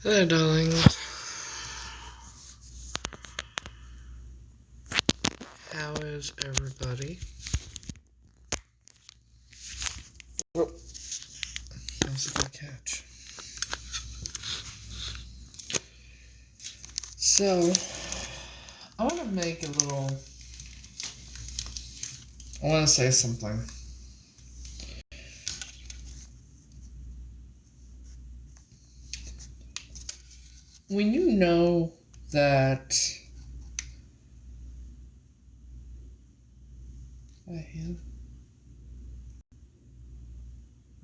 Hello, darling. How is everybody? Oh, that was a good catch. So, I want to make a little... I want to say something. When you know that... I have...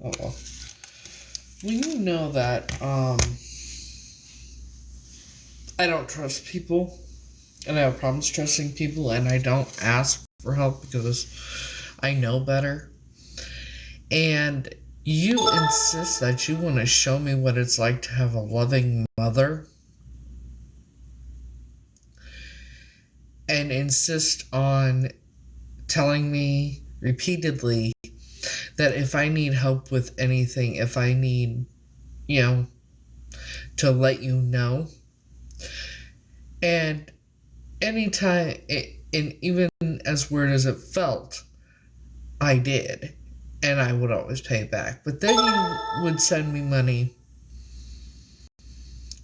Oh, well. When you know that, I don't trust people, and I have problems trusting people, and I don't ask for help because I know better, and you insist that you want to show me what it's like to have a loving mother, and insist on telling me repeatedly that if I need help with anything, if I need, to let you know. And anytime, and even as weird as it felt, I did. And I would always pay it back. But then you would send me money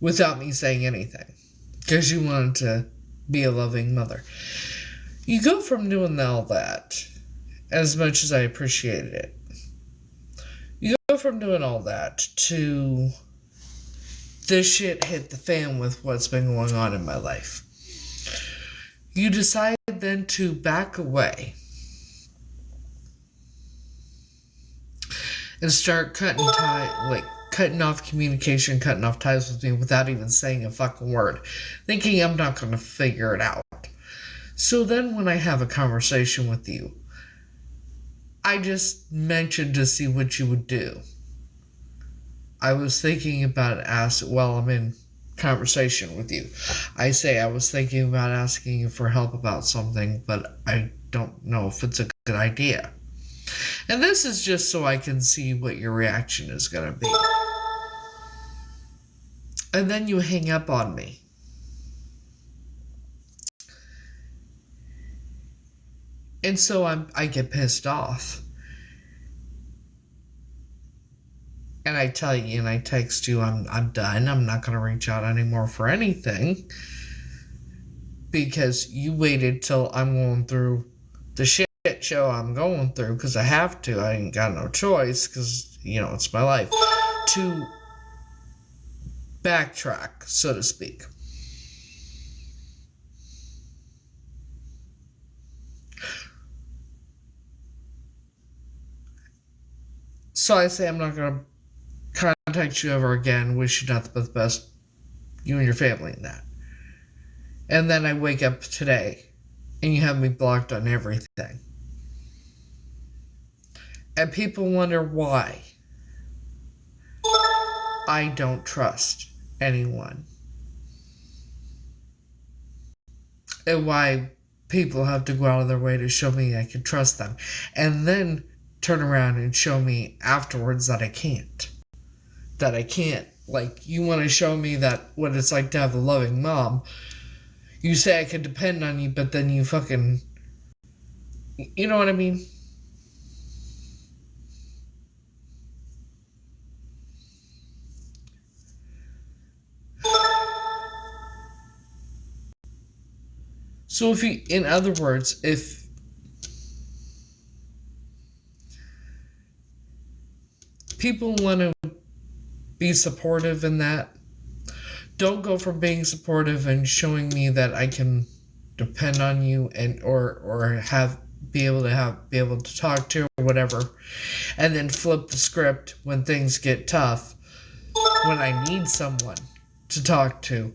without me saying anything, because you wanted to be a loving mother. You go from doing all that, as much as I appreciated it, you go from doing all that to this shit hit the fan with what's been going on in my life. You decide then to back away and start cutting off communication, cutting off ties with me without even saying a fucking word, thinking I'm not going to figure it out. So then when I have a conversation with you, I just mentioned to see what you would do. I was thinking about while I'm in conversation with you. I say I was thinking about asking you for help about something, but I don't know if it's a good idea. And this is just so I can see what your reaction is going to be. And then you hang up on me. And so I get pissed off. And I tell you, and I text you, I'm done. I'm not going to reach out anymore for anything. Because you waited till I'm going through the shit show I'm going through, because I have to. I ain't got no choice, because, it's my life. To backtrack, so to speak. So I say I'm not going to contact you ever again. Wish you nothing but the best. You and your family in that. And then I wake up today, and you have me blocked on everything. And people wonder why I don't trust anyone. And why people have to go out of their way to show me I can trust them. And then turn around and show me afterwards that I can't. That I can't. Like, you want to show me that what it's like to have a loving mom. You say I can depend on you, but then you fucking... You know what I mean? So if you... In other words, if... people want to be supportive in that, don't go from being supportive and showing me that I can depend on you and or be able to talk to or whatever, and then flip the script when things get tough, when I need someone to talk to.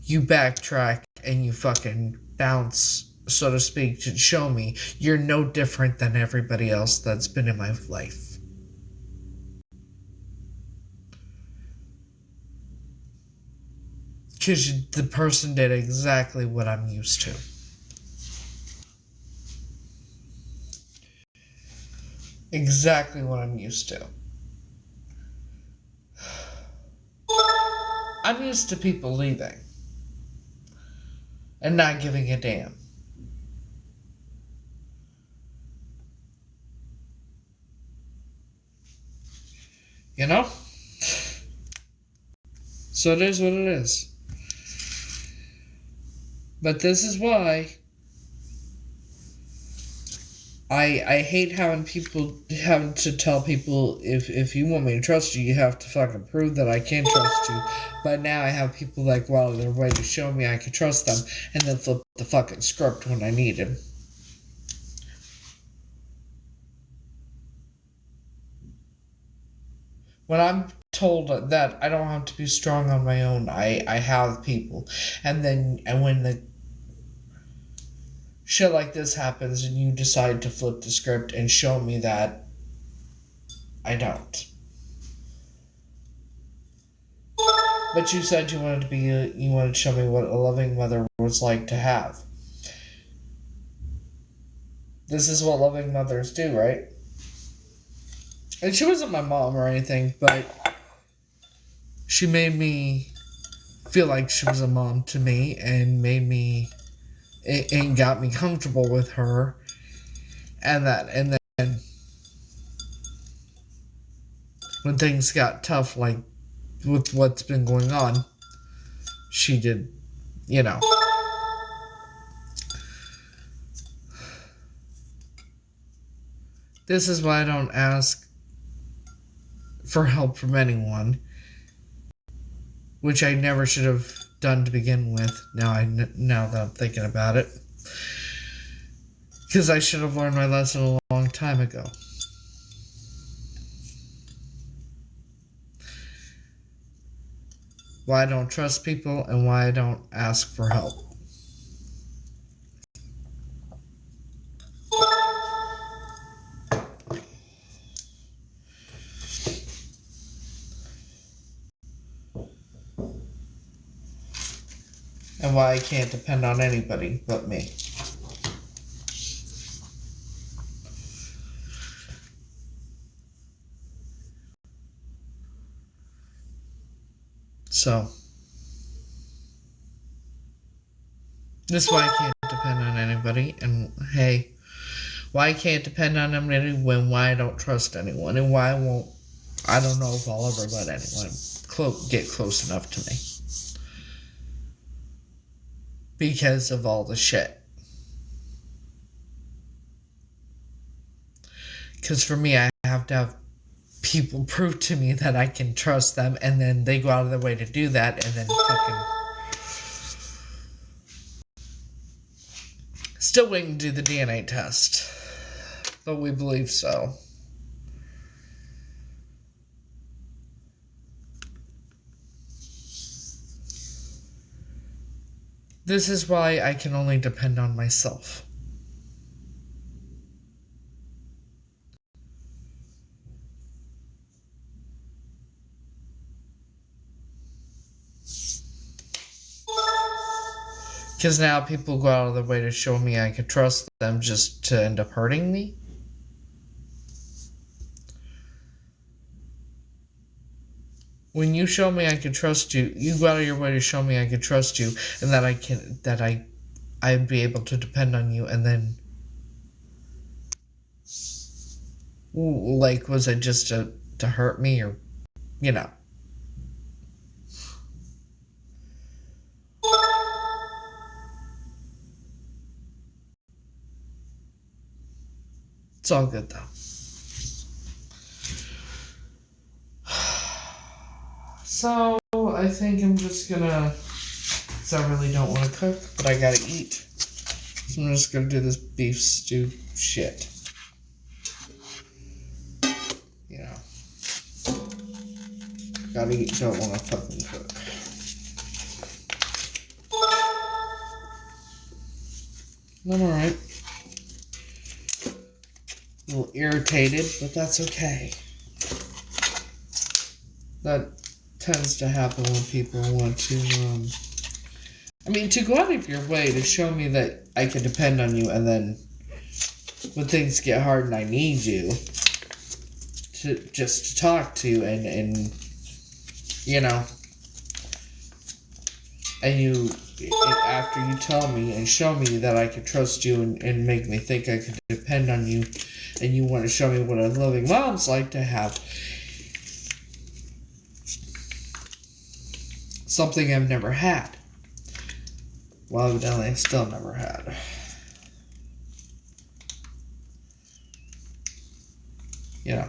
You backtrack and you fucking bounce, so to speak, to show me you're no different than everybody else that's been in my life. Because the person did exactly what I'm used to. Exactly what I'm used to. I'm used to people leaving and not giving a damn. You know? So it is what it is. But this is why I hate having to tell people, if you want me to trust you, you have to fucking prove that I can trust you. But now I have people like go out of their way to show me I can trust them and then flip the fucking script when I need him. When I'm told that I don't have to be strong on my own, I have people. And when the shit like this happens and you decide to flip the script and show me that I don't. But you said you wanted to show me what a loving mother was like to have. This is what loving mothers do, right? And she wasn't my mom or anything, but she made me feel like she was a mom to me and and got me comfortable with her. And then when things got tough, like with what's been going on, she did, you know. This is why I don't ask for help from anyone, which I never should have done to begin with. Now that I'm thinking about it, because I should have learned my lesson a long time ago. Why I don't trust people and why I don't ask for help. And why I can't depend on anybody but me. So, this is why I can't depend on anybody. And hey, why I can't depend on anybody when why I don't trust anyone. And why I don't know if I'll ever let anyone get close enough to me. Because of all the shit. Because for me, I have to have people prove to me that I can trust them, and then they go out of their way to do that, and then fucking still waiting to do the DNA test. But we believe so. This is why I can only depend on myself. Because now people go out of their way to show me I can trust them just to end up hurting me. When you show me I can trust you, you go out of your way to show me I can trust you, and that I'd be able to depend on you, and then, like, was it just to hurt me, or, you know? It's all good, though. So, I think I'm just gonna, because I really don't want to cook, but I gotta eat. So I'm just gonna do this beef stew shit. You know. Gotta eat, don't want to fucking cook. I'm alright. A little irritated, but that's okay. That tends to happen when people want to, to go out of your way to show me that I can depend on you, and then when things get hard and I need you to talk to and you know, and after you tell me and show me that I can trust you and make me think I can depend on you, and you want to show me what a loving mom's like to have something I've never had. Well, evidently I still never had. You know.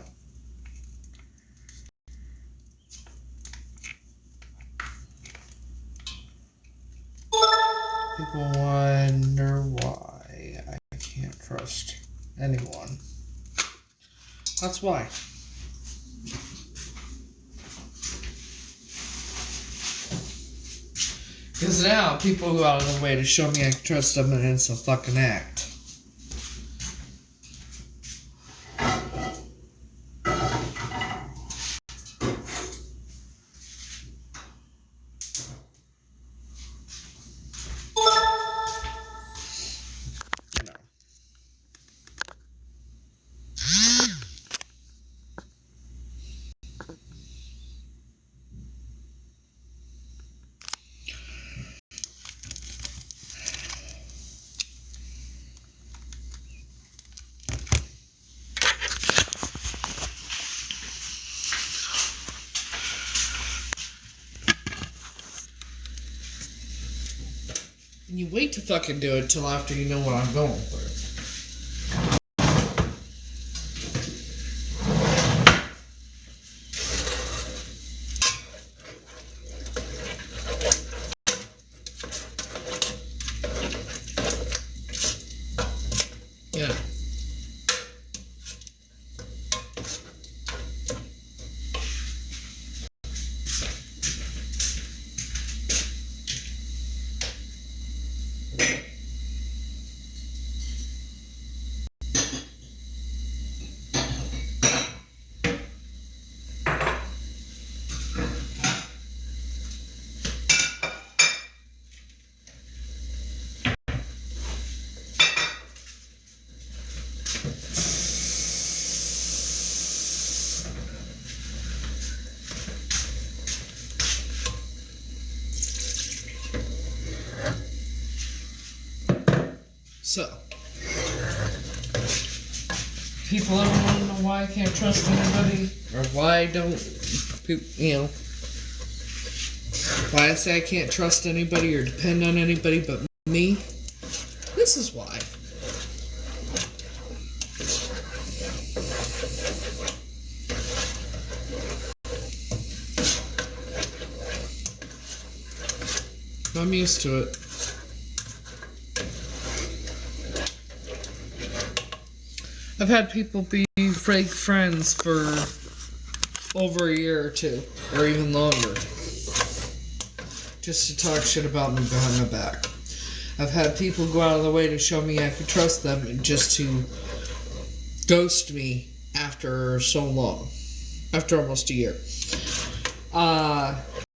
People wonder why I can't trust anyone. That's why. Because now people go out of their way to show me I can trust them, and it's a fucking act. And you wait to fucking do it till after you know what I'm going through. Yeah. So, people ever want to know why I can't trust anybody, or why I don't, why I say I can't trust anybody or depend on anybody but me? This is why. I'm used to it. I've had people be fake friends for over a year or two, or even longer, just to talk shit about me behind my back. I've had people go out of their way to show me I could trust them, and just to ghost me after so long, after almost a year.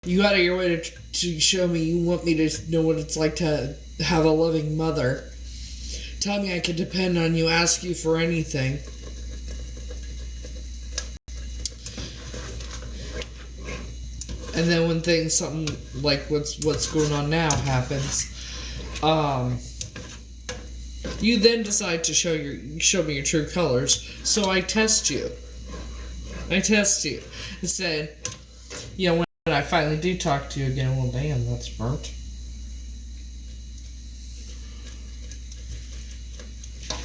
You go out of your way to show me you want me to know what it's like to have a loving mother. Tell me I can depend on you, ask you for anything. And then when something like what's going on now happens, you then decide to show me your true colors. So I test you. And said, when I finally do talk to you again, well, damn, that's burnt.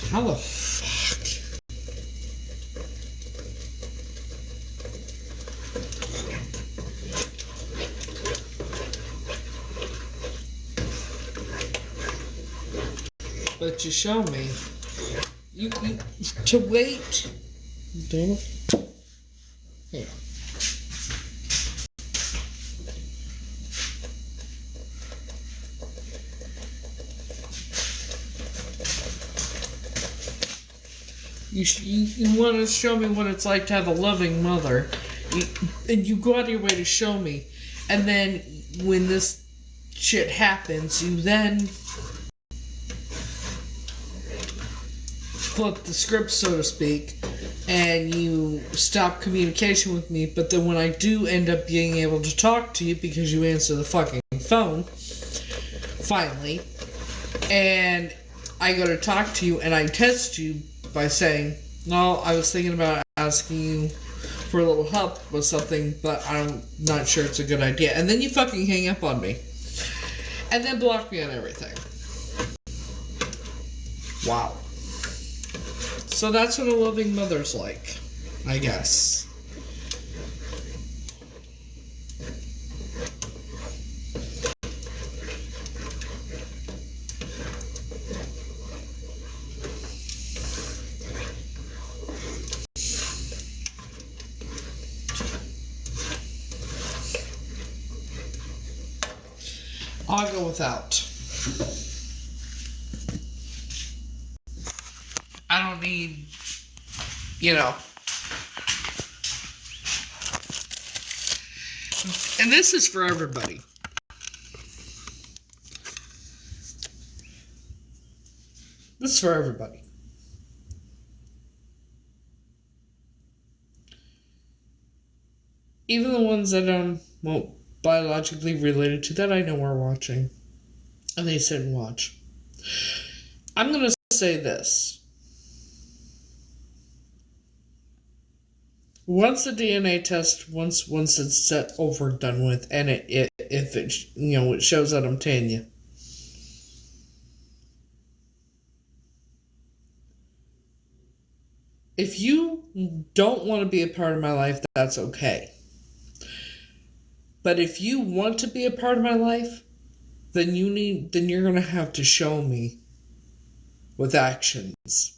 How the fuck? But you show me. You to wait. Damn it. Yeah. You want to show me what it's like to have a loving mother, and you go out of your way to show me, and then when this shit happens, you then flip the script, so to speak, and you stop communication with me. But then when I do end up being able to talk to you because you answer the fucking phone, finally, and I go to talk to you, and I test you by saying, no, I was thinking about asking you for a little help with something, but I'm not sure it's a good idea. And then you fucking hang up on me. And then block me on everything. Wow. So that's what a loving mother's like, I guess. I'll go without. I don't need, and this is for everybody. This is for everybody. Even the ones that won't biologically related to that I know are watching. And they sit and watch. I'm going to say this. Once the DNA test, once it's set over, done with, and if it it shows that I'm Tanya. If you don't want to be a part of my life, that's okay. But if you want to be a part of my life, then you're going to have to show me with actions.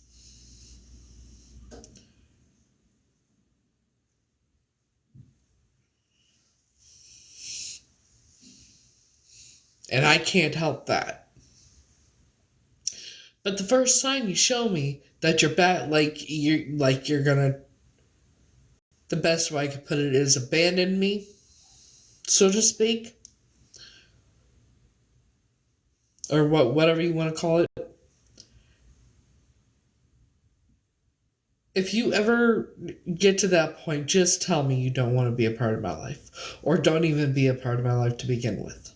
And I can't help that. But the first sign you show me that you're bad, you're gonna, the best way I could put it is abandon me, so to speak, or whatever you want to call it. If you ever get to that point, just tell me you don't want to be a part of my life, or don't even be a part of my life to begin with.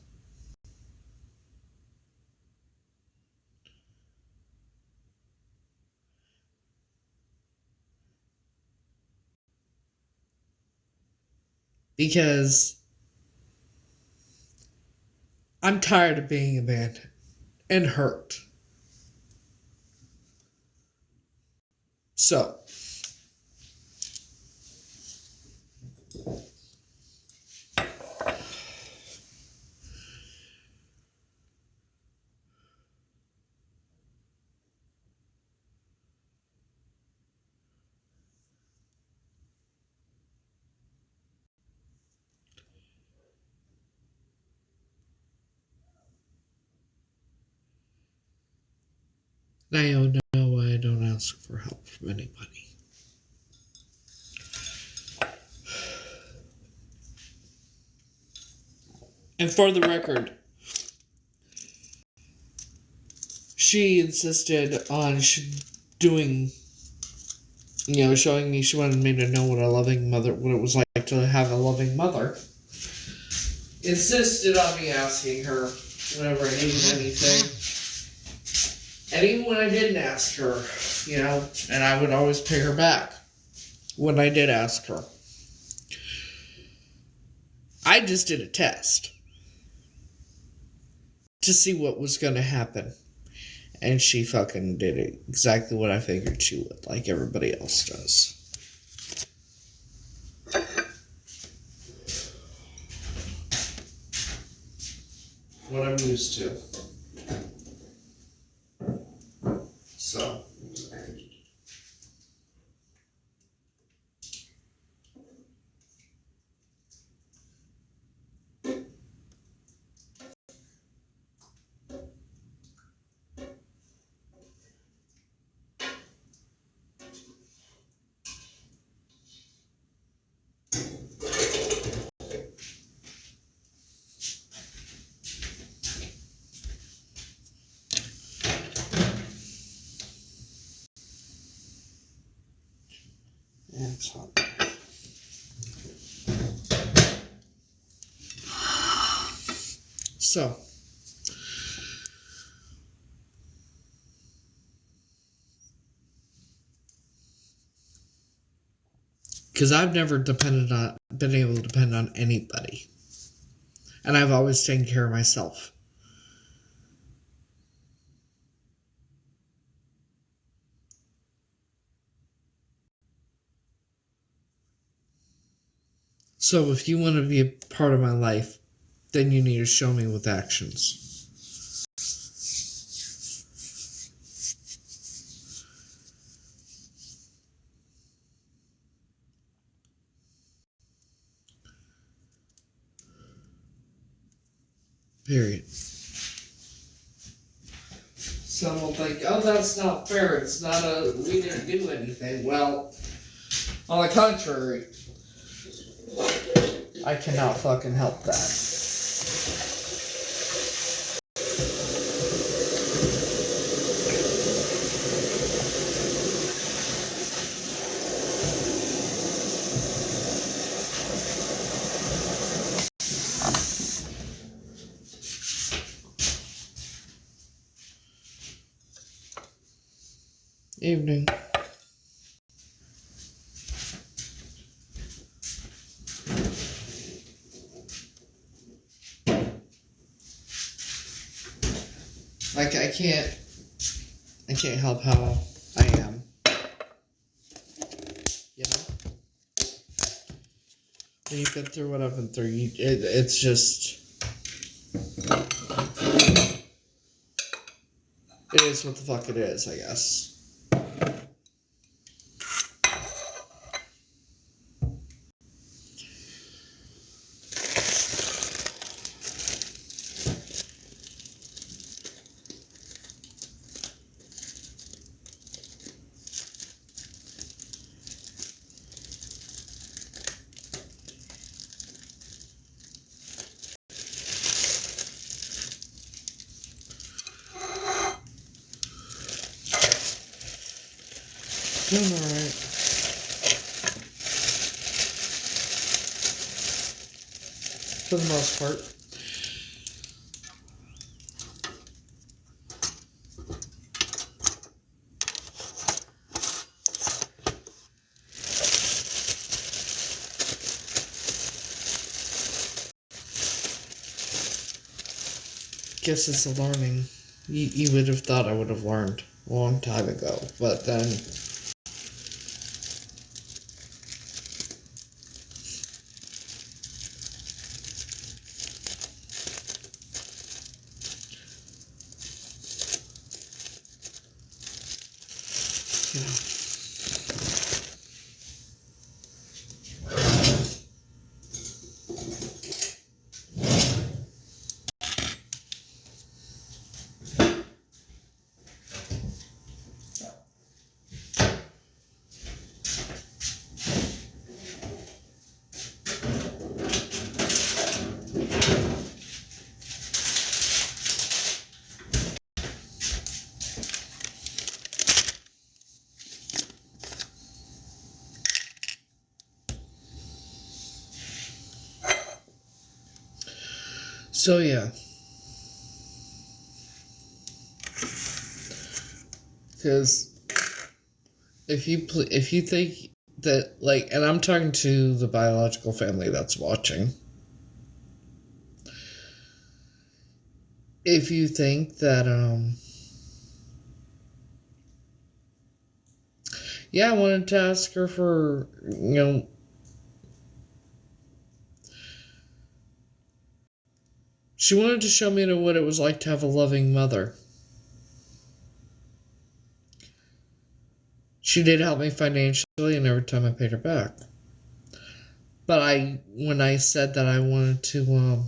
Because I'm tired of being abandoned and hurt. So, I don't know why I don't ask for help from anybody. And for the record, she insisted on doing, showing me, she wanted me to know what it was like to have a loving mother. Insisted on me asking her whenever I needed anything. And even when I didn't ask her, and I would always pay her back when I did ask her. I just did a test to see what was going to happen. And she fucking did exactly what I figured she would, like everybody else does. What I'm used to. So. It's hot. So, Because I've never been able to depend on anybody. And I've always taken care of myself. So if you want to be a part of my life, then you need to show me with actions. Period. Some will think, oh, that's not fair. It's not we didn't do anything. Well, on the contrary, I cannot fucking help that. Evening. Like, I can't help how I am. You know? When you've been through what I've been through, it's just... It is what the fuck it is, I guess. Doing alright. For the most part. Guess it's a learning. You would have thought I would have learned a long time ago, but then... So yeah, because if you think that, like, and I'm talking to the biological family that's watching, if you think that yeah, I wanted to ask her for, she wanted to show me what it was like to have a loving mother. She did help me financially, and every time I paid her back. But when I said that I wanted to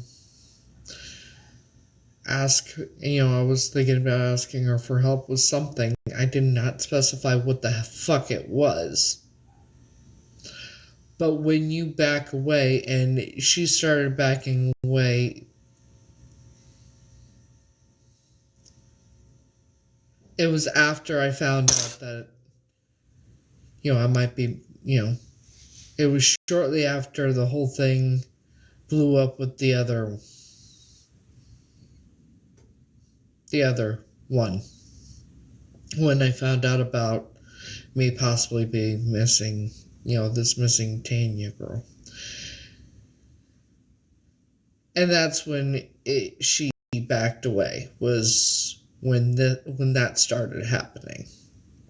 ask, I was thinking about asking her for help with something, I did not specify what the fuck it was. But when you back away, and she started backing away, it was after I found out that, I might be, it was shortly after the whole thing blew up with the other one. When I found out about me possibly being missing this missing Tanya girl. And that's when she backed away, was when that started happening.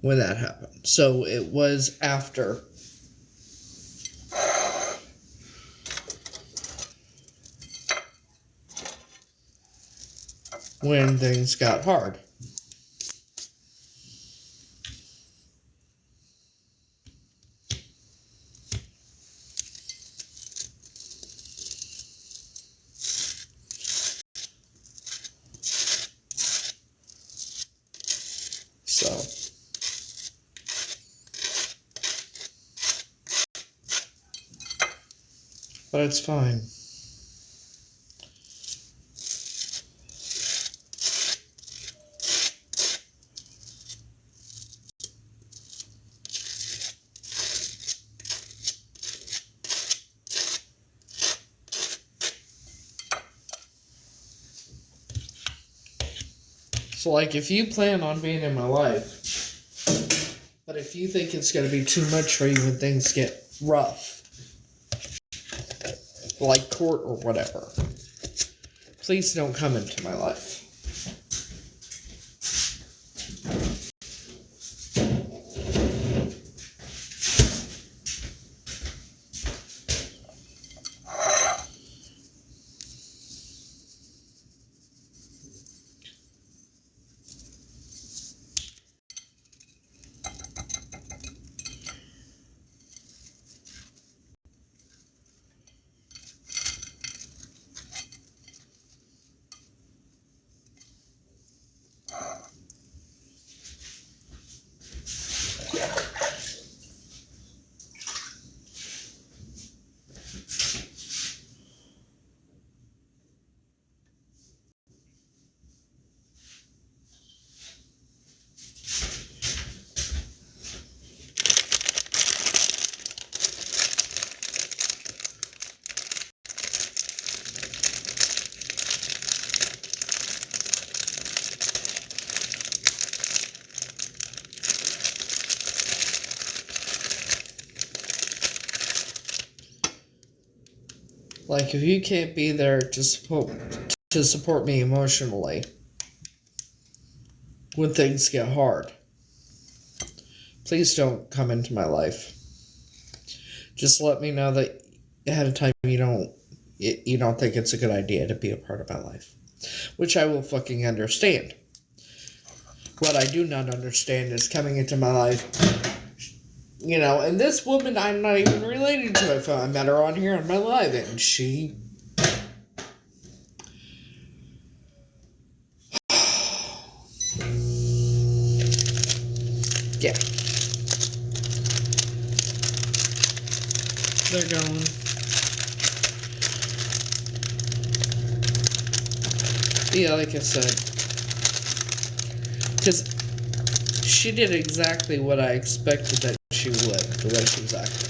When that happened. So it was after when things got hard. But it's fine. So, like, if you plan on being in my life, but if you think it's going to be too much for you when things get rough, like court or whatever, please don't come into my life. Like, if you can't be there to support me emotionally when things get hard, please don't come into my life. Just let me know that ahead of time you don't think it's a good idea to be a part of my life, which I will fucking understand. What I do not understand is coming into my life, and this woman I'm not even related to. If I met her on here on my live, and she... yeah. They're going. Yeah, like I said. Because she did exactly what I expected that she would, the way she was acting.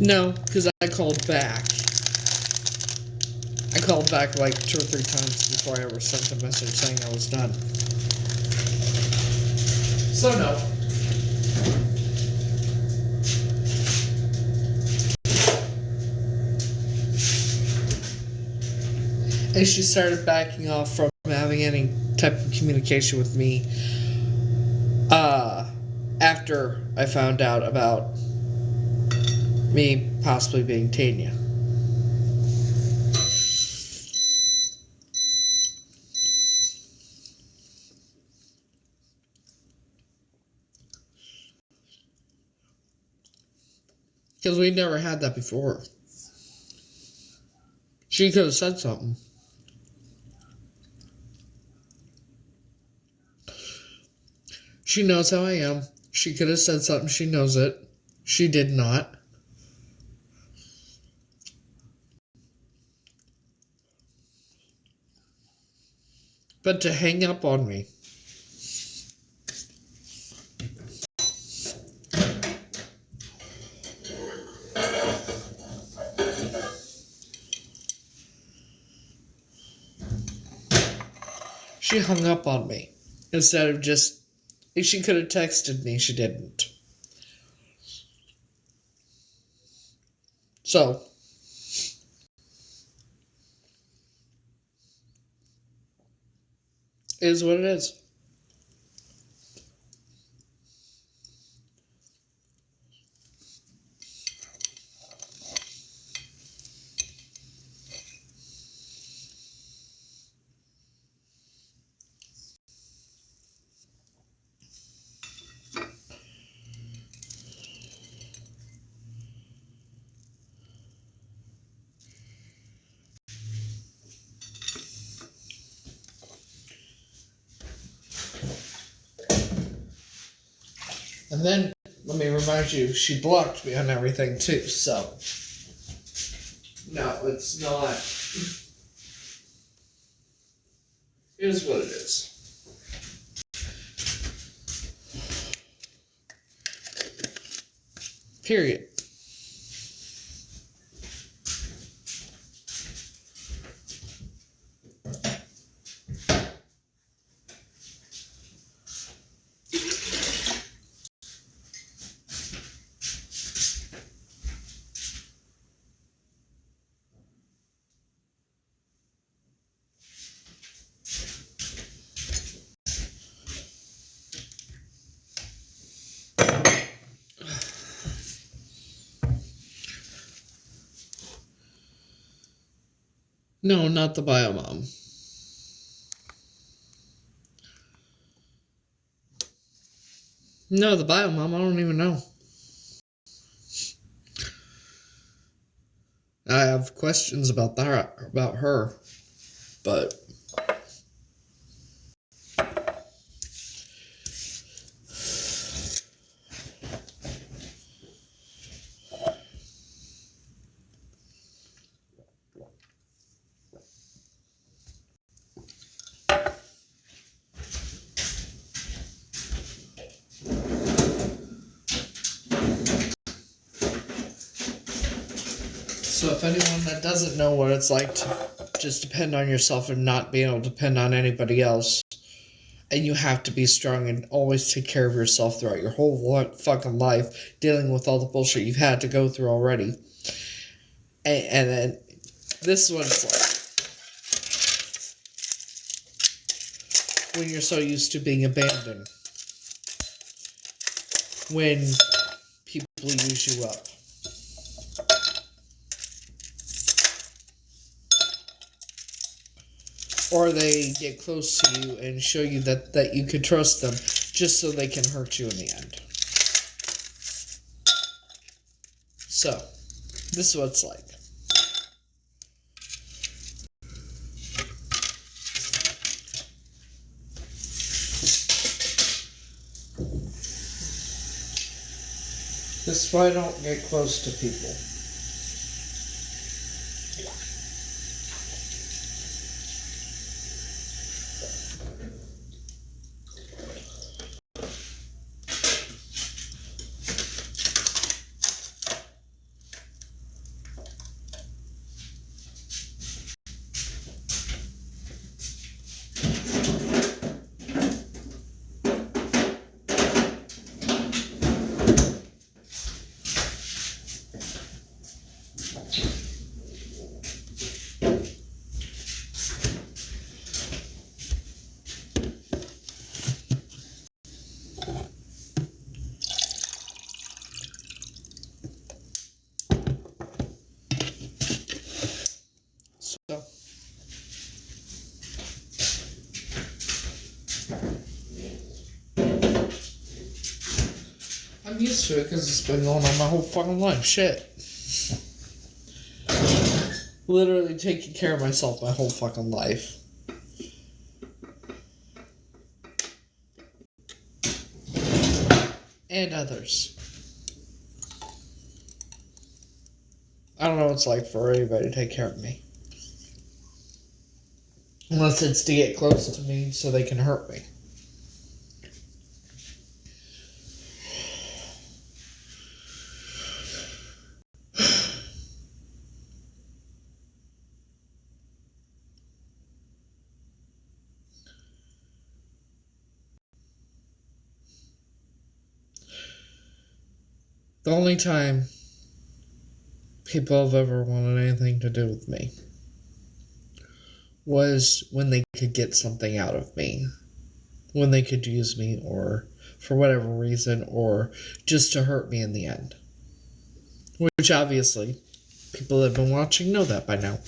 No, because I called back. I called back like 2 or 3 times before I ever sent a message saying I was done. So no. And she started backing off from having any type of communication with me after I found out about me possibly being Tanya. Because we never had that before. She could have said something. She knows how I am. She could have said something. She knows it. She did not. But to hang up on me. She hung up on me Instead of just, if she could have texted me, she didn't. So, it is what it is. And then, let me remind you, she blocked me on everything too, so. No, it's not. It is what it is. Period. No, not the bio mom. No, the bio mom, I don't even know. I have questions about her, but so if anyone that doesn't know what it's like to just depend on yourself and not being able to depend on anybody else, and you have to be strong and always take care of yourself throughout your whole fucking life, dealing with all the bullshit you've had to go through already. And then this is what it's like when you're so used to being abandoned, when people use you up. Or they get close to you and show you that you can trust them just so they can hurt you in the end. So, this is what it's like. This is why I don't get close to people. So, I'm used to it because it's been going on my whole fucking life. Shit. Literally taking care of myself my whole fucking life. And others. I don't know what it's like for anybody to take care of me. Unless it's to get close to me so they can hurt me. The only time people have ever wanted anything to do with me was when they could get something out of me. When they could use me, or for whatever reason, or just to hurt me in the end. Which obviously, people that have been watching know that by now.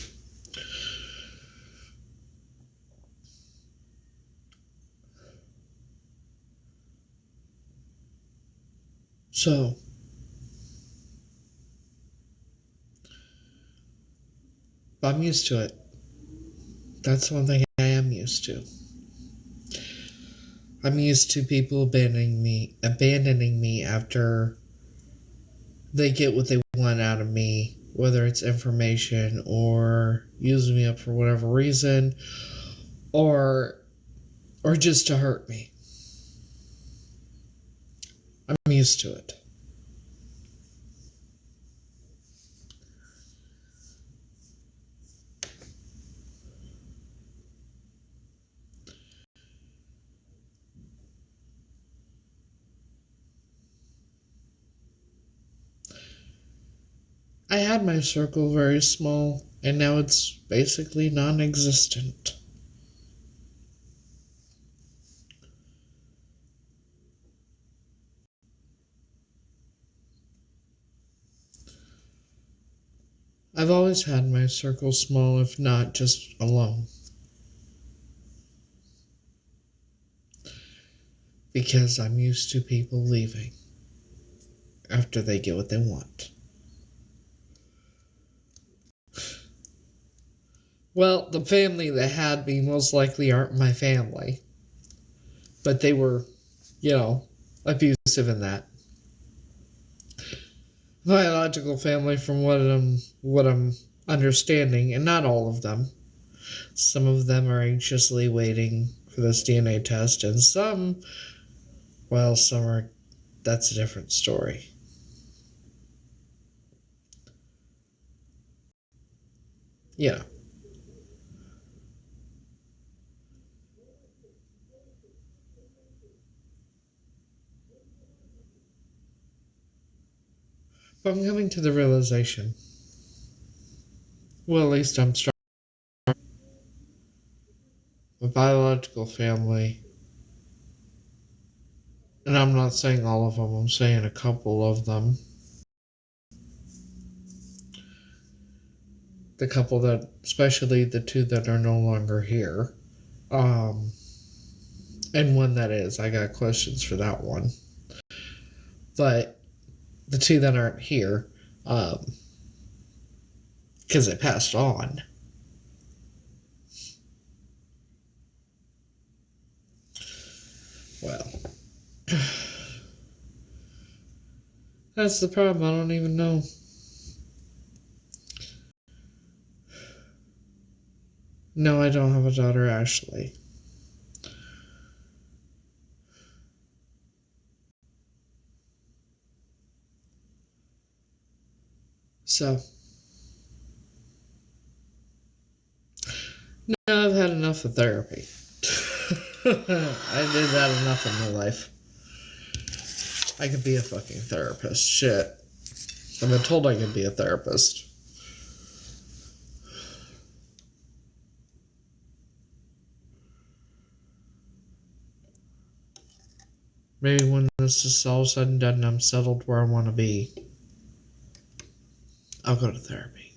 So, I'm used to it. That's one thing I am used to. I'm used to people abandoning me after they get what they want out of me, whether it's information or using me up for whatever reason, or just to hurt me. I'm used to it. I had my circle very small, and now it's basically non-existent. I've always had my circle small, if not just alone. Because I'm used to people leaving after they get what they want. Well, the family that had me most likely aren't my family. But they were, abusive in that. Biological family, from what I'm understanding, and not all of them. Some of them are anxiously waiting for this DNA test, and some are, that's a different story. Yeah. But I'm coming to the realization. Well, at least I'm strong. My biological family, and I'm not saying all of them, I'm saying a couple of them. The couple that, especially the two that are no longer here. And one that is. I got questions for that one. But the two that aren't here, because they passed on. Well, that's the problem. I don't even know. No, I don't have a daughter, Ashley. So, no, I've had enough of therapy. I did that enough in my life. I could be a fucking therapist. Shit. I've been told I could be a therapist. Maybe when this is all said and done and I'm settled where I want to be, I'll go to therapy.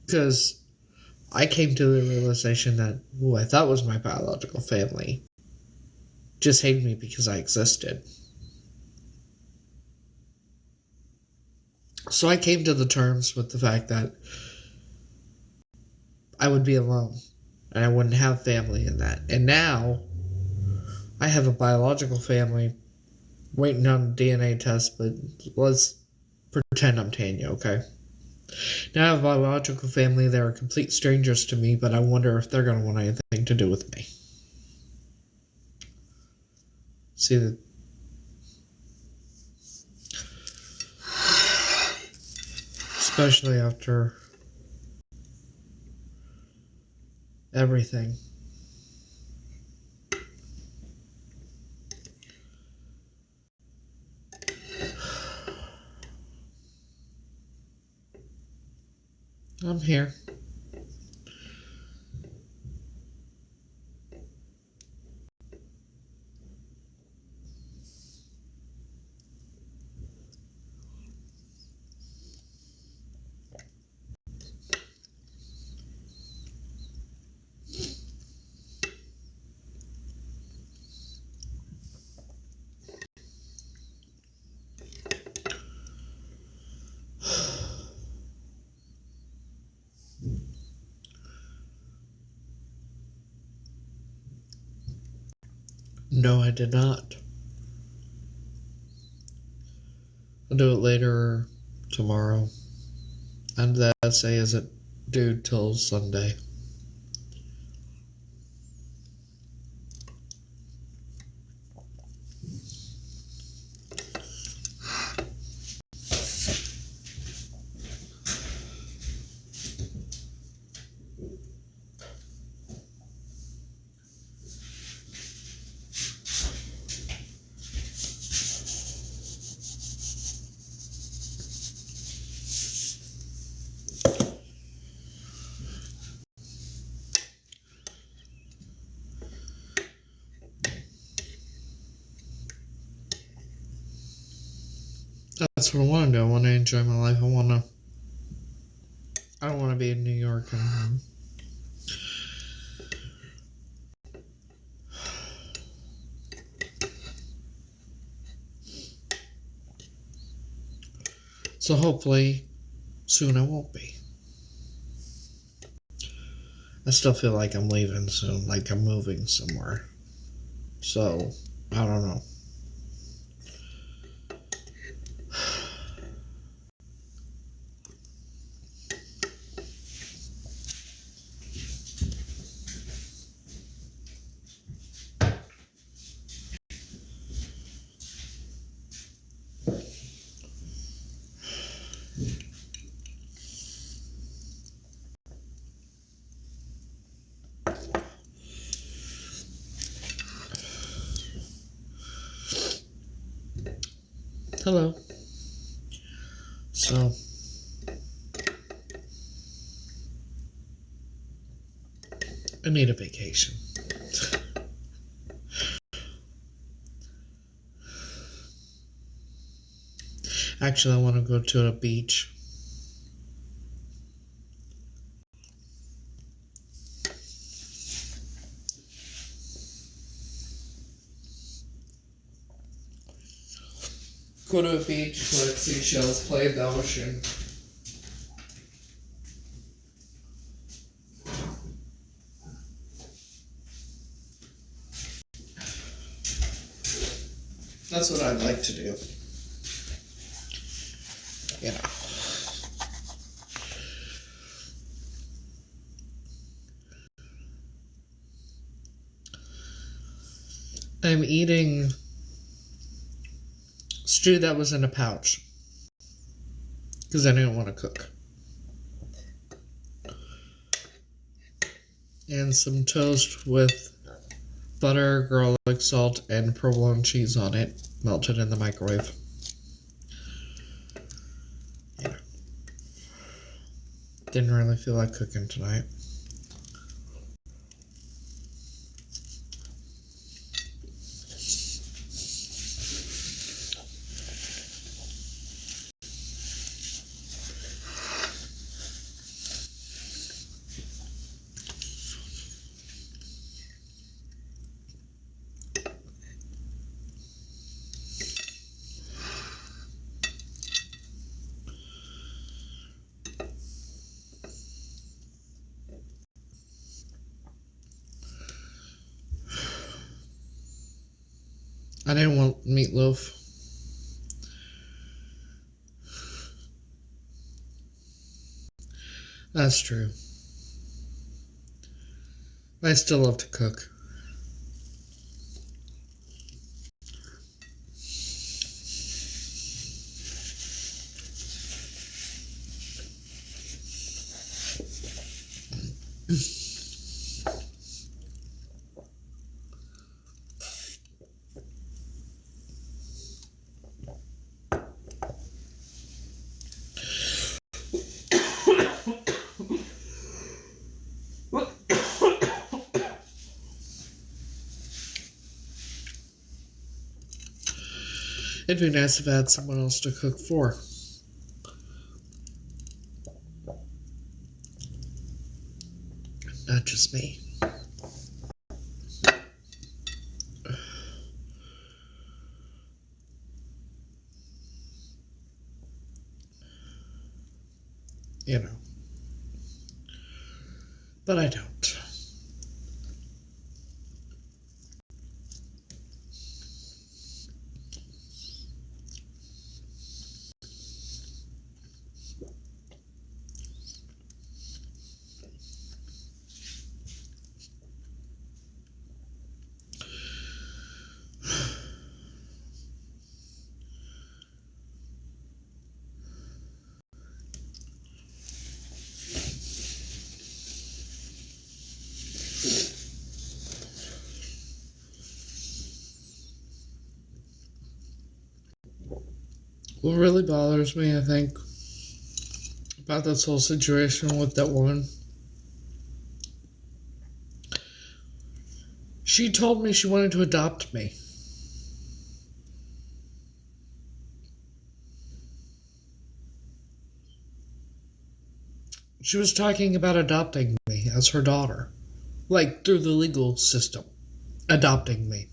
Because I came to the realization that who I thought was my biological family just hated me because I existed. So I came to the terms with the fact that I would be alone and I wouldn't have family in that. And now I have a biological family waiting on a DNA test, but let's pretend I'm Tanya, okay? Now I have a biological family that are complete strangers to me, but I wonder if they're going to want anything to do with me. See, especially after everything. I'm here. No, I did not. I'll do it later tomorrow. And the essay isn't due till Sunday. That's what I want to do. I want to enjoy my life. I don't want to be in New York anymore. So hopefully soon I won't be. I still feel like I'm leaving soon, like I'm moving somewhere. So, I don't know. Hello. So, I need a vacation. Actually, I want to go to a beach. Go to a beach, collect seashells, play in the ocean. That's what I'd like to do. You know. I'm eating stew that was in a pouch because I didn't want to cook. And some toast with butter, garlic salt, and provolone cheese on it, melted in the microwave. Yeah. Didn't really feel like cooking tonight. I didn't want meatloaf. That's true. I still love to cook. It'd be nice if I had someone else to cook for. Not just me. You know. But I don't. What really bothers me, I think, about this whole situation with that woman, she told me she wanted to adopt me. She was talking about adopting me as her daughter. Like, through the legal system. Adopting me.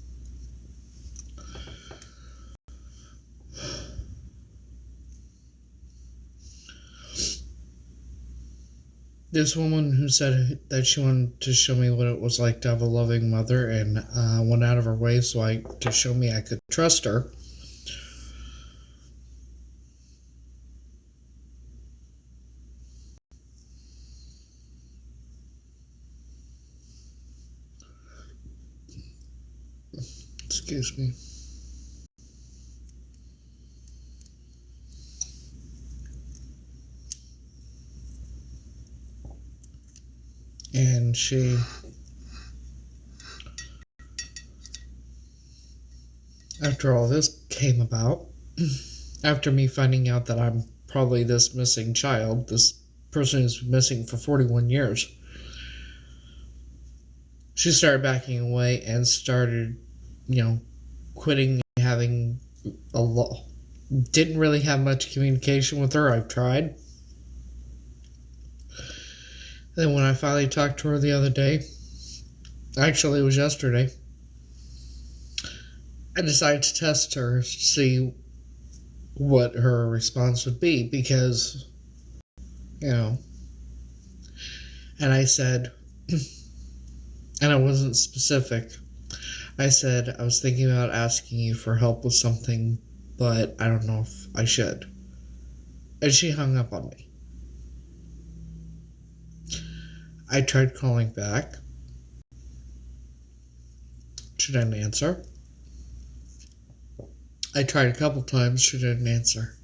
This woman who said that she wanted to show me what it was like to have a loving mother and went out of her way to show me I could trust her. Excuse me. And she, after all this came about, after me finding out that I'm probably this missing child, this person who's been missing for 41 years, she started backing away and started, quitting having a lot. Didn't really have much communication with her. I've tried. Then when I finally talked to her the other day, actually it was yesterday, I decided to test her to see what her response would be because, and I said, and I wasn't specific, I said I was thinking about asking you for help with something, but I don't know if I should. And she hung up on me. I tried calling back. She didn't answer. I tried a couple times. She didn't answer.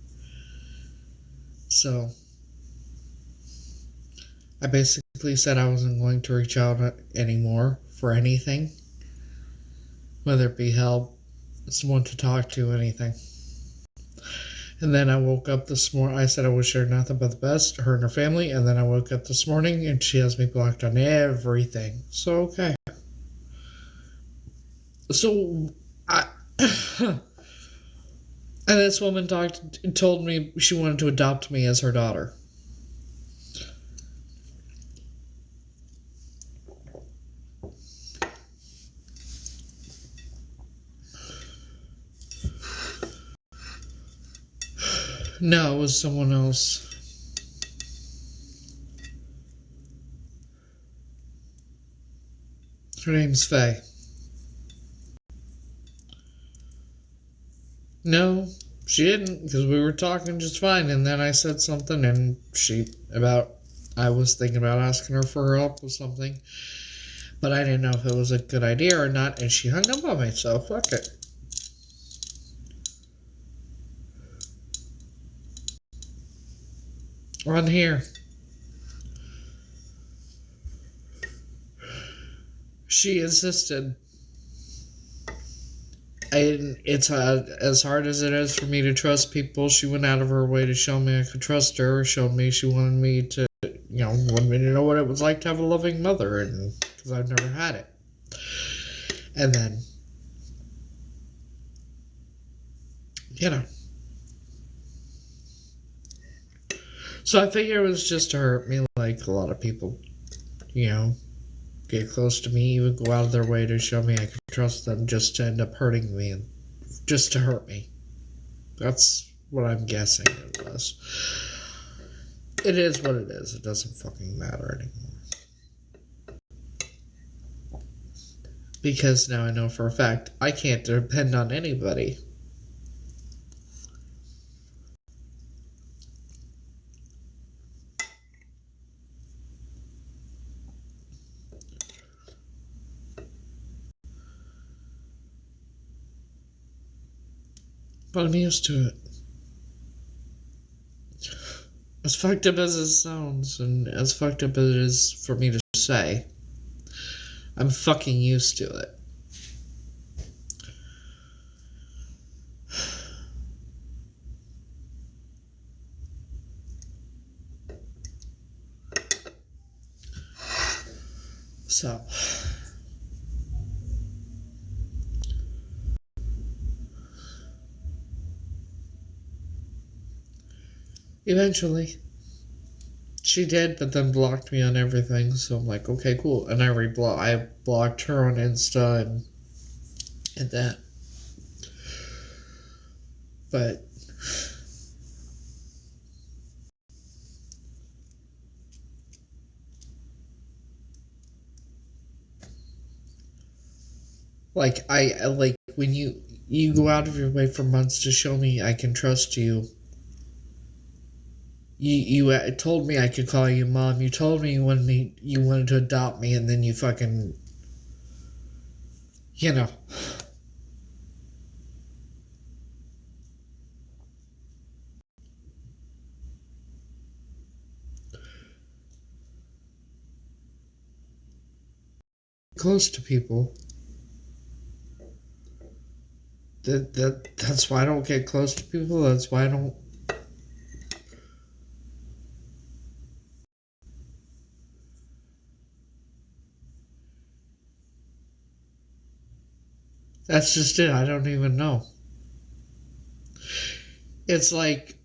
So, I basically said I wasn't going to reach out anymore for anything. Whether it be help, someone to talk to, anything. And then I woke up this morning. I said I wish her nothing but the best, her and her family. And then I woke up this morning and she has me blocked on everything. So, okay. So, and this woman told me she wanted to adopt me as her daughter. No, it was someone else. Her name's Faye. No, she didn't, because we were talking just fine, and then I said something, and I was thinking about asking her for her help with something, but I didn't know if it was a good idea or not, and she hung up on me, so fuck it. On here. She insisted. It's as hard as it is for me to trust people. She went out of her way to show me I could trust her. Showed me she wanted me to, wanted me to know what it was like to have a loving mother, and because I've never had it. And then you know. So I figure it was just to hurt me, like a lot of people, you know, get close to me, even go out of their way to show me I can trust them, just to end up hurting me and just to hurt me. That's what I'm guessing it was. It is what it is. It doesn't fucking matter anymore. Because now I know for a fact I can't depend on anybody. But I'm used to it. As fucked up as it sounds, and as fucked up as it is for me to say, I'm fucking used to it. So, eventually, she did, but then blocked me on everything. So I'm like, okay, cool. And I blocked her on Insta and that. But like I like when you go out of your way for months to show me I can trust you. You told me I could call you mom. You told me you wanted to adopt me, and then you fucking, you know. Close to people. That's why I don't get close to people. That's why I don't. That's just it. I don't even know. It's like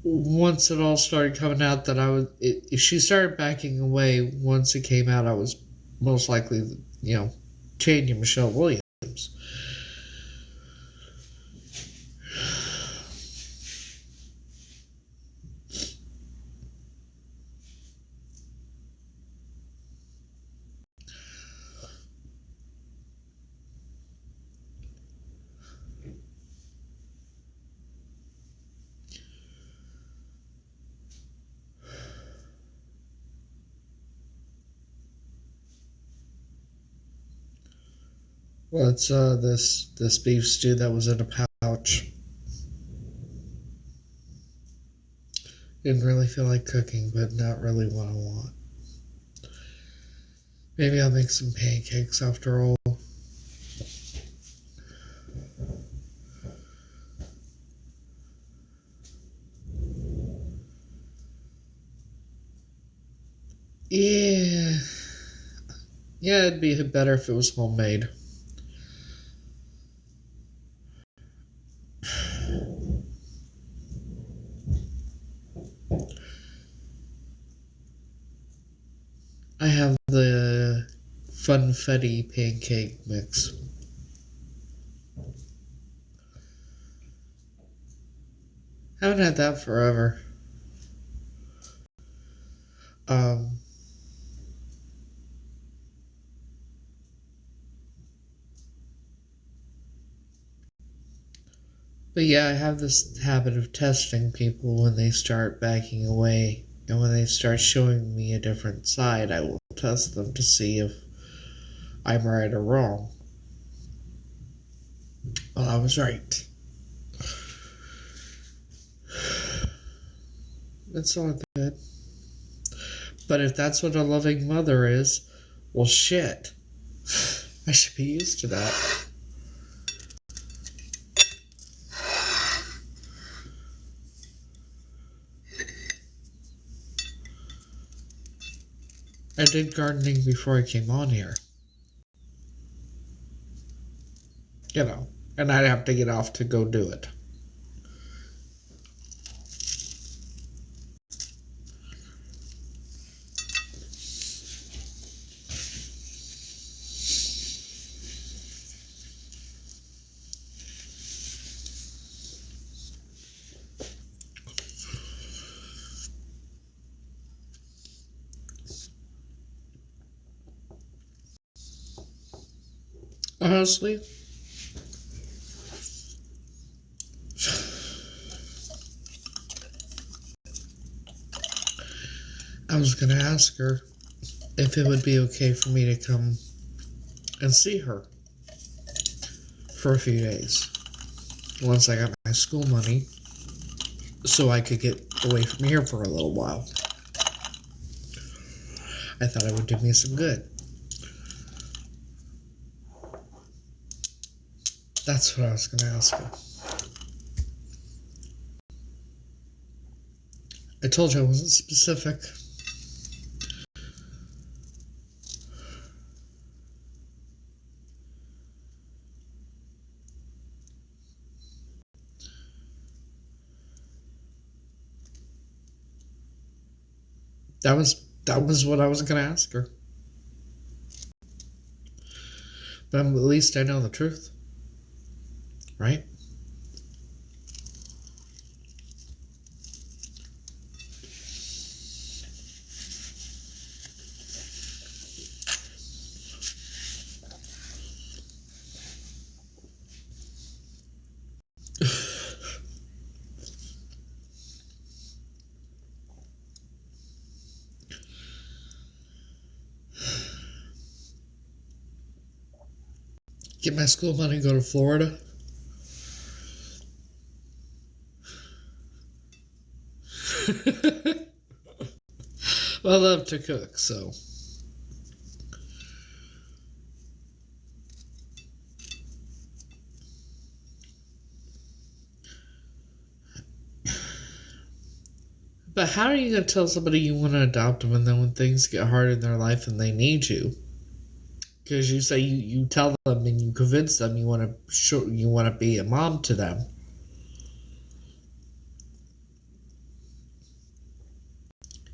once it all started coming out that if she started backing away once it came out, I was most likely, changing Michelle Williams. Well, it's this beef stew that was in a pouch. Didn't really feel like cooking, but not really what I want. Maybe I'll make some pancakes after all. Yeah. Yeah, it'd be better if it was homemade. I have the funfetti pancake mix. Haven't had that forever. But yeah, I have this habit of testing people when they start backing away. And when they start showing me a different side, I will test them to see if I'm right or wrong. Well, I was right. It's all good. But if that's what a loving mother is, well, shit. I should be used to that. I did gardening before I came on here. And I'd have to get off to go do it. Honestly, I was going to ask her if it would be okay for me to come and see her for a few days once I got my school money so I could get away from here for a little while. I thought it would do me some good. That's what I was going to ask her. I told you I wasn't specific. That was what I was going to ask her. But at least I know the truth. Right? Get my school money, go to Florida. Well, I love to cook, so. But how are you going to tell somebody you want to adopt them and then when things get hard in their life and they need you? Because you say you tell them and you convince them you want to be a mom to them.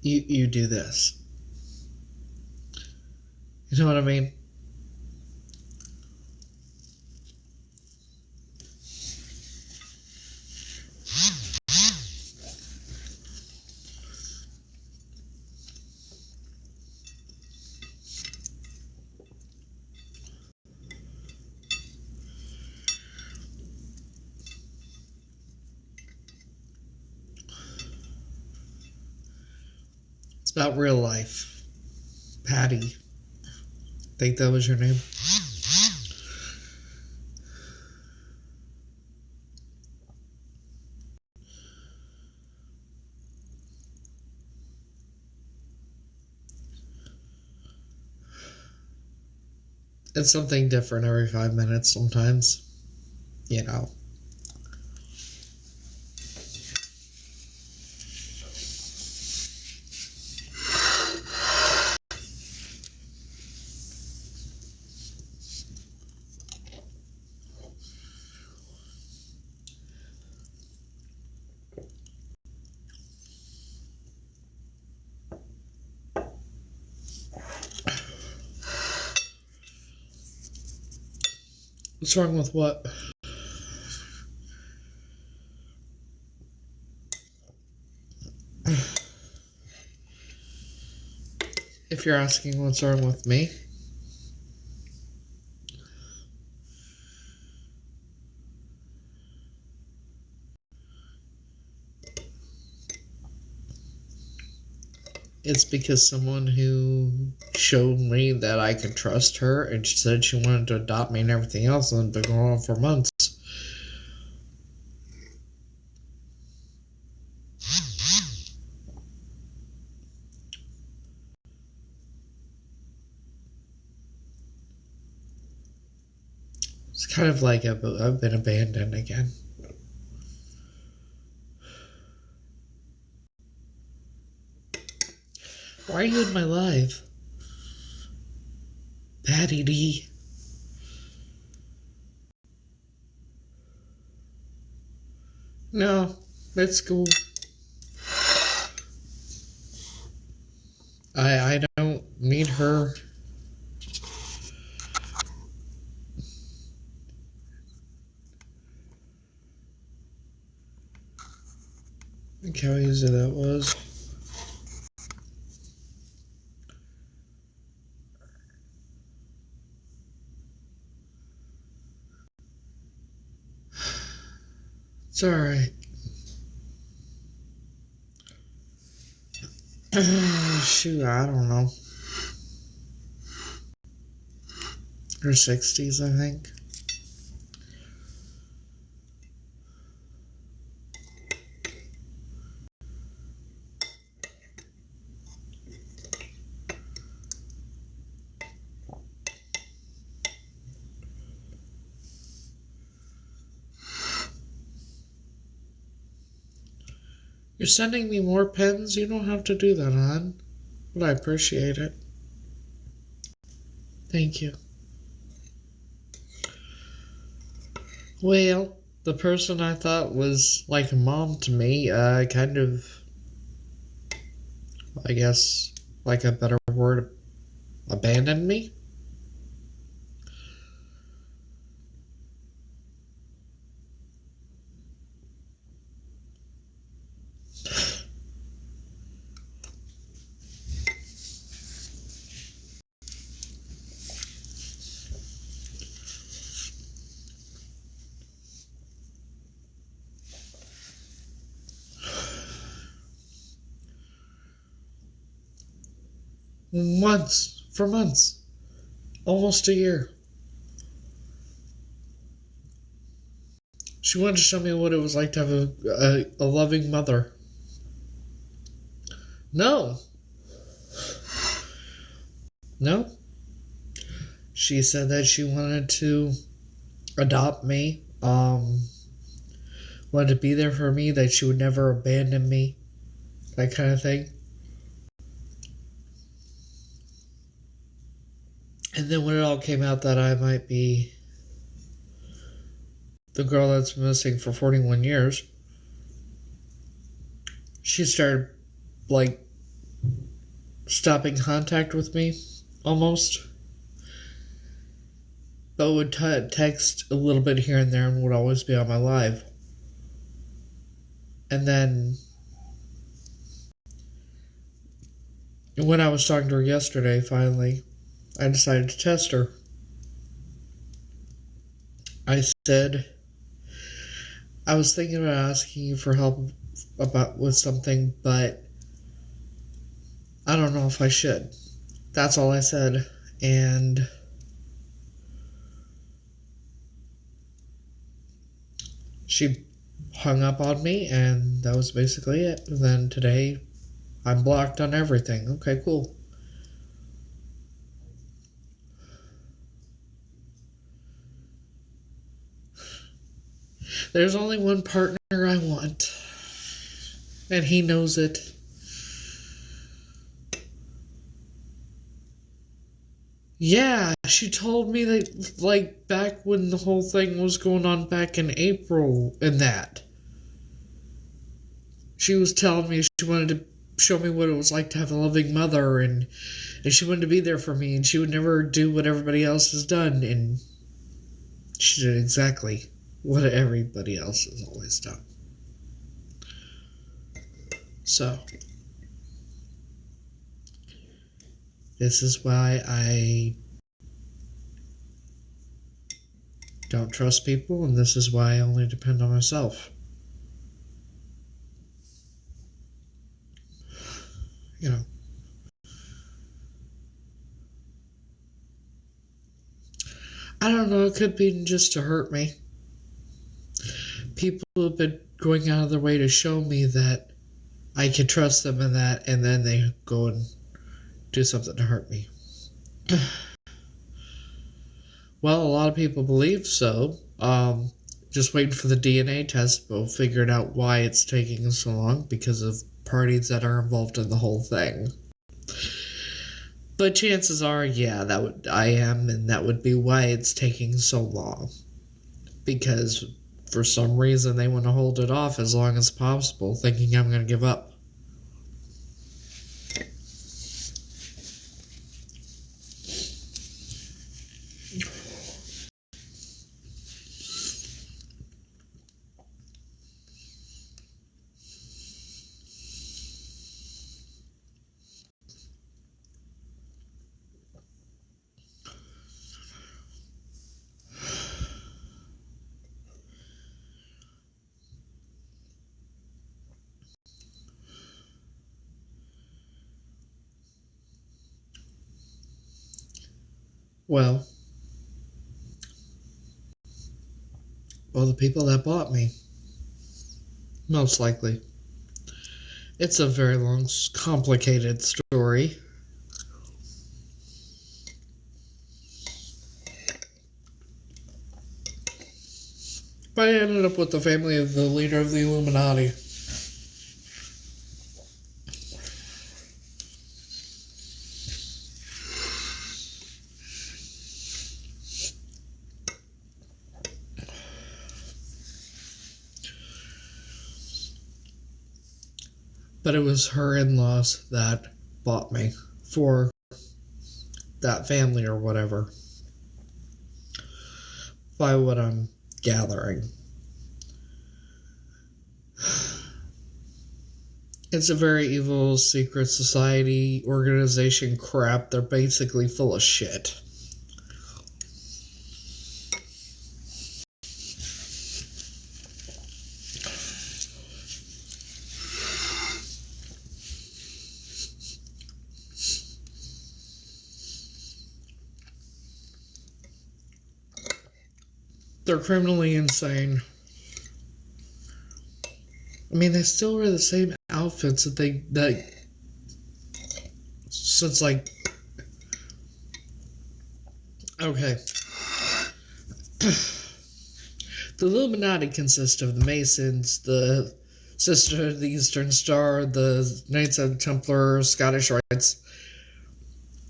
You do this. You know what I mean? It's about real life. Patty. I think that was your name. It's something different every 5 minutes sometimes. You know. What's wrong with what? If you're asking what's wrong with me, it's because someone who showed me that I could trust her and she said she wanted to adopt me and everything else and been going on for months. It's kind of like I've been abandoned again. Why are you in my life? Patty D. No, that's cool. I don't need her. Look how easy that was. It's alright. Shoot, I don't know. Her 60s, I think. You're sending me more pens? You don't have to do that, hon. But I appreciate it. Thank you. Well, the person I thought was like a mom to me, kind of, I guess, like a better word, abandoned me. For months. Almost a year. She wanted to show me what it was like to have a loving mother. No. She said that she wanted to adopt me, wanted to be there for me, that she would never abandon me, that kind of thing. And then when it all came out that I might be the girl that's been missing for 41 years, she started, like, stopping contact with me, almost. But would text a little bit here and there and would always be on my live. And then, when I was talking to her yesterday, finally, I decided to test her. I said, I was thinking about asking you for help with something, but I don't know if I should. That's all I said. And she hung up on me, and that was basically it. And then today, I'm blocked on everything. Okay, cool. There's only one partner I want, and he knows it. Yeah, she told me that, like, back when the whole thing was going on back in April and that. She was telling me she wanted to show me what it was like to have a loving mother, and she wanted to be there for me, and she would never do what everybody else has done, and she did exactly what everybody else has always done. So, this is why I don't trust people, and this is why I only depend on myself. You know. I don't know, it could be just to hurt me. People have been going out of their way to show me that I can trust them in that, and then they go and do something to hurt me. Well, a lot of people believe so. Just waiting for the DNA test. We'll figure it out why it's taking so long, because of parties that are involved in the whole thing. But chances are, yeah, I am, and that would be why it's taking so long. Because for some reason they want to hold it off as long as possible, thinking I'm going to give up. Well, the people that bought me. Most likely. It's a very long, complicated story. But I ended up with the family of the leader of the Illuminati. But it was her in-laws that bought me for that family or whatever. By what I'm gathering. It's a very evil secret society organization crap. They're basically full of shit. They're criminally insane. I mean, they still wear the same outfits that since like, okay. The Illuminati consists of the Masons, the Sisterhood of the Eastern Star, the Knights of the Templar, Scottish Rites.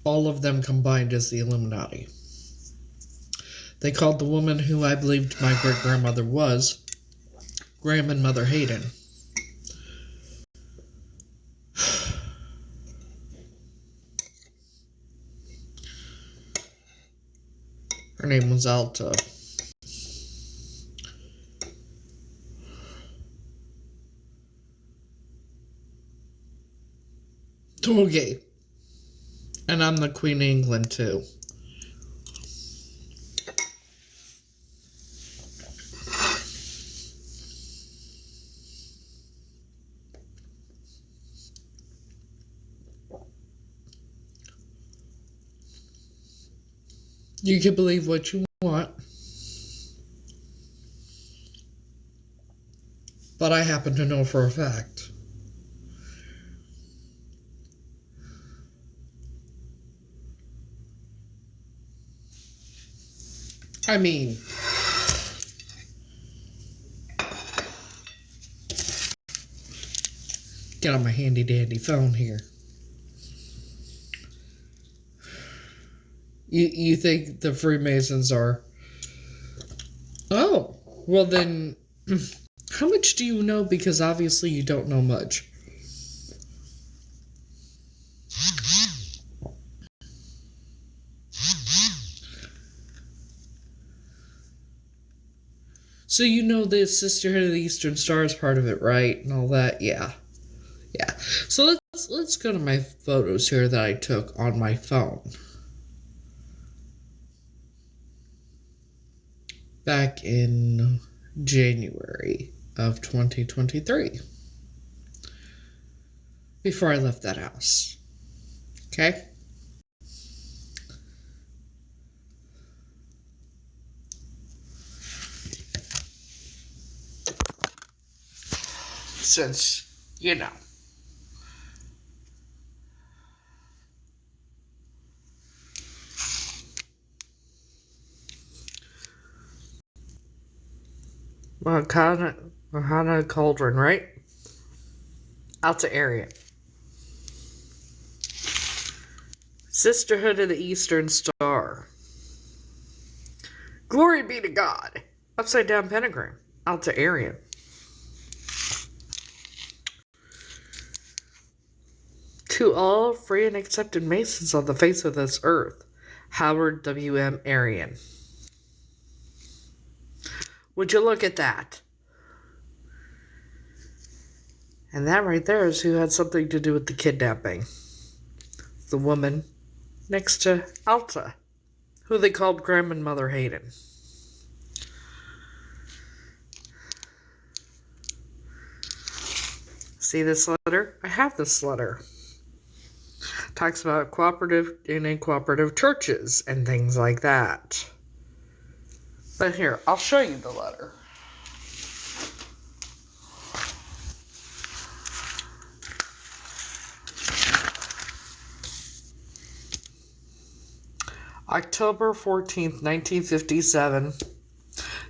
All of them combined as the Illuminati. They called the woman who I believed my great-grandmother was Grandmother Hayden. Her name was Alta. Okay. And I'm the Queen of England, too. You can believe what you want. But I happen to know for a fact. I mean, get on my handy dandy phone here. You think the Freemasons are... Oh, well then, how much do you know? Because obviously you don't know much. So you know the Sisterhood of the Eastern Star is part of it, right? And all that, yeah. Yeah. So let's go to my photos here that I took on my phone. Back in January of 2023. Before I left that house. Okay? Since, you know. Mahana Cauldron, right? Alta area. Sisterhood of the Eastern Star. Glory be to God. Upside down pentagram. Alta area. To all free and accepted Masons on the face of this earth. Howard W.M. Arian. Would you look at that? And that right there is who had something to do with the kidnapping. The woman next to Alta, who they called Grandmother Hayden. See this letter? I have this letter. Talks about cooperative and uncooperative churches and things like that. But here, I'll show you the letter. October 14th, 1957.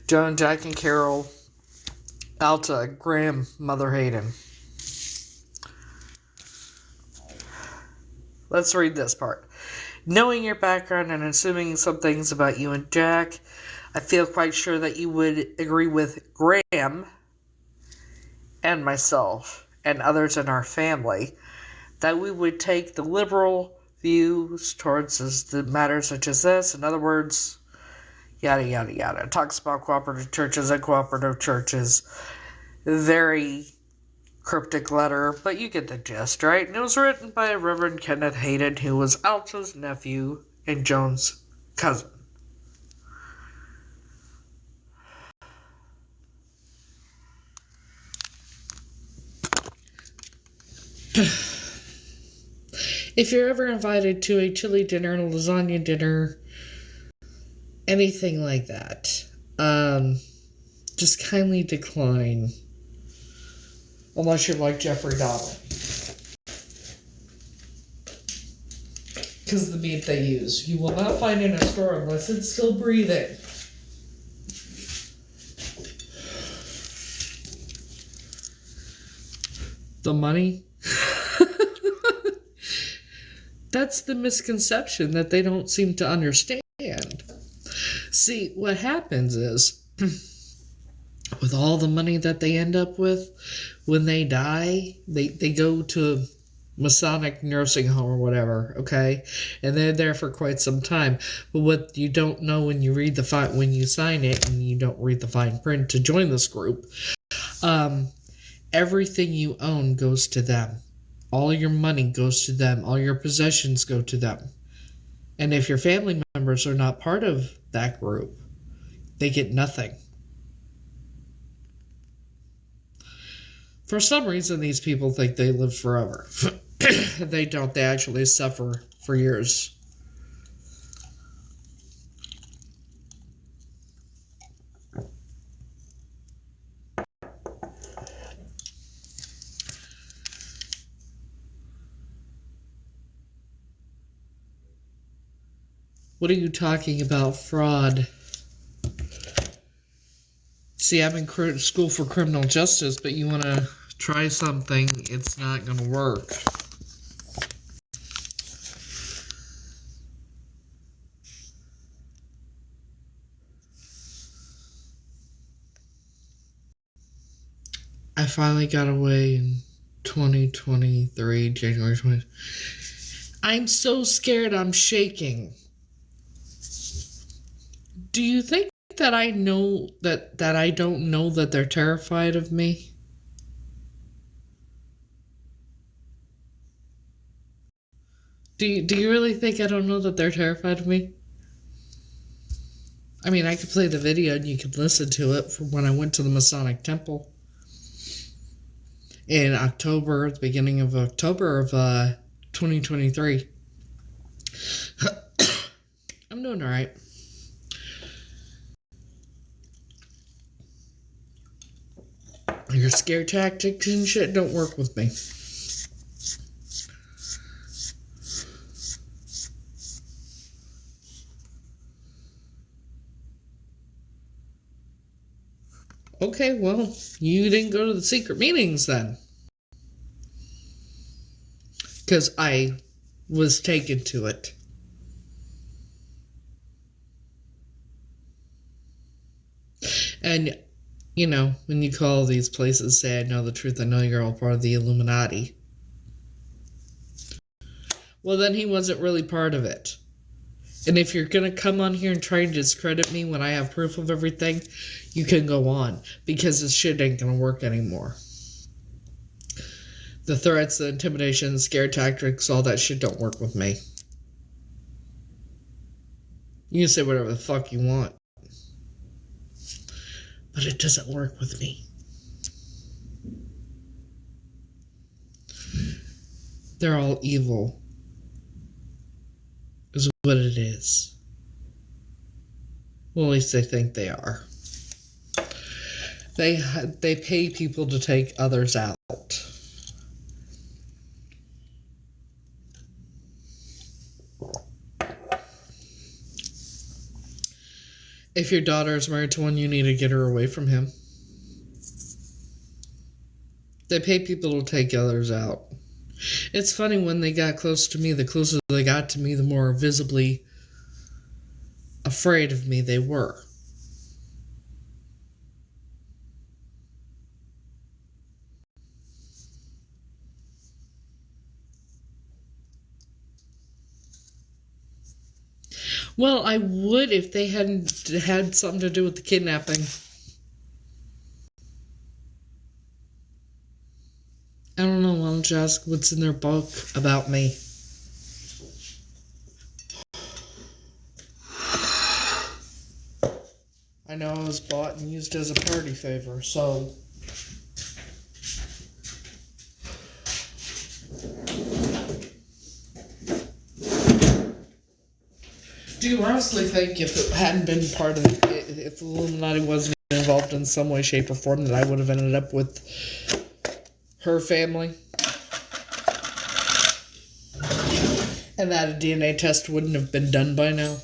Joan, Jack, and Carol Alta, Graham, Mother Hayden. Let's read this part. Knowing your background and assuming some things about you and Jack, I feel quite sure that you would agree with Graham and myself and others in our family that we would take the liberal views towards the matters such as this. In other words, yada, yada, yada. It talks about cooperative churches and cooperative churches. Very cryptic letter, but you get the gist, right? And it was written by Reverend Kenneth Hayden, who was Alta's nephew and Joan's cousin. If you're ever invited to a chili dinner, a lasagna dinner, anything like that, just kindly decline. Unless you're like Jeffrey Dahmer. Because of the meat they use. You will not find in a store unless it's still breathing. The money? That's the misconception that they don't seem to understand. See, what happens is, with all the money that they end up with, when they die, they go to Masonic nursing home or whatever, okay? And they're there for quite some time. But what you don't know when you read when you sign it and you don't read the fine print to join this group, everything you own goes to them. All your money goes to them. All your possessions go to them. And if your family members are not part of that group, they get nothing. For some reason, these people think they live forever. They don't. They actually suffer for years. What are you talking about, fraud? See, I'm in school for criminal justice, but you want to try something, it's not going to work. I finally got away in 2023, January 20th. I'm so scared I'm shaking. Do you think that I know that I don't know that they're terrified of me? Do you really think I don't know that they're terrified of me? I mean, I could play the video and you could listen to it from when I went to the Masonic Temple in October, the beginning of October of 2023. I'm doing alright. Your scare tactics and shit don't work with me. Okay, well, you didn't go to the secret meetings then. Because I was taken to it. And, you know, when you call these places, say, I know the truth, I know you're all part of the Illuminati. Well, then he wasn't really part of it. And if you're going to come on here and try and discredit me when I have proof of everything, you can go on. Because this shit ain't going to work anymore. The threats, the intimidation, the scare tactics, all that shit don't work with me. You can say whatever the fuck you want. But it doesn't work with me. They're all evil. is what it is. Well, at least they think they are. They pay people to take others out. If your daughter is married to one, you need to get her away from him. They pay people to take others out. It's funny, when they got close to me, the closer they got to me, the more visibly afraid of me they were. Well, I would if they hadn't had something to do with the kidnapping. I don't know, I'll just ask what's in their book about me. I know I was bought and used as a party favor, so... Do you honestly think if it hadn't been part of if the Illuminati wasn't involved in some way, shape, or form, that I would have ended up with her family? And that a DNA test wouldn't have been done by now?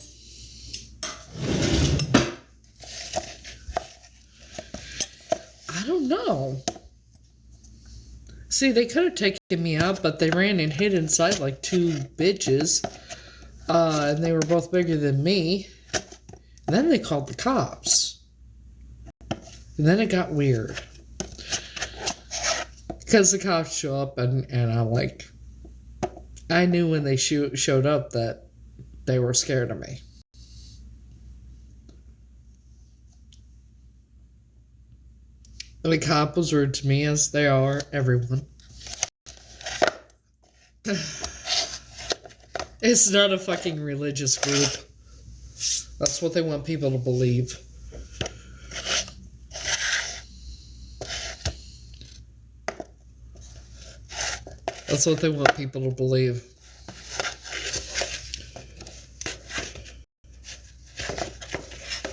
I don't know. See, they could have taken me out, but they ran and hid inside like two bitches. And they were both bigger than me. And then they called the cops. And then it got weird. Because the cops show up and I'm like... I knew when they showed up that they were scared of me. The cop was rude to me, as they are everyone. It's not a fucking religious group. That's what they want people to believe. That's what they want people to believe.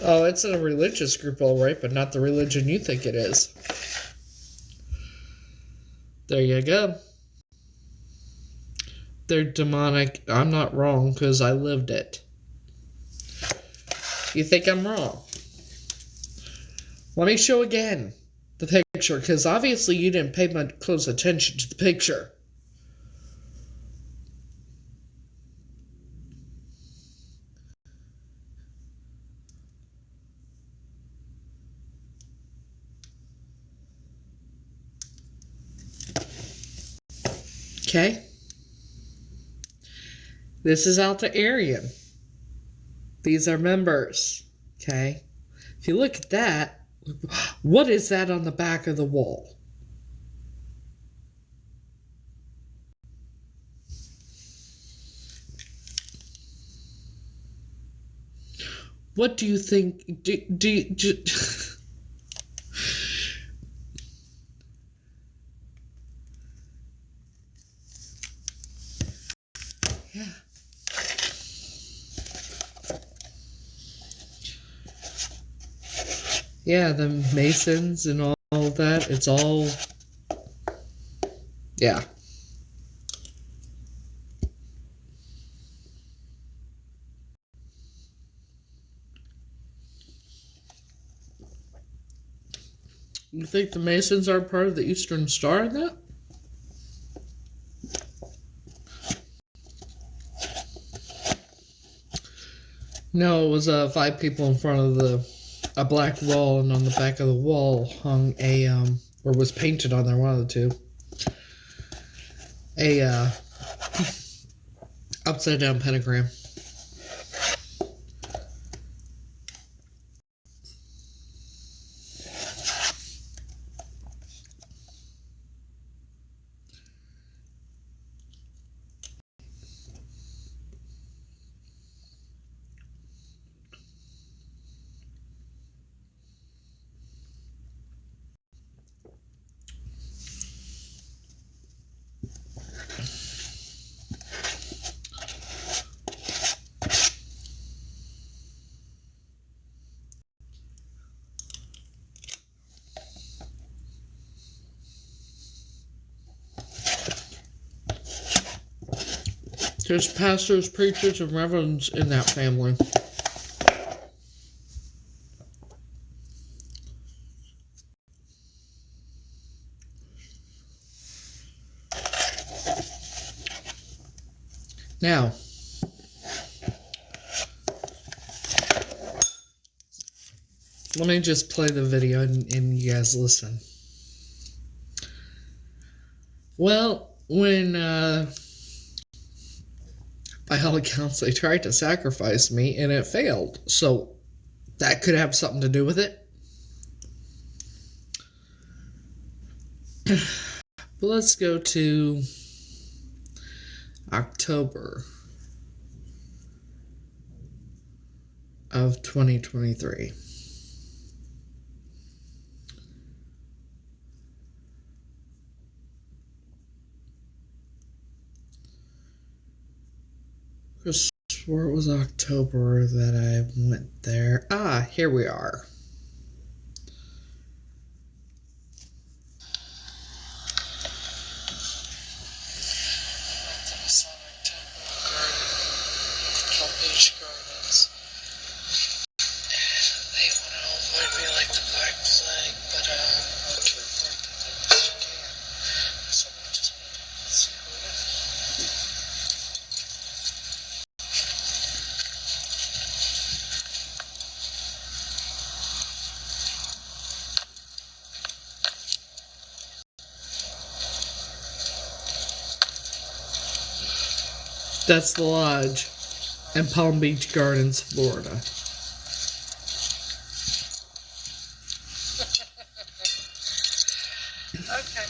Oh, it's a religious group, all right, but not the religion you think it is. There you go. They're demonic. I'm not wrong because I lived it. You think I'm wrong? Let me show again the picture, because obviously you didn't pay much close attention to the picture. Okay? This is Alta Aryan. These are members. Okay? If you look at that, what is that on the back of the wall? What do you think? Yeah. Yeah, the Masons and all that, it's all... Yeah. You think the Masons are part of the Eastern Star in that? No, it was 5 people in front of a black wall, and on the back of the wall hung a, or was painted on there, one of the two, a, upside down pentagram. There's pastors, preachers, and reverends in that family. Now, let me just play the video and you guys listen. Well, when, by all accounts, they tried to sacrifice me and it failed. So, that could have something to do with it. But let's go to October of 2023. I swore it was October that I went there. Ah, here we are. That's the lodge in Palm Beach Gardens, Florida. Okay.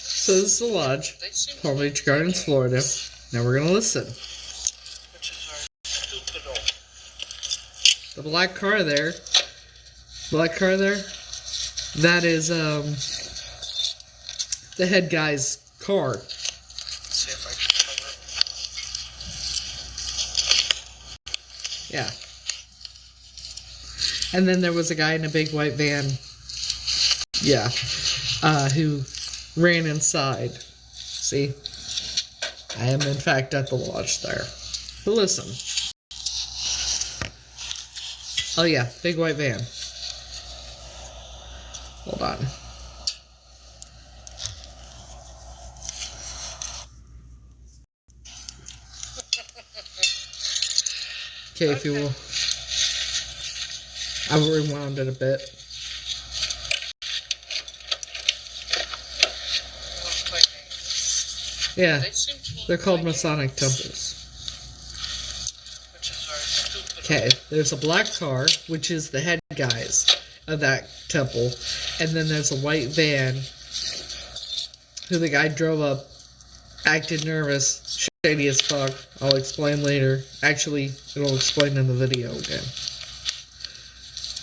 So this is the lodge, Palm Beach Gardens, Florida. Now we're gonna listen. Which is our stupid old. The black car there. That is the head guy's car. Let's see if I can cover it. Yeah. And then there was a guy in a big white van. Yeah. Who ran inside. See? I am in fact at the lodge there. But listen. Oh yeah, big white van. Hold on. Okay, if you will. I will rewound it a bit. Yeah, they're called Masonic temples. Okay, there's a black car, which is the head guys of that temple, and then there's a white van who the guy drove up, acted nervous, shady as fuck. I'll explain later. Actually, it'll explain in the video again.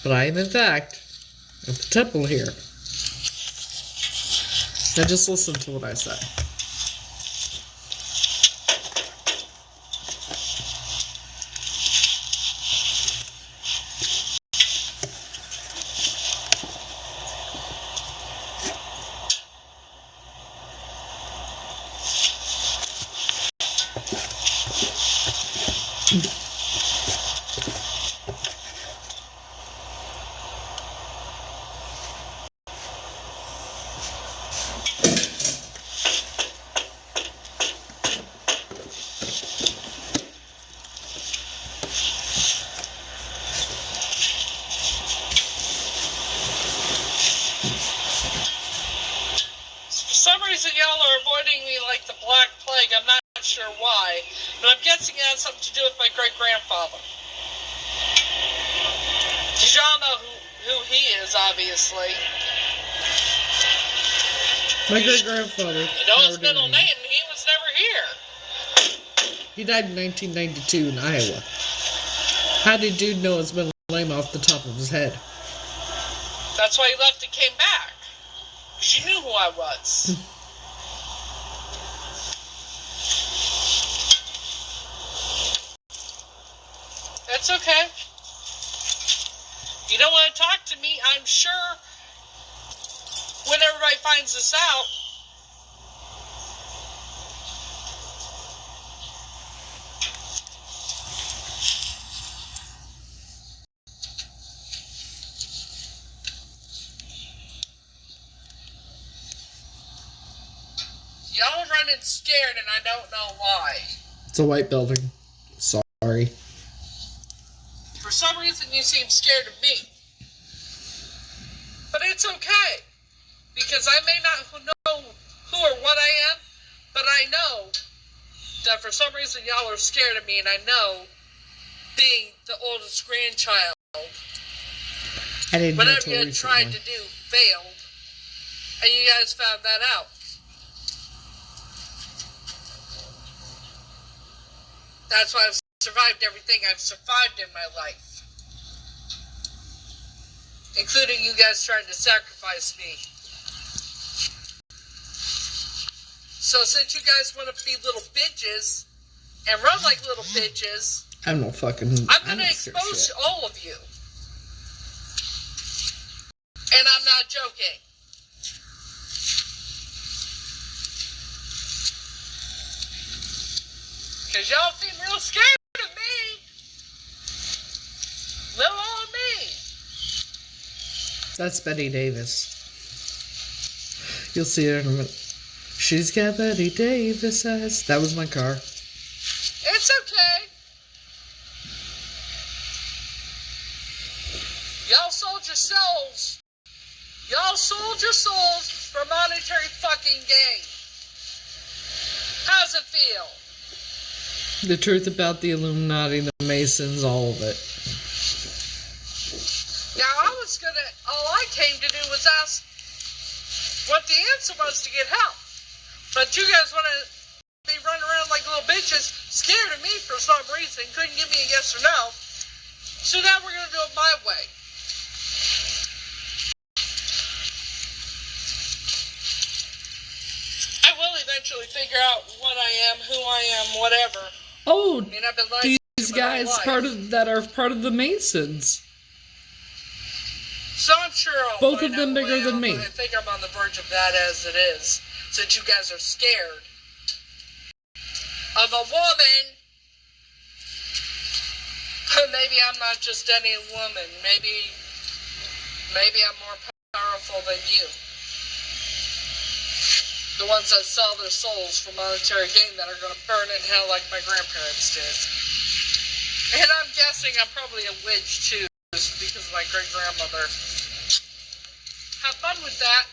But I am in fact at the temple here. Now just listen to what I say. For some reason, y'all are avoiding me like the Black Plague. I'm not sure why, but I'm guessing it has something to do with my great-grandfather. Because y'all know who he is, obviously. My great-grandfather. You know his middle name, he was never here. He died in 1992 in Iowa. How did dude know his middle name off the top of his head? That's why he left and came back. Because you knew who I was. That's okay. You don't want to talk to me, I'm sure when everybody finds this out, y'all are running scared and I don't know why. It's a white building. Sorry. For some reason you seem scared of me. But it's okay. Because I may not know who or what I am, but I know that for some reason y'all are scared of me, and I know, being the oldest grandchild, whatever you had tried to do failed, and you guys found that out. That's why I've survived everything I've survived in my life. Including you guys trying to sacrifice me. So since you guys want to be little bitches and run like little bitches, I'm no fucking... I'm going to expose all of you. And I'm not joking. Because y'all seem real scared of me. Little old me. That's Betty Davis. You'll see her in a minute. She's got Betty Davis eyes. That was my car. It's okay. Y'all sold your souls. Y'all sold your souls for monetary fucking gain. How's it feel? The truth about the Illuminati, the Masons, all of it. Now, all I came to do was ask what the answer was to get help. But you guys want to be running around like little bitches, scared of me for some reason, couldn't give me a yes or no. So now we're going to do it my way. I will eventually figure out what I am, who I am, whatever. Oh, I mean, I've been lying these guys that are part of the Masons. So I'm sure I'll both find of them out bigger than me. I think I'm on the verge of that as it is, since you guys are scared of a woman. Maybe I'm not just any woman. Maybe I'm more powerful than you. The ones that sell their souls for monetary gain that are going to burn in hell like my grandparents did. And I'm guessing I'm probably a witch too, because of my great-grandmother. Have fun with that.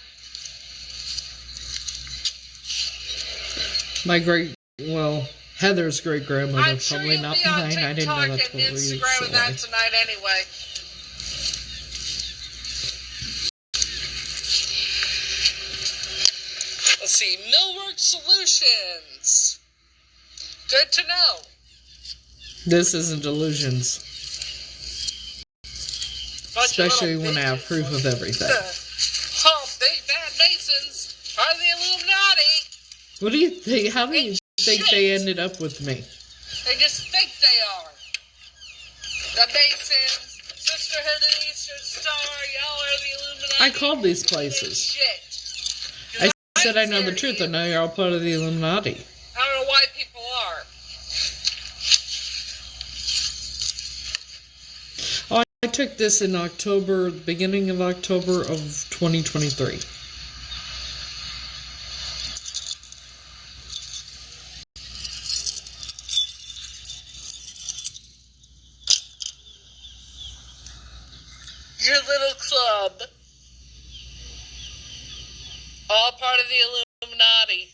Heather's great-grandmother, I'm sure probably you'll not be on mine. I didn't know TikTok that's and what we Instagram and that tonight anyway. Let's see, Millwork Solutions. Good to know. This isn't delusions. Especially when I have proof of everything. Oh, big bad Masons are the Illuminati. What do you think? How do you think they ended up with me? They just think they are. The Masons, Sisterhood of the Eastern Star, y'all are the Illuminati. I called these places. I said I know the truth. I know you're all part of the Illuminati. I don't know why people are. Oh, I took this in October, the beginning of October of 2023. Your little club. All part of the Illuminati.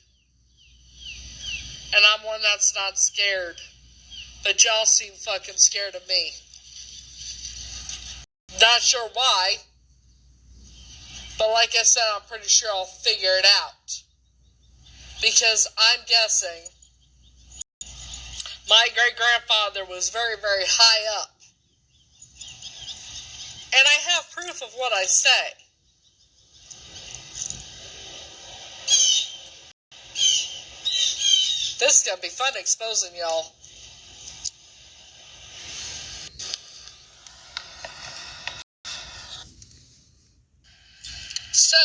And I'm one that's not scared. But y'all seem fucking scared of me. Not sure why. But like I said, I'm pretty sure I'll figure it out. Because I'm guessing my great-grandfather was very, very high up. And I have proof of what I say. This is going to be fun exposing y'all. So,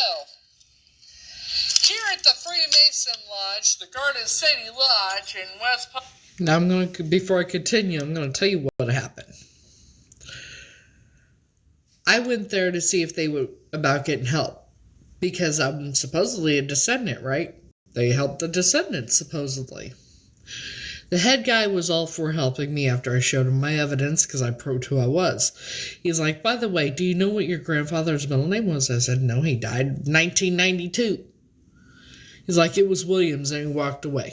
here at the Freemason Lodge, the Garden City Lodge in West Palm. Now before I continue, I'm going to tell you what happened. I went there to see if they were about getting help. Because I'm supposedly a descendant, right? They helped the descendants, supposedly. The head guy was all for helping me after I showed him my evidence, because I proved who I was. He's like, by the way, do you know what your grandfather's middle name was? I said, no, he died in 1992. He's like, it was Williams, and he walked away.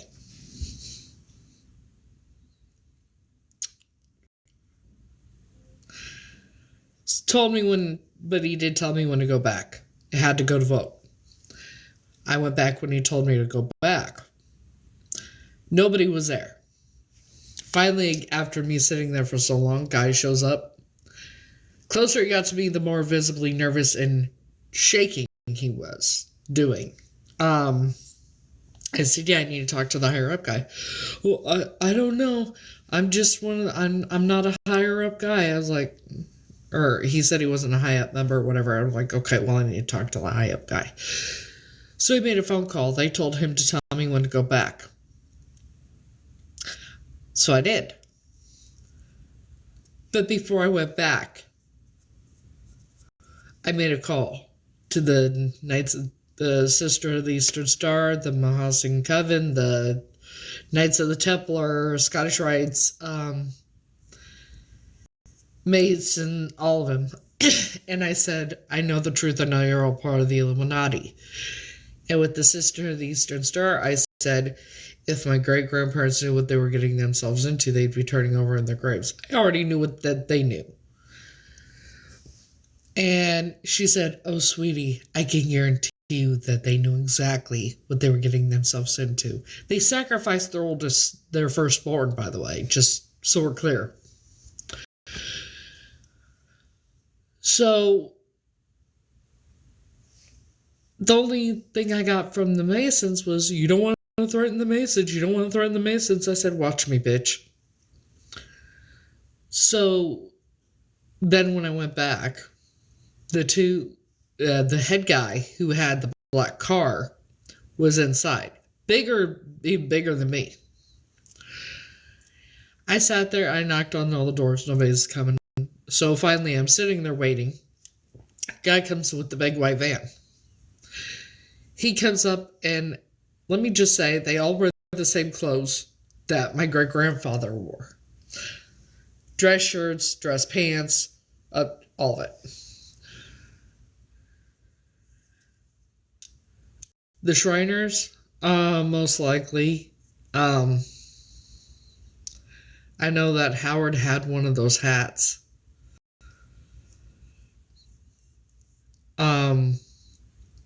But he did tell me when to go back. I had to go to vote. I went back when he told me to go back. Nobody was there. Finally, after me sitting there for so long, guy shows up. Closer he got to me, the more visibly nervous and shaking he was doing. I said, yeah, I need to talk to the higher up guy. Well, I don't know. I'm not a higher up guy. I was like, or he said he wasn't a high up member or whatever. I'm like, okay, well, I need to talk to the high up guy. So he made a phone call. They told him to tell me when to go back. So I did. But before I went back, I made a call to the Knights, the Sister of the Eastern Star, the Mahasing Coven, the Knights of the Templar, Scottish Rites, Mates, and all of them. And I said, I know the truth. I know you're all part of the Illuminati. And with the Sister of the Eastern Star, I said, if my great-grandparents knew what they were getting themselves into, they'd be turning over in their graves. I already knew that they knew. And she said, oh, sweetie, I can guarantee you that they knew exactly what they were getting themselves into. They sacrificed their firstborn, by the way, just so we're clear. So, the only thing I got from the Masons was, you don't want to threaten the Masons. You don't want to threaten the Masons. I said, watch me, bitch. So, then when I went back, the head guy who had the black car was inside. Even bigger than me. I sat there, I knocked on all the doors, nobody's coming. So finally I'm sitting there waiting. Guy comes with the big white van. He comes up and, let me just say, they all wear the same clothes that my great-grandfather wore. Dress shirts, dress pants, all of it. The Shriners, most likely. I know that Howard had one of those hats.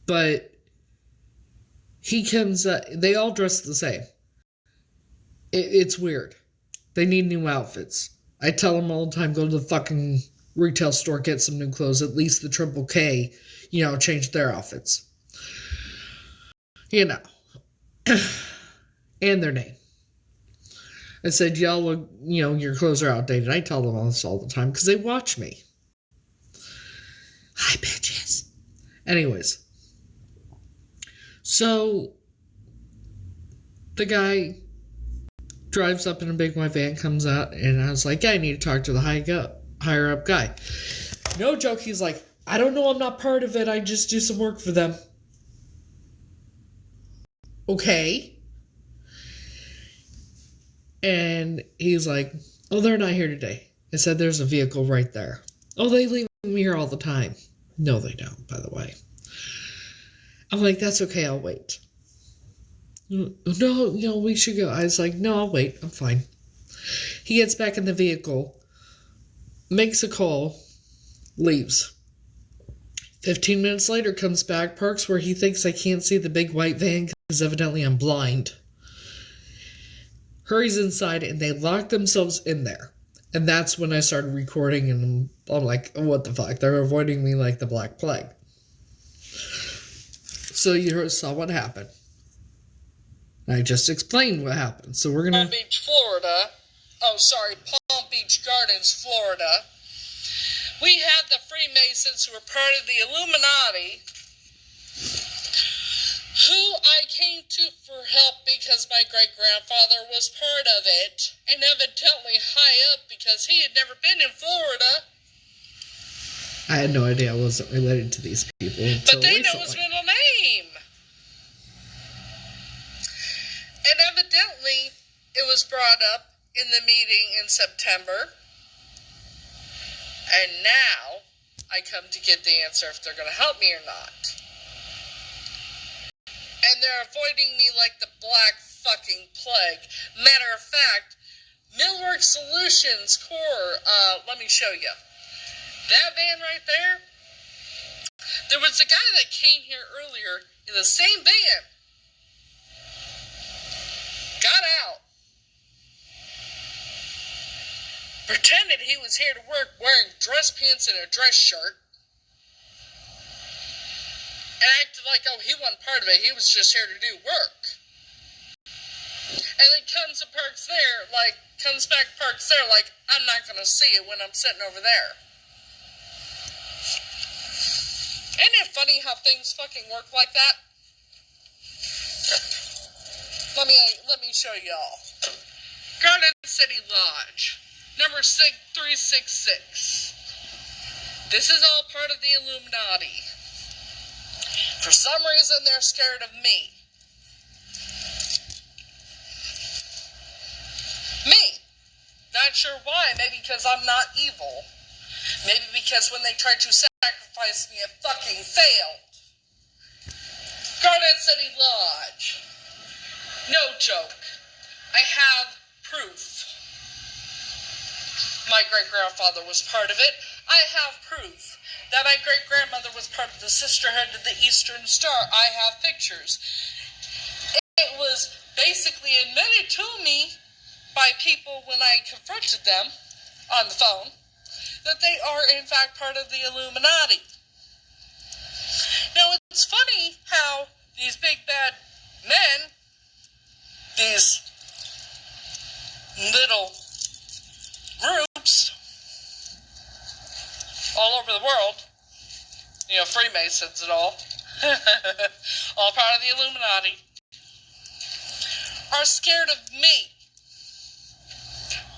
But he comes, they all dress the same. It's weird. They need new outfits. I tell them all the time, go to the fucking retail store, get some new clothes. At least the Triple K, change their outfits. And their name. I said, y'all look, your clothes are outdated. I tell them all this all the time because they watch me. Hi, bitches. Anyways. So, the guy drives up in a big white van, comes out, and I was like, yeah, I need to talk to the higher up guy. No joke, he's like, I don't know, I'm not part of it, I just do some work for them. Okay. And he's like, oh, they're not here today. I said, there's a vehicle right there. Oh, they leave me here all the time. No, they don't, by the way. I'm like, that's okay, I'll wait. No, we should go. I was like, no, I'll wait, I'm fine. He gets back in the vehicle, makes a call, leaves. 15 minutes later, comes back, parks where he thinks I can't see the big white van because evidently I'm blind. Hurries inside, and they lock themselves in there. And that's when I started recording, and I'm like, what the fuck? They're avoiding me like the Black Plague. So you saw what happened. I just explained what happened. So we're gonna... Palm Beach, Florida. Palm Beach Gardens, Florida. We had the Freemasons who were part of the Illuminati who I came to for help because my great-grandfather was part of it, and evidently high up because he had never been in Florida. I had no idea I wasn't related to these people until But they recently. know his middle name. And evidently, it was brought up in the meeting in September. And now, I come to get the answer if they're going to help me or not. And they're avoiding me like the black fucking plague. Matter of fact, Millwork Solutions Core, let me show you. That van right there, there was a guy that came here earlier in the same van. Got out. Pretended he was here to work wearing dress pants and a dress shirt. And acted like, oh, he wasn't part of it. He was just here to do work. And then comes and parks there, comes back, parks there, I'm not going to see it when I'm sitting over there. Isn't it funny how things fucking work like that? Let me show y'all. Garden City Lodge, number 366. This is all part of the Illuminati. For some reason, they're scared of me. Me. Not sure why. Maybe because I'm not evil. Maybe because when they tried to sacrifice me, it fucking failed. Garden City Lodge. No joke. I have proof. My great-grandfather was part of it. I have proof that my great-grandmother was part of the Sisterhood of the Eastern Star. I have pictures. It was basically admitted to me by people when I confronted them on the phone that they are in fact part of the Illuminati. Now it's funny how these big bad men, these little groups all over the world, Freemasons and all part of the Illuminati, are scared of me.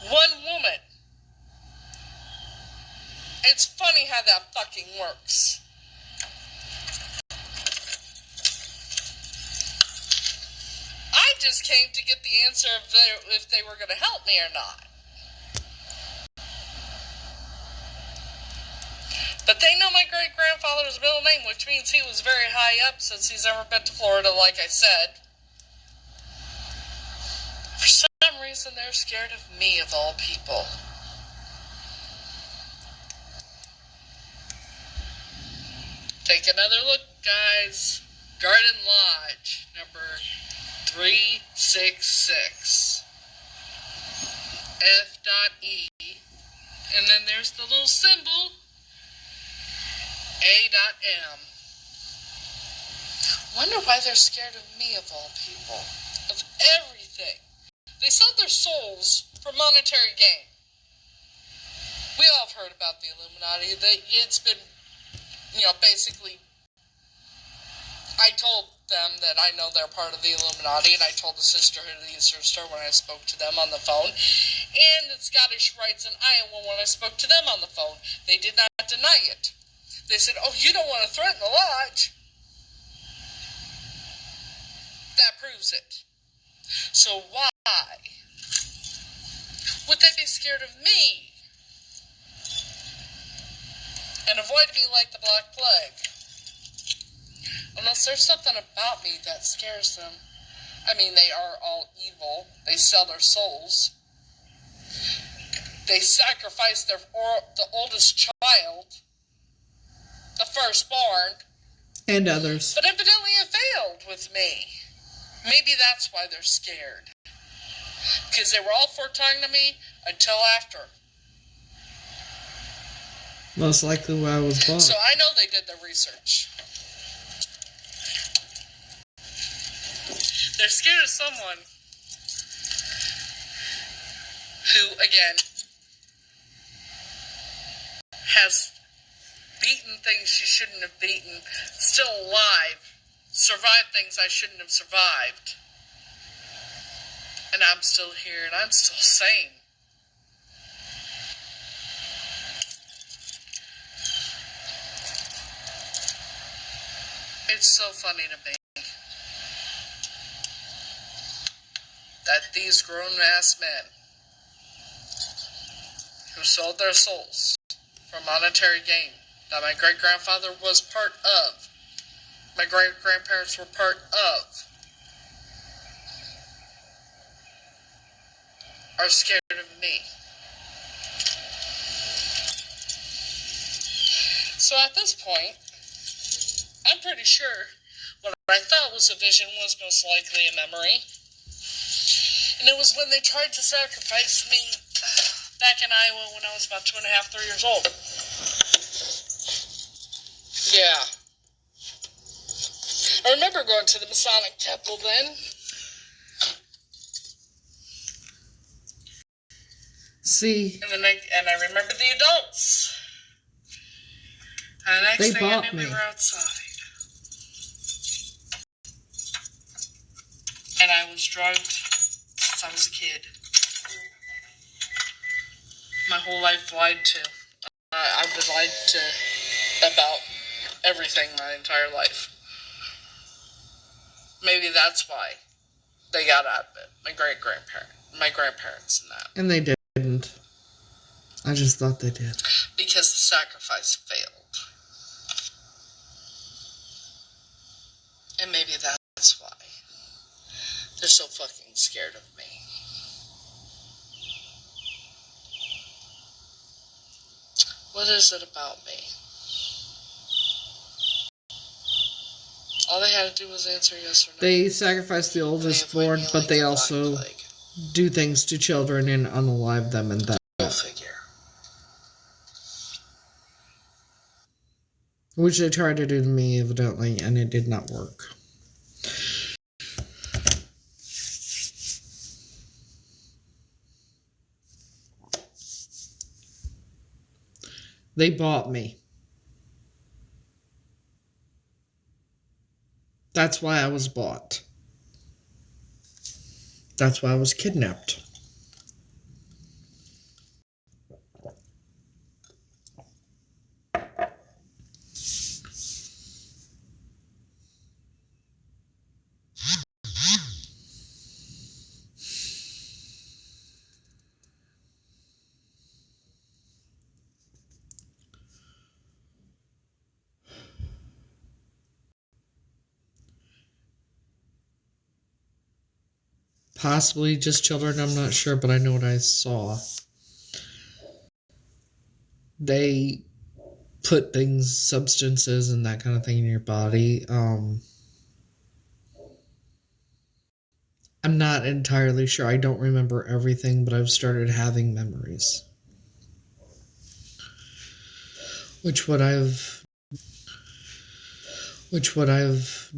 One woman. It's funny how that fucking works. I just came to get the answer if they were going to help me or not. But they know my great-grandfather's middle name, which means he was very high up since he's ever been to Florida, like I said. For some reason, they're scared of me, of all people. Take another look, guys. Garden Lodge, number 366. F.E. And then there's the little symbol, A.M. Wonder why they're scared of me, of all people. Of everything. They sell their souls for monetary gain. We all have heard about the Illuminati. It's been, basically, I told them that I know they're part of the Illuminati, and I told the Sisterhood of the Eastern Star when I spoke to them on the phone, and the Scottish Rites in Iowa when I spoke to them on the phone. They did not deny it. They said, oh, you don't want to threaten the lodge. That proves it. So why would they be scared of me and avoid me like the Black Plague? Unless there's something about me that scares them. I mean, they are all evil. They sell their souls. They sacrifice the oldest child, the firstborn. And others. But evidently it failed with me. Maybe that's why they're scared. Because they were all foretelling to me until after. Most likely why I was born. So I know they did their research. They're scared of someone who, again, has beaten things she shouldn't have beaten, still alive, survived things I shouldn't have survived. And I'm still here and I'm still sane. It's so funny to me that these grown-ass men who sold their souls for monetary gain, that my great-grandfather was part of, my great-grandparents were part of, are scared of me. So at this point, I'm pretty sure what I thought was a vision was most likely a memory. And it was when they tried to sacrifice me back in Iowa when I was about 2.5, 3 years old. Yeah. I remember going to the Masonic Temple then. See? And I remember the adults. And the next thing I knew, we were outside. And I was drugged since I was a kid. My whole life lied to. I've been lied to about everything my entire life. Maybe that's why they got out of it. My grandparents and that. And they didn't. I just thought they did. Because the sacrifice failed. And maybe that's why they're so fucking scared of me. What is it about me? All they had to do was answer yes or no. They sacrifice the oldest born, but they also do things to children and unalive them and that. Go figure. Which they tried to do to me, evidently, and it did not work. They bought me. That's why I was bought. That's why I was kidnapped. Possibly just children, I'm not sure, but I know what I saw. They put things, substances and that kind of thing in your body. I'm not entirely sure. I don't remember everything, but I've started having memories. Which what I've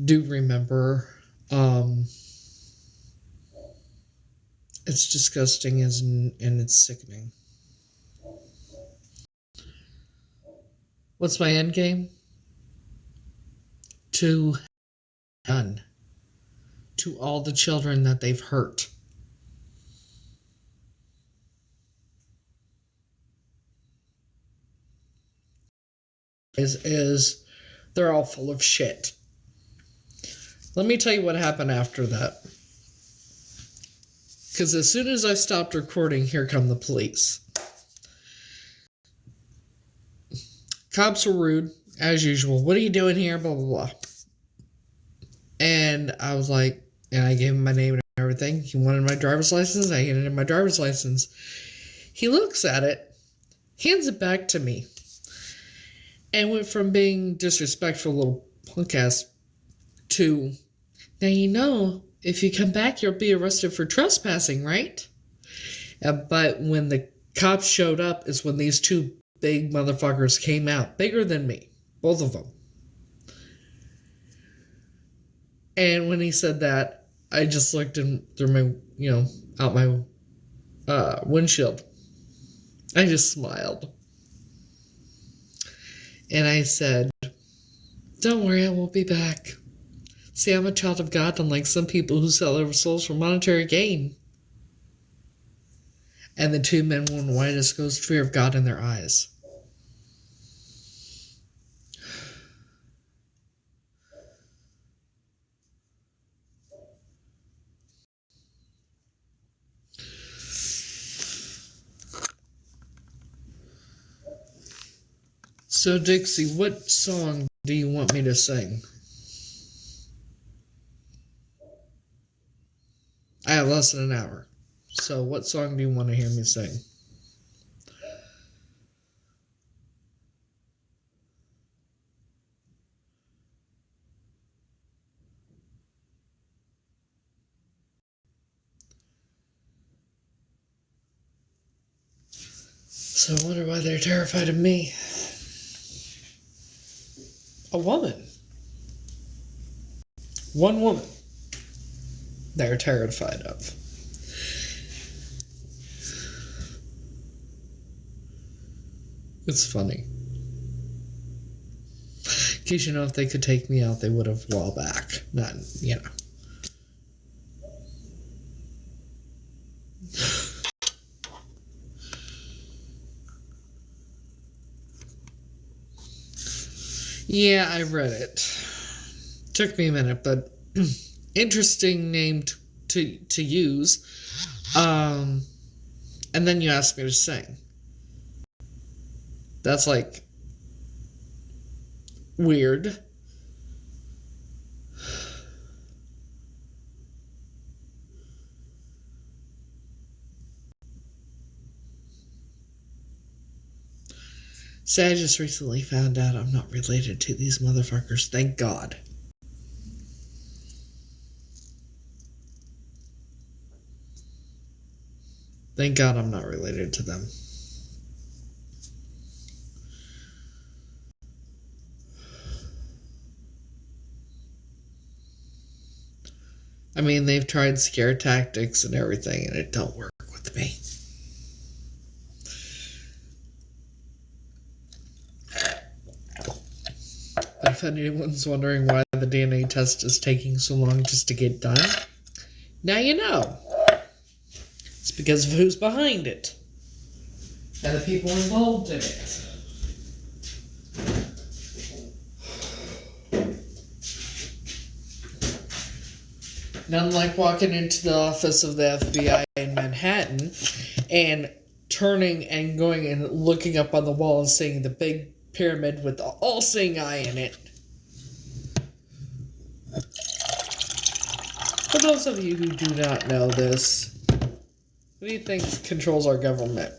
do remember, it's disgusting and it's sickening. What's my end game? To done to all the children that they've hurt. Is they're all full of shit. Let me tell you what happened after that. Because as soon as I stopped recording, here come the police. Cops were rude, as usual. What are you doing here? Blah, blah, blah. And I was like, and I gave him my name and everything. He wanted my driver's license. I handed him my driver's license. He looks at it, hands it back to me, and went from being disrespectful little punk ass to, now you know, if you come back, you'll be arrested for trespassing, right? But when the cops showed up is when these two big motherfuckers came out. Bigger than me. Both of them. And when he said that, I just looked in through my, out my windshield. I just smiled. And I said, don't worry, I won't be back. See, I'm a child of God, unlike some people who sell their souls for monetary gain. And the two men wore white as ghost, fear of God in their eyes. So, Dixie, what song do you want me to sing? I have less than an hour. So, what song do you want to hear me sing? So, I wonder why they're terrified of me. A woman. One woman. They're terrified of. It's funny. In case you know, if they could take me out, they would have a while back. Not, you know. Yeah, I read it. Took me a minute, but interesting name to use. And then you asked me to sing. That's like weird. See, I just recently found out I'm not related to these motherfuckers. Thank God. Thank God I'm not related to them. I mean, they've tried scare tactics and everything, and it don't work with me. If anyone's wondering why the DNA test is taking so long just to get done, now you know. It's because of who's behind it. And the people involved in it. Nothing like walking into the office of the FBI in Manhattan and turning and going and looking up on the wall and seeing the big pyramid with the all-seeing eye in it. For those of you who do not know this, what do you think controls our government?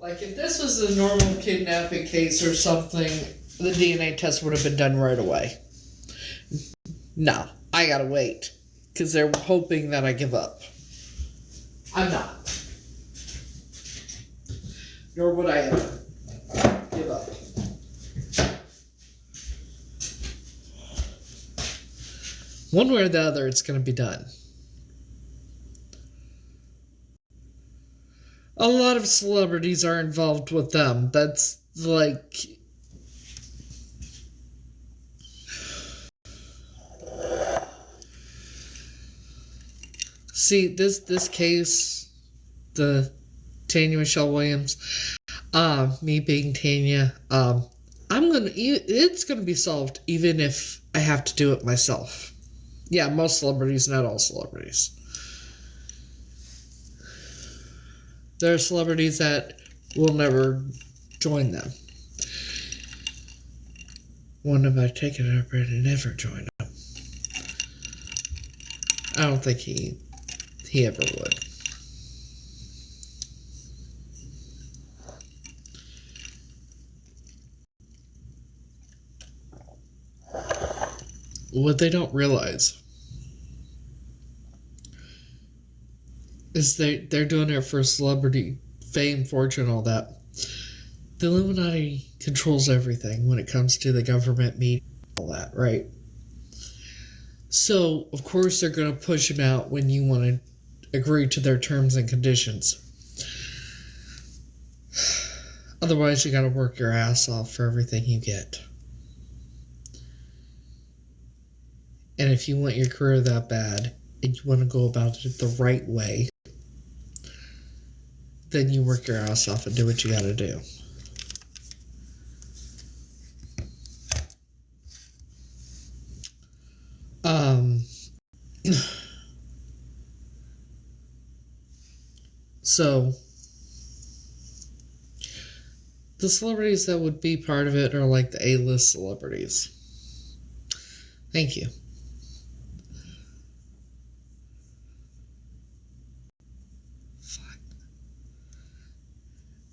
Like, if this was a normal kidnapping case or something, the DNA test would have been done right away. No, I gotta wait. Because they're hoping that I give up. I'm not. Nor would I ever give up. One way or the other, it's going to be done. A lot of celebrities are involved with them. That's like... See, this case, the Tanya Michelle Williams, me being Tanya, it's gonna be solved even if I have to do it myself. Yeah, most celebrities, not all celebrities. There are celebrities that will never join them. One about taking it up and never join them. I don't think he ever would. What they don't realize is they're doing it for celebrity fame, fortune, all that. The Illuminati controls everything when it comes to the government, media, all that, right? So, of course, they're going to push him out when you want to agree to their terms and conditions. Otherwise, you gotta work your ass off for everything you get. And if you want your career that bad, and you want to go about it the right way, then you work your ass off and do what you gotta do. So, the celebrities that would be part of it are like the A-list celebrities. Thank you. Fuck.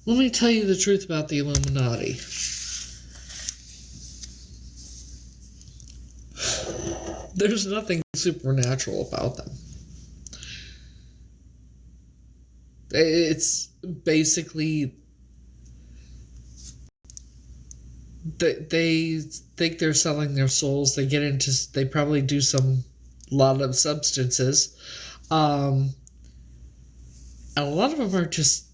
Let me tell you the truth about the Illuminati. There's nothing supernatural about them. It's basically they think they're selling their souls. They probably do lot of substances. And a lot of them are just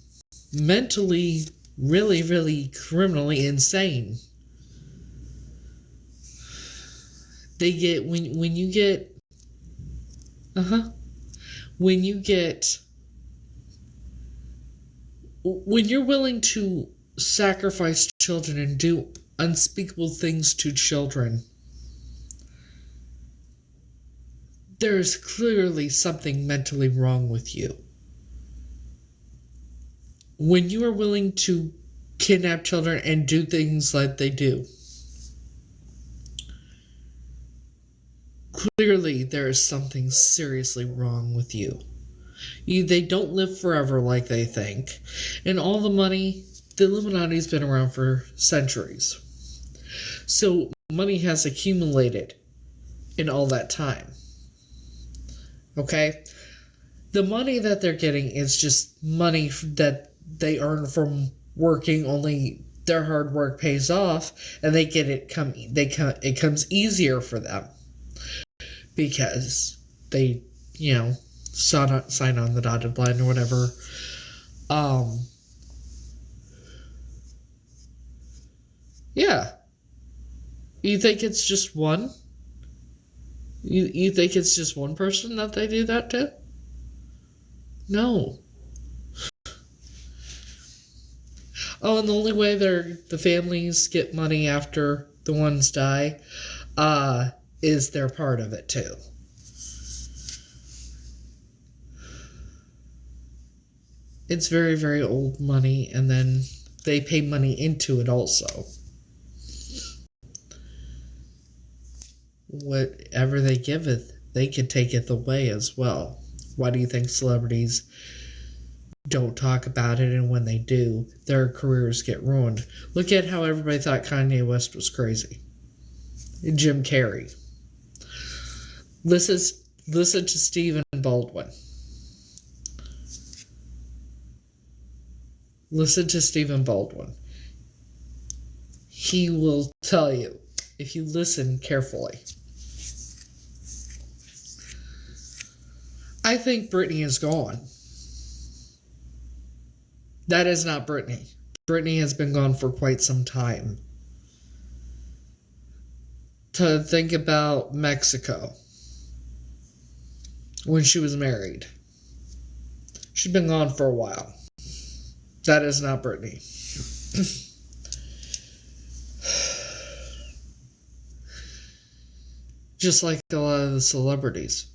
mentally really, really criminally insane. They get when you get when you're willing to sacrifice children and do unspeakable things to children, there's clearly something mentally wrong with you. When you are willing to kidnap children and do things like they do, clearly there is something seriously wrong with you. They don't live forever like they think. And all the money, the Illuminati's been around for centuries. So money has accumulated in all that time. Okay? The money that they're getting is just money that they earn from working, only their hard work pays off, and they get it it comes easier for them. Because they, sign on the dotted line or whatever. Yeah. You think it's just one? You think it's just one person that they do that to? No. Oh, and the only way the families get money after the ones die, is they're part of it too. It's very, very old money, and then they pay money into it also. Whatever they giveth, they can taketh away as well. Why do you think celebrities don't talk about it, and when they do, their careers get ruined? Look at how everybody thought Kanye West was crazy. Jim Carrey. Listen to Stephen Baldwin. Listen to Stephen Baldwin. He will tell you, if you listen carefully. I think Britney is gone. That is not Britney. Britney has been gone for quite some time. To think about Mexico, when she was married. She's been gone for a while. That is not Britney. Just like a lot of the celebrities.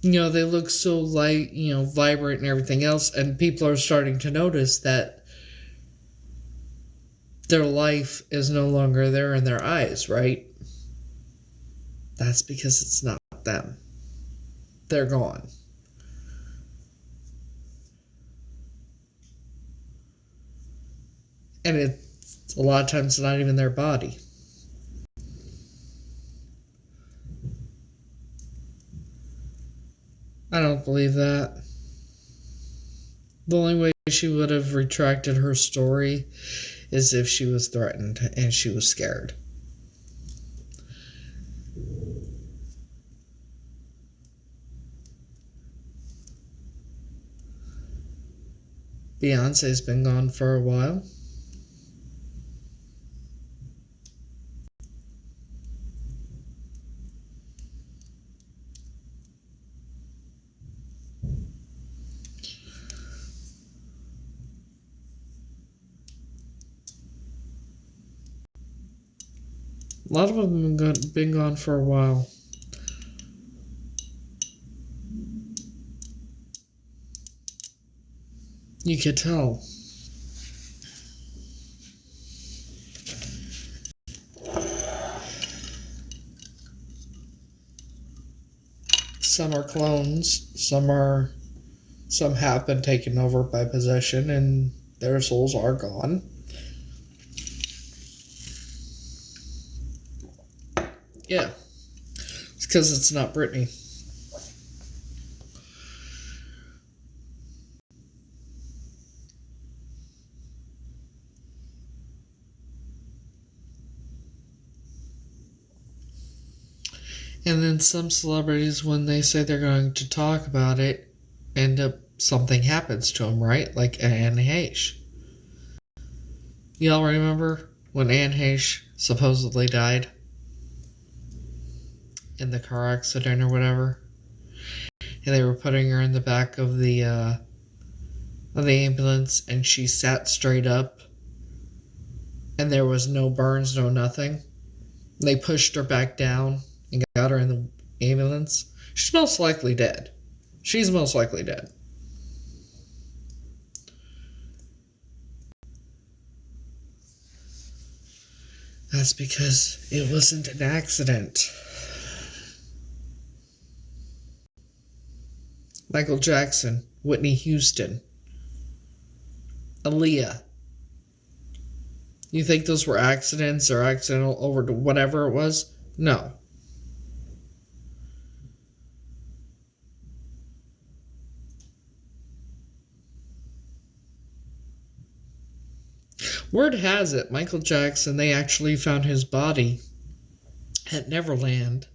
They look so light, vibrant and everything else, and people are starting to notice that their life is no longer there in their eyes, right? That's because it's not them. They're gone. And it's a lot of times not even their body. I don't believe that. The only way she would have retracted her story is if she was threatened and she was scared. Beyonce's been gone for a while. A lot of them have been gone for a while. You could tell. Some are clones, some have been taken over by possession and their souls are gone. Yeah. It's because it's not Britney. And then some celebrities, when they say they're going to talk about it, end up something happens to them, right? Like Anne Heche. Y'all remember when Anne Heche supposedly died in the car accident or whatever? And they were putting her in the back of the ambulance, and she sat straight up, and there was no burns, no nothing. They pushed her back down and got her in the ambulance. She's most likely dead. She's most likely dead. That's because it wasn't an accident. Michael Jackson, Whitney Houston, Aaliyah. You think those were accidents or accidental over to whatever it was? No. Word has it, Michael Jackson, they actually found his body at Neverland,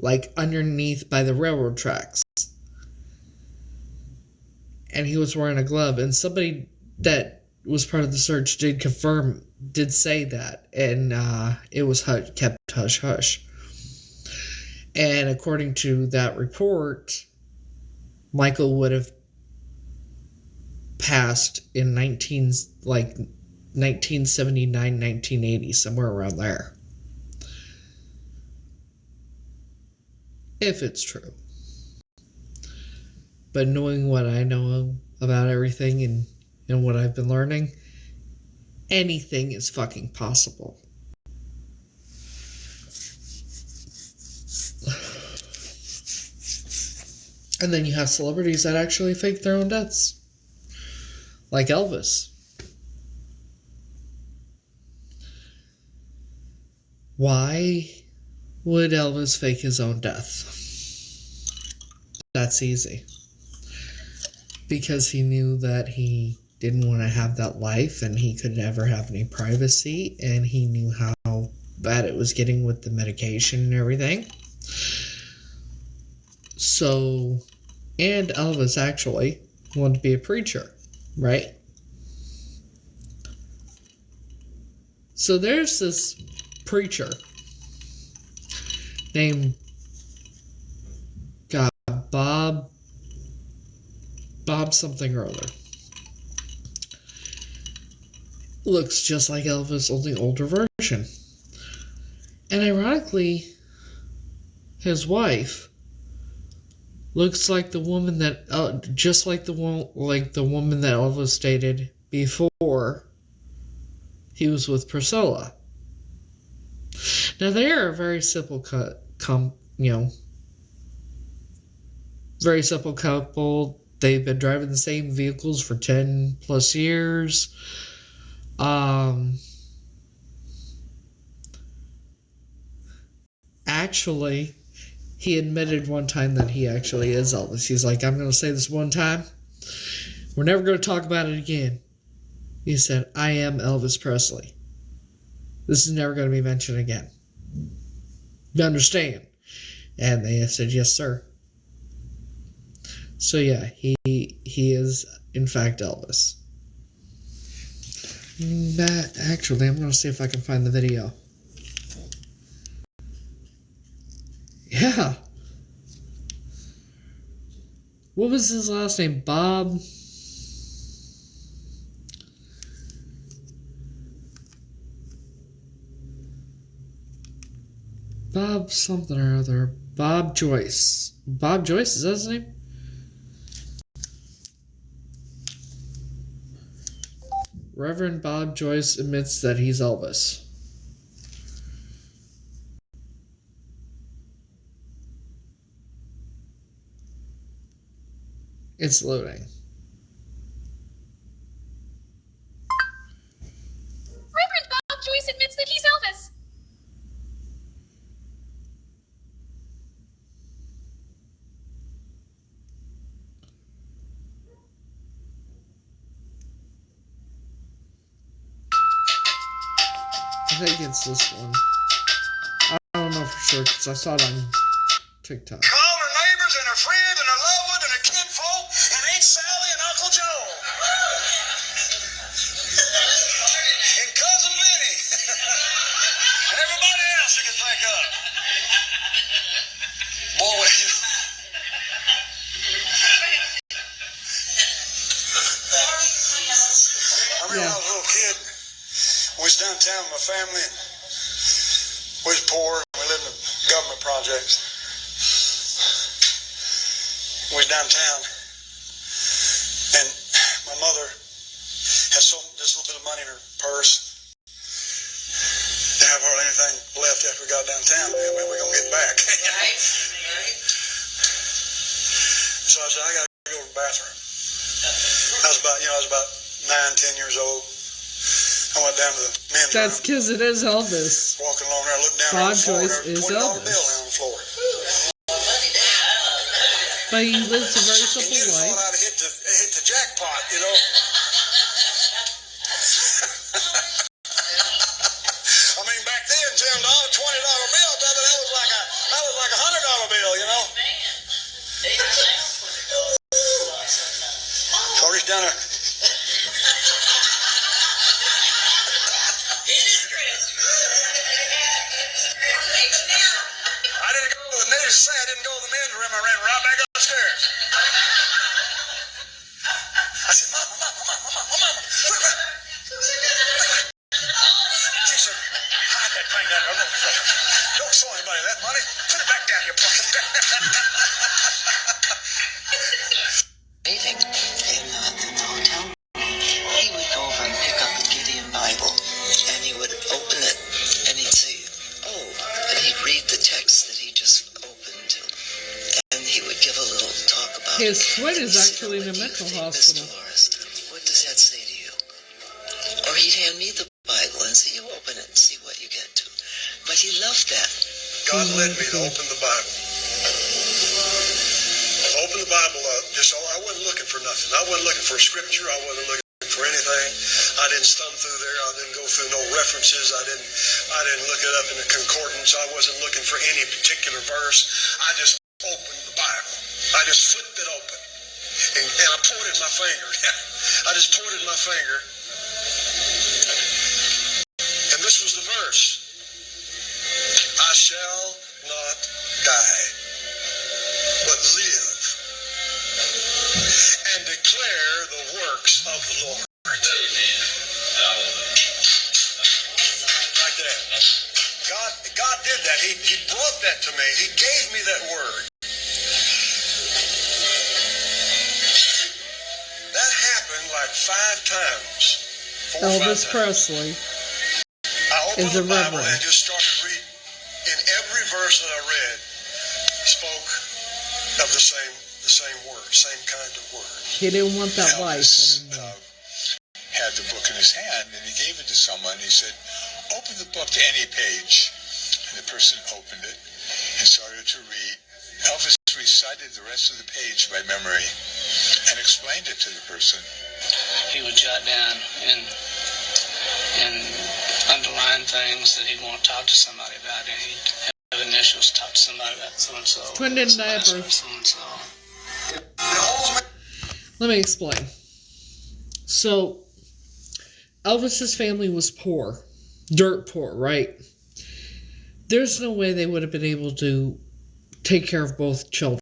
like underneath by the railroad tracks. And he was wearing a glove, and somebody that was part of the search did say that, and it was kept hush-hush. And according to that report, Michael would have passed in 1979, 1980, somewhere around there. If it's true. But knowing what I know about everything and what I've been learning, anything is fucking possible. And then you have celebrities that actually fake their own deaths. Like Elvis. Why would Elvis fake his own death? That's easy. Because he knew that he didn't want to have that life and he could never have any privacy, and he knew how bad it was getting with the medication and everything. So, and Elvis actually wanted to be a preacher, right? So there's this preacher named Bob something or other. Looks just like Elvis, only older version. And ironically, his wife looks like the woman that, just like the woman that Elvis dated before he was with Priscilla. Now they are a very simple very simple couple. They've been driving the same vehicles for 10 plus years. Actually, he admitted one time that he actually is Elvis. He's like, I'm going to say this one time. We're never going to talk about it again. He said, I am Elvis Presley. This is never going to be mentioned again. You understand? And they said, yes, sir. So yeah, he is in fact Elvis. Actually, I'm going to see if I can find the video. Yeah. What was his last name? Bob something or other. Bob Joyce. Bob Joyce, is that his name? Reverend Bob Joyce admits that he's Elvis. It's loading. Reverend Bob Joyce admits that he's Elvis. I think it's this one. I don't know for sure because I saw it on TikTok. Call her neighbors and her friend and her loved one and her kinfolk and Aunt Sally and Uncle Joe. And Cousin Vinny. And everybody else you can think of. Boy, I remember when I was a little kid, we was downtown with my family, and we was poor, we lived in government projects. We was downtown, and my mother had just a little bit of money in her purse. Didn't have hardly anything left after we got downtown. Man, when we gonna get back? Right. So I said, I gotta go to the bathroom. I was about 9, 10 years old. I went down to the men's room. That's because it is Elvis. Walking along there, I looked down Bob on the floor, Joyce and there was is a $20 Elvis. bill down on the floor. But he lives a very simple And you life. thought I'd hit the jackpot, you know. I mean, back then, $10, $20 bill, brother, that was like a $100 bill, you know. So I reached down there. Needless to say, I didn't go to the men's room. I ran right back upstairs. I said, Mama, look. She said, hide that thing down there. Don't show anybody that money. Put it back down in your pocket. Waiting in the hotel room, he would go over and pick up a Gideon Bible, and he would open it, and he'd say, oh, and he'd read the text that he just opened, and he would give a little talk about His twin is He said, actually in a "What do you mental think, hospital." Mr. Morris? What does that say to you? Or he'd hand me the Bible and say, you open it and see what you get to. But he loved that. God led me to open the Bible. Open the Bible up. I wasn't looking for nothing. I wasn't looking for scripture. I wasn't looking for anything. I didn't thumb through there. I didn't go through no references. I didn't look it up in the concordance. I wasn't looking for any particular verse. I just opened the Bible. I just flipped it open. And I pointed my finger. I just pointed my finger. And this was the verse. I shall not die, but live and declare the works of the Lord. Right there. God did that. He brought that to me. He gave me that word. That happened like 5 times. 4 or 5 Elvis times. Presley I opened is a the Bible reverend. and just started reading. In every verse that I read spoke of the same word, same kind of word. He didn't want that life Elvis anymore. had the book in his hand, and he gave it to someone. He said, open the book to any page. And the person opened it and started to read. Elvis recited the rest of the page by memory and explained it to the person. He would jot down and underline things that he'd want to talk to somebody about, and he'd have initials, talk to somebody about so-and-so. Twin didn't die at birth. So-and-so. The Let me explain. So, Elvis's family was poor. Dirt poor, right? There's no way they would have been able to take care of both children.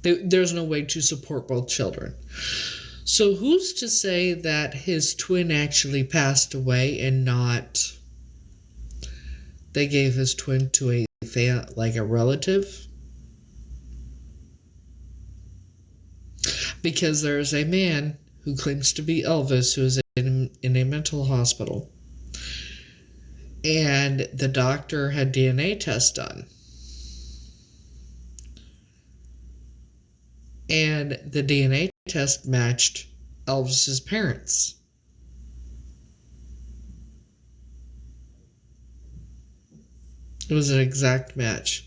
There's no way to support both children. So who's to say that his twin actually passed away and not they gave his twin to a relative? Because there's a man who claims to be Elvis who is in a mental hospital. And the doctor had DNA tests done. And the DNA test matched Elvis's parents. It was an exact match.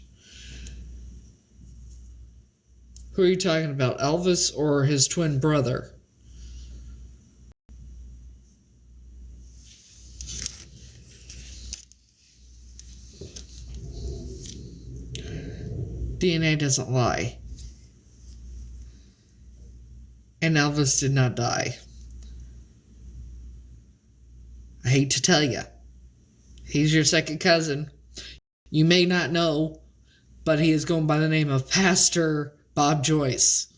Who are you talking about, Elvis or his twin brother? DNA doesn't lie. And Elvis did not die. I hate to tell you. He's your second cousin. You may not know, but he is going by the name of Pastor Bob Joyce.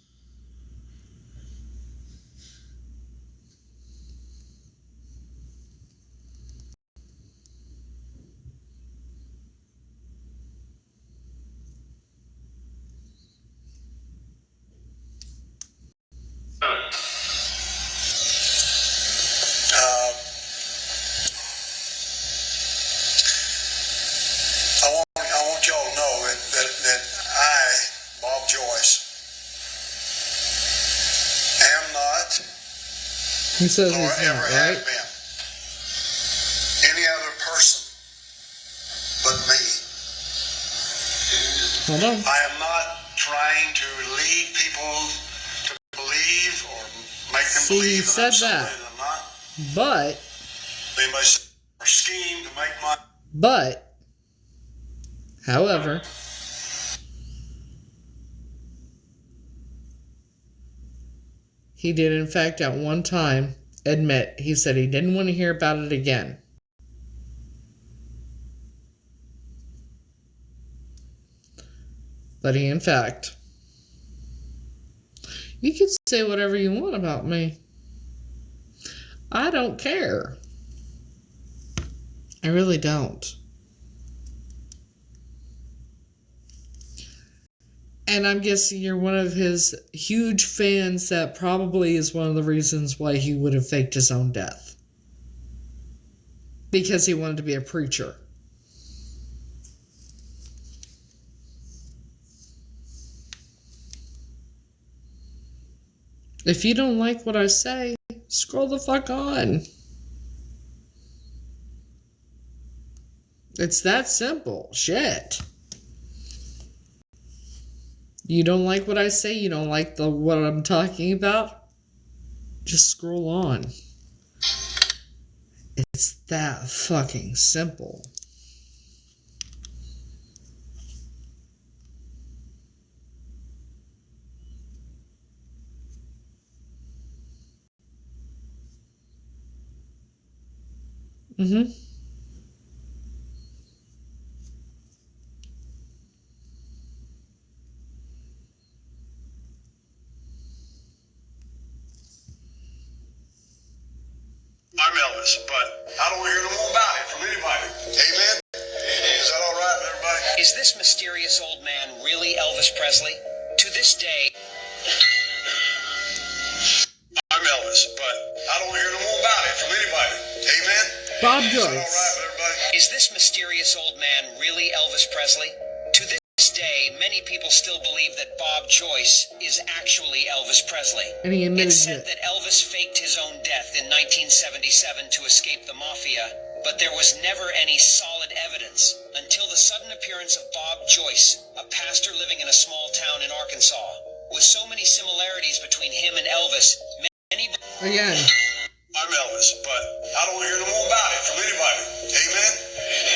I want y'all to know that I, Bob Joyce, am not, He says nor he's ever not, have right? been, any other person but me. Hold on. I am not trying to lead people to believe or make them See, he believe that I'm said somebody that. that I'm not. But, Anybody or scheme to make my... however, he did in fact at one time admit, he said he didn't want to hear about it again. But he in fact, you can say whatever you want about me. I don't care. I really don't. And I'm guessing you're one of his huge fans that probably is one of the reasons why he would have faked his own death. Because he wanted to be a preacher. If you don't like what I say, scroll the fuck on. It's that simple. Shit. You don't like what I say? You don't like what I'm talking about? Just scroll on. It's that fucking simple. Mm-hmm. I'm Elvis, but I don't hear no more about it from anybody. Amen? Is that all right with everybody? Is this mysterious old man really Elvis Presley? To this day, I'm Elvis, but I don't hear no more about it from anybody. Amen? Bob Is that all right Joyce. with everybody? is this mysterious old man really Elvis Presley? To this day, many people still believe that Bob Joyce is actually Elvis Presley. And he admitted It's said it. that Elvis faked his own death in 1977 to escape the mafia, but there was never any solid evidence until the sudden appearance of Bob Joyce, a pastor living in a small town in Arkansas. With so many similarities between him and Elvis, many... Again. I'm Elvis, but I don't hear no more about it from anybody. Amen?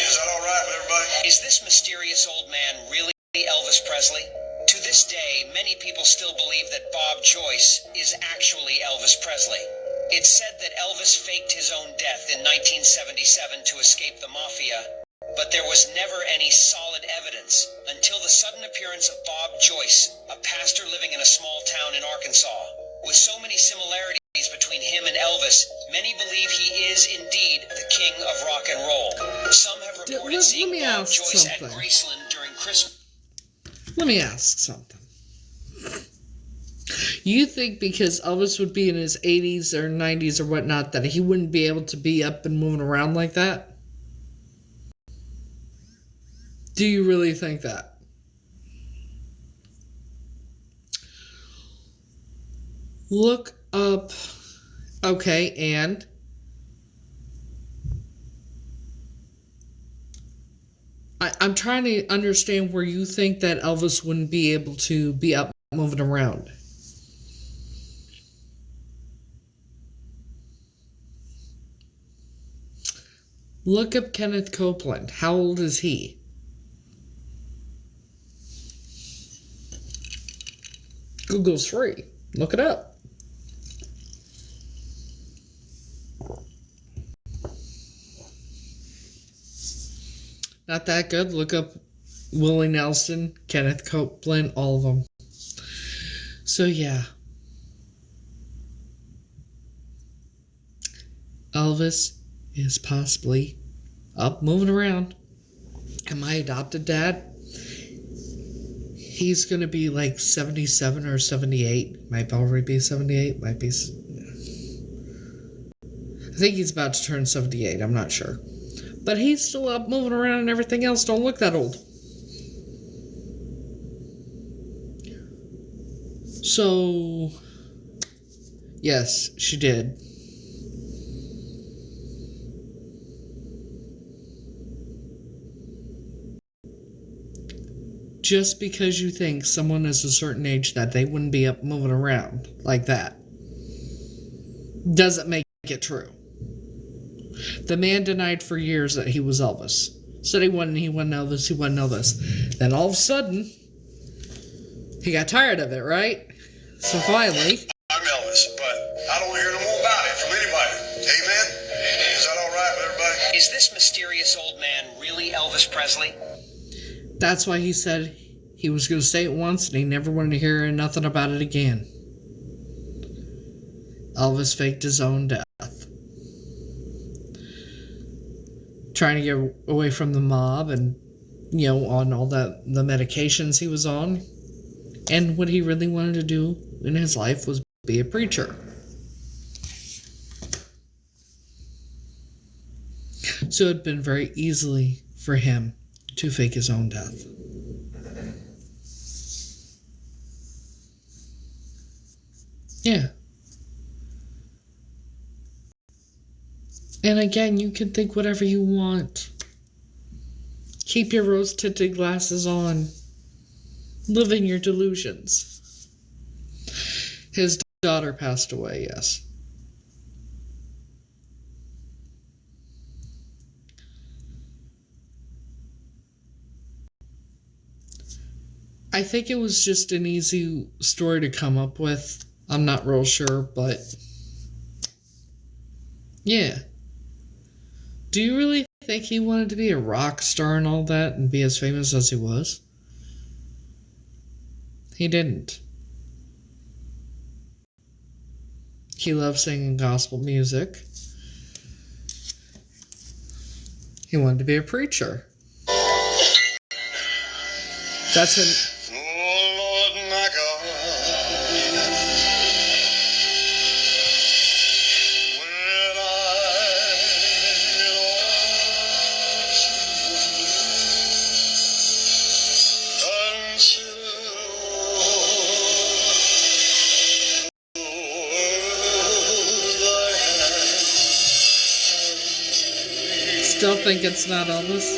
Is that all right with everybody? Is this mysterious old man really Elvis Presley? To this day, many people still believe that Bob Joyce is actually Elvis Presley. It's said that Elvis faked his own death in 1977 to escape the mafia, but there was never any solid evidence until the sudden appearance of Bob Joyce, a pastor living in a small town in Arkansas. With so many similarities between him and Elvis, many believe he is indeed the king of rock and roll. Some have reported seeing Bob Joyce at Graceland during Christmas. Let me ask something. You think because Elvis would be in his 80s or 90s or whatnot that he wouldn't be able to be up and moving around like that? Do you really think that? Look up... Okay, and... I'm trying to understand where you think that Elvis wouldn't be able to be up moving around. Look up Kenneth Copeland. How old is he? Google's free. Look it up. Not that good. Look up Willie Nelson, Kenneth Copeland, all of them. So yeah. Elvis is possibly up moving around. And my adopted dad, he's going to be like 77 or 78. Might already be 78. Might be... I think he's about to turn 78. I'm not sure. But he's still up moving around and everything else. Don't look that old. So, yes, she did. Just because you think someone is a certain age that they wouldn't be up moving around like that doesn't make it true. The man denied for years that he was Elvis. Said he wasn't Elvis. Then all of a sudden, he got tired of it, right? So finally... I'm Elvis, but I don't hear no more about it from anybody. Amen? Is that all right with everybody? Is this mysterious old man really Elvis Presley? That's why he said he was going to say it once and he never wanted to hear nothing about it again. Elvis faked his own death. Trying to get away from the mob and, on all the medications he was on. And what he really wanted to do in his life was be a preacher. So it had been very easily for him to fake his own death. Yeah. And again, you can think whatever you want. Keep your rose-tinted glasses on. Live in your delusions. His daughter passed away, yes. I think it was just an easy story to come up with. I'm not real sure, but... yeah. Do you really think he wanted to be a rock star and all that and be as famous as he was? He didn't. He loved singing gospel music. He wanted to be a preacher. That's an... Oh, Lord, my God. When Still think it's not Elvis?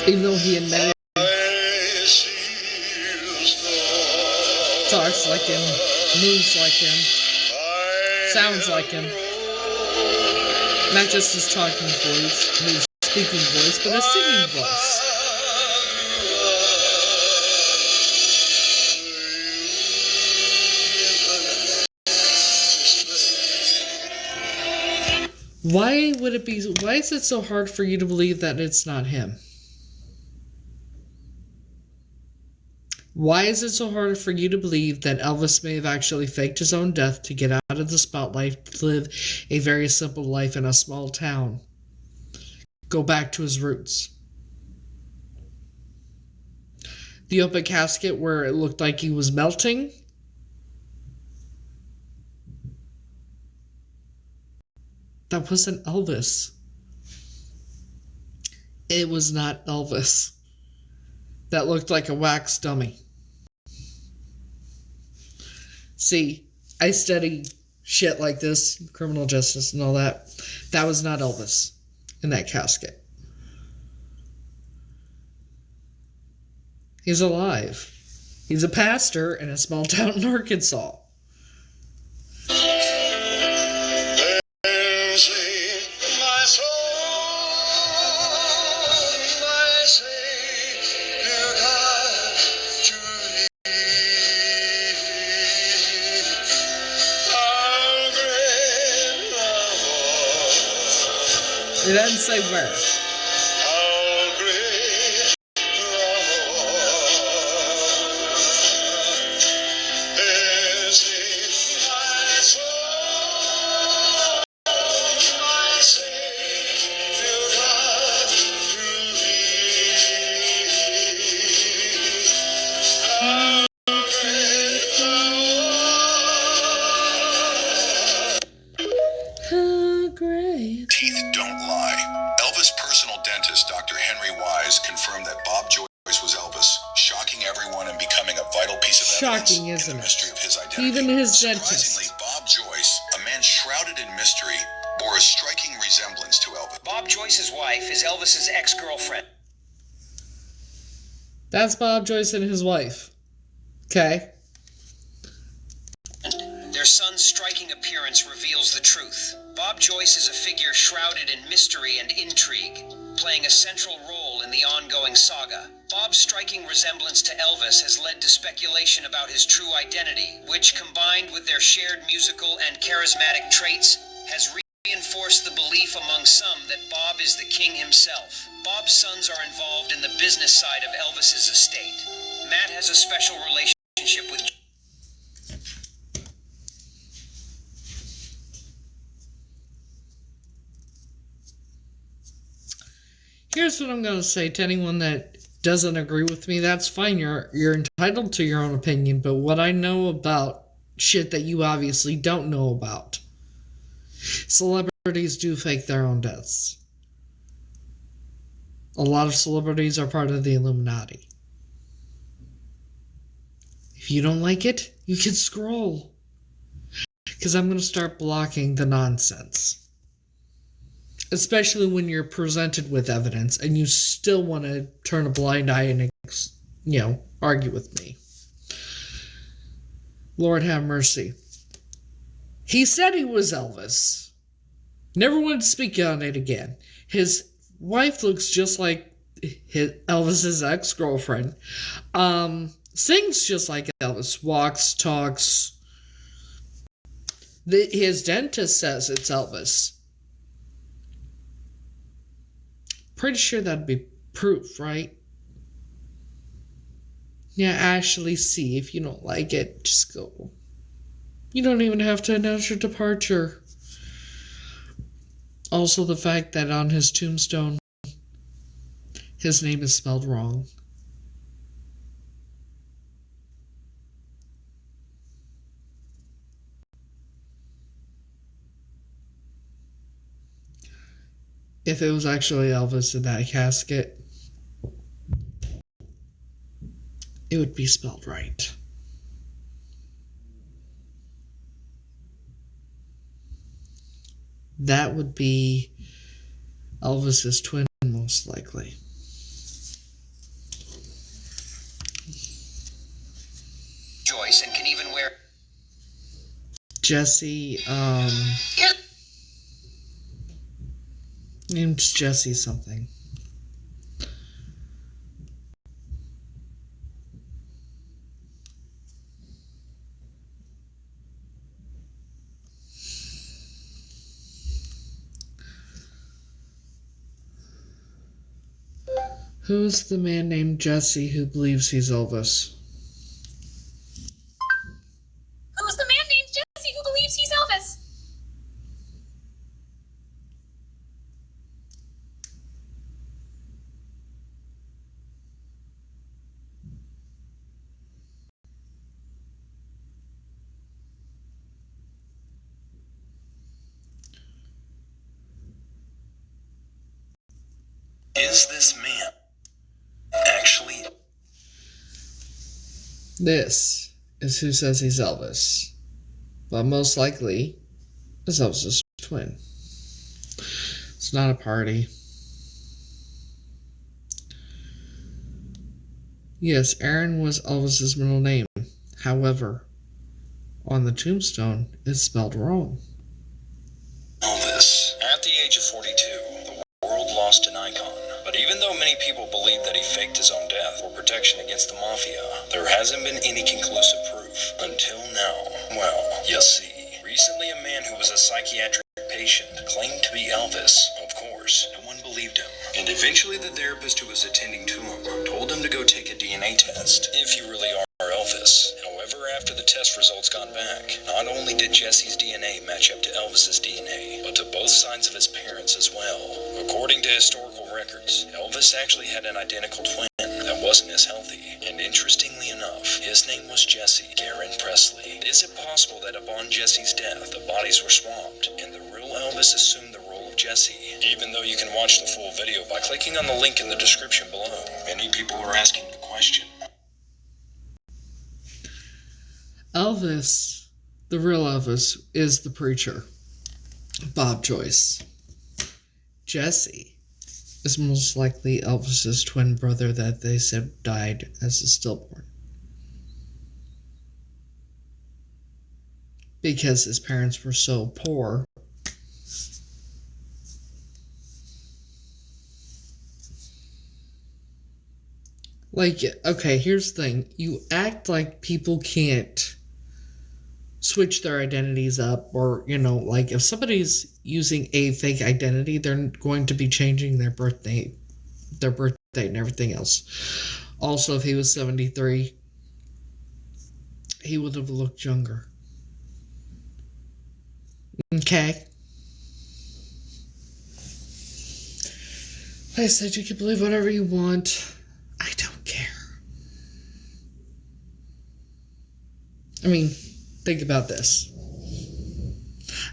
Even though he admitted talks like him, moves like him, sounds like him. Not just his talking voice, his speaking voice, but his singing voice. Why is it so hard for you to believe that it's not him? Why is it so hard for you to believe that Elvis may have actually faked his own death to get out of the spotlight, to live a very simple life in a small town? Go back to his roots. The open casket where it looked like he was melting? That wasn't Elvis. It was not Elvis. That looked like a wax dummy. See, I study shit like this, criminal justice and all that. That was not Elvis in that casket. He's alive. He's a pastor in a small town in Arkansas. It doesn't say where. Teeth don't lie. Elvis' personal dentist, Dr. Henry Wise, confirmed that Bob Joyce was Elvis, shocking everyone and becoming a vital piece of evidence in the mystery of his identity. Even his Surprisingly, dentist. Bob Joyce, a man shrouded in mystery, bore a striking resemblance to Elvis. Bob Joyce's wife is Elvis's ex-girlfriend. That's Bob Joyce and his wife. Okay. Their son's striking appearance reveals the truth. Bob Joyce is a figure shrouded in mystery and intrigue, playing a central role in the ongoing saga. Bob's striking resemblance to Elvis has led to speculation about his true identity, which, combined with their shared musical and charismatic traits, has reinforced the belief among some that Bob is the king himself. Bob's sons are involved in the business side of Elvis's estate. Matt has a special relationship with Here's what I'm going to say to anyone that doesn't agree with me. That's fine. You're entitled to your own opinion. But what I know about shit that you obviously don't know about. Celebrities do fake their own deaths. A lot of celebrities are part of the Illuminati. If you don't like it, you can scroll. Because I'm going to start blocking the nonsense. Especially when you're presented with evidence and you still want to turn a blind eye and, argue with me. Lord have mercy. He said he was Elvis. Never wanted to speak on it again. His wife looks just like Elvis's ex-girlfriend. Sings just like Elvis. Walks, talks. His dentist says it's Elvis. Pretty sure that'd be proof, right? Yeah, actually see. If you don't like it, just go. You don't even have to announce your departure. Also, the fact that on his tombstone, his name is spelled wrong. If it was actually Elvis in that casket, it would be spelled right. That would be Elvis's twin, most likely. Joyce and can even wear Jesse, name's Jesse something. Who's the man named Jesse who believes he's Elvis? Who's the man named Jesse who believes he's Elvis? Is this man actually? This is who says he's Elvis. But most likely, it's Elvis's twin. It's not a party. Yes, Aaron was Elvis's middle name. However, on the tombstone, it's spelled wrong. Elvis. At the age of 42, the world lost an icon. But even though many people believe that he faked his own death for protection against the mafia, there hasn't been any conclusive proof until now. Well, you see, recently a man who was a psychiatric patient claimed to be Elvis. Of course, no one believed him. And eventually the therapist who was attending to him told him to go take a DNA test, if you really are Elvis. However, after the test results got back, not only did Jesse's DNA match up to Elvis's DNA, but to both sides of his parents as well. According to historical records, Elvis actually had an identical twin that wasn't as healthy. And interestingly enough, his name was Jesse Garen Presley. Is it possible that upon Jesse's death, the bodies were swapped, and the real Elvis assumed the role of Jesse? Even though you can watch the full video by clicking on the link in the description below, many people are asking the question. Elvis, the real Elvis, is the preacher, Bob Joyce. Jesse is most likely Elvis's twin brother that they said died as a stillborn. Because his parents were so poor. Like, okay, here's the thing. You act like people can't switch their identities up, or, like if somebody's using a fake identity, they're going to be changing their birthday and everything else. Also, if he was 73, he would have looked younger. Okay. I said you can believe whatever you want. I don't care. I mean, think about this.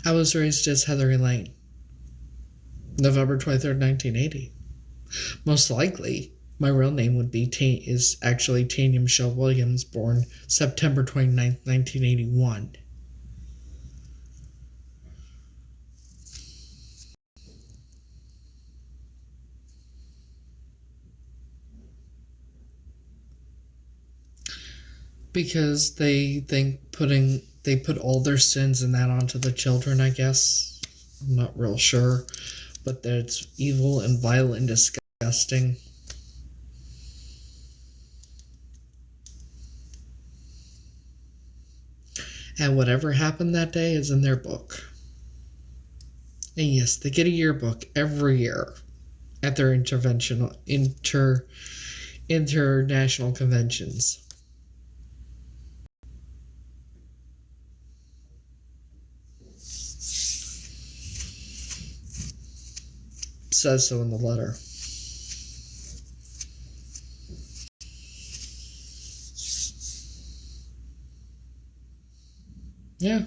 I was raised as Heather Elaine. November 23rd, 1980. Most likely, my real name would be is actually Tanya Michelle Williams, born September 29th, 1981. Because they think they put all their sins and that onto the children, I guess. I'm not real sure. But that it's evil and vile and disgusting. And whatever happened that day is in their book. And yes, they get a yearbook every year at their international conventions. Says so in the letter. Yeah.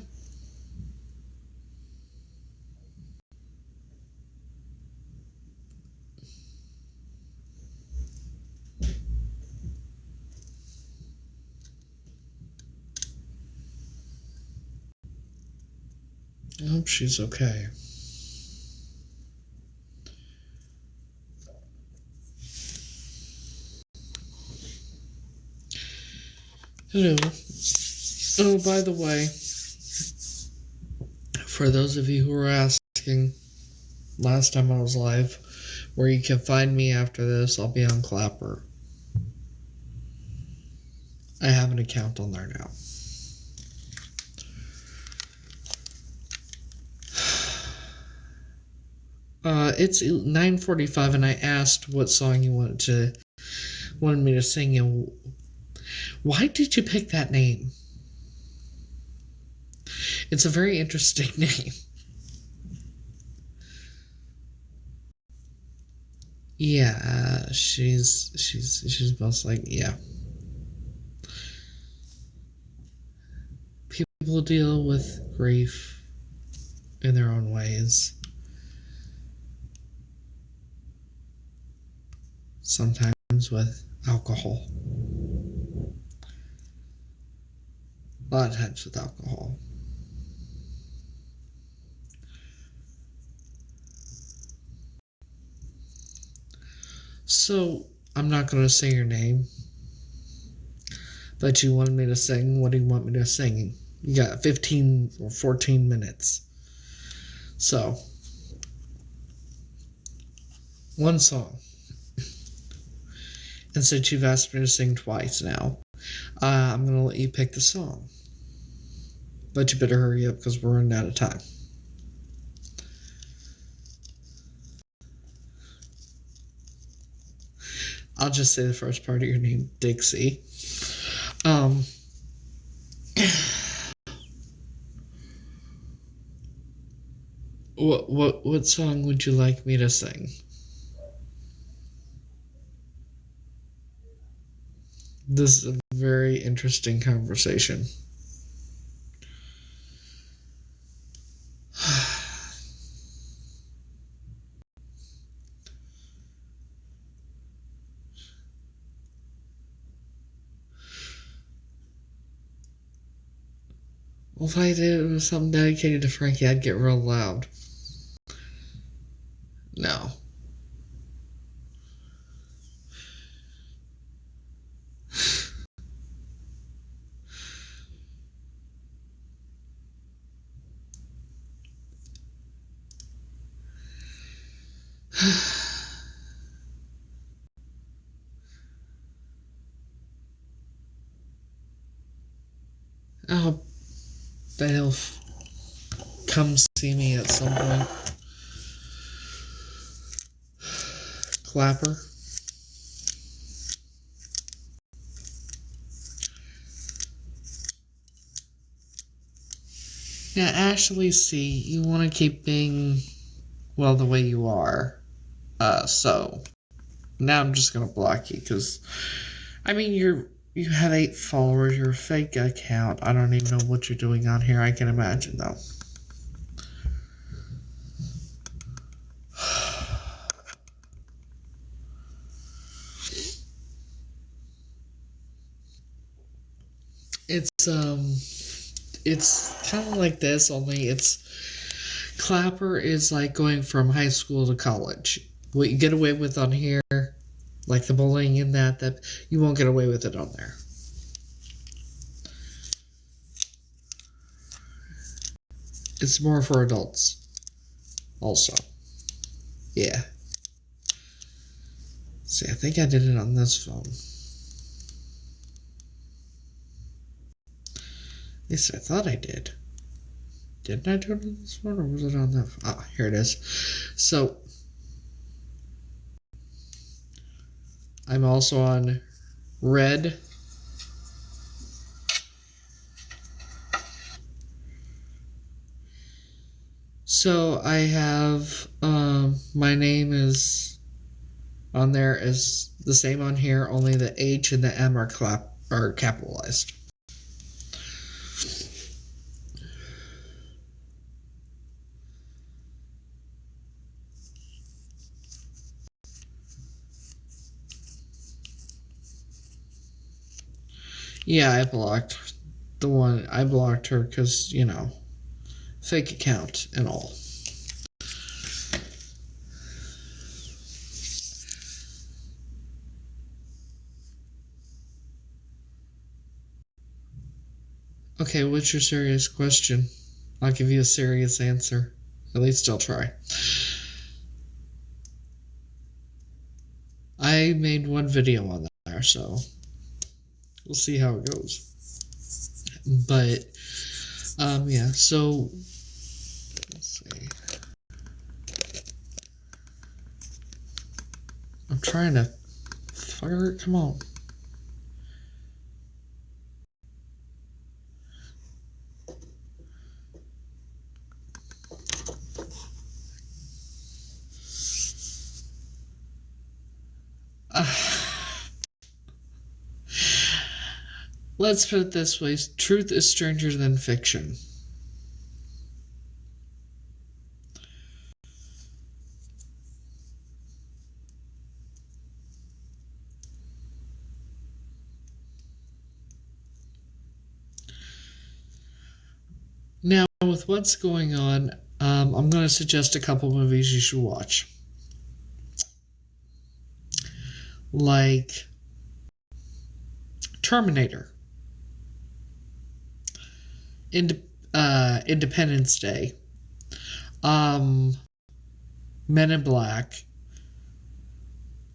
I hope she's okay. Hello. Oh, by the way, for those of you who are asking, last time I was live, where you can find me after this, I'll be on Clapper. I have an account on there now. it's 9:45, and I asked what song you wanted me to sing. And why did you pick that name? It's a very interesting name. Yeah, she's most like, yeah. People deal with grief in their own ways. Sometimes with alcohol. A lot of times with alcohol. So, I'm not going to say your name. But you wanted me to sing. What do you want me to sing? You got 15 or 14 minutes. So, one song. And since you've asked me to sing twice now, I'm going to let you pick the song. But you better hurry up because we're running out of time. I'll just say the first part of your name, Dixie. What song would you like me to sing? This is a very interesting conversation. Well, if I did it was something dedicated to Frankie, I'd get real loud. No. I bet he'll come see me at some point. Clapper. Now, Ashley C., you want to keep being, well, the way you are. So, now I'm just going to block you, because, I mean, you have 8 followers, you're a fake account. I don't even know what you're doing on here, I can imagine, though. It's kind of like this, only Clapper is like going from high school to college. What you get away with on here, like the bullying and that you won't get away with it on there. It's more for adults. Also. Yeah. See, I think I did it on this phone. At least I thought I did. Didn't I do it on this one, or was it on that? Ah, here it is. So, I'm also on Red. So, I have, my name is on there as the same on here, only the H and the M are capitalized. Yeah, I blocked her because, you know, fake account and all. Okay, what's your serious question? I'll give you a serious answer. At least I'll try. I made one video on there, so we'll see how it goes. But, yeah, so, let's see. trying to... Fucker, come on. Let's put it this way. Truth is stranger than fiction. Now, with what's going on, I'm going to suggest a couple movies you should watch. Like Terminator, Independence Day, Men in Black,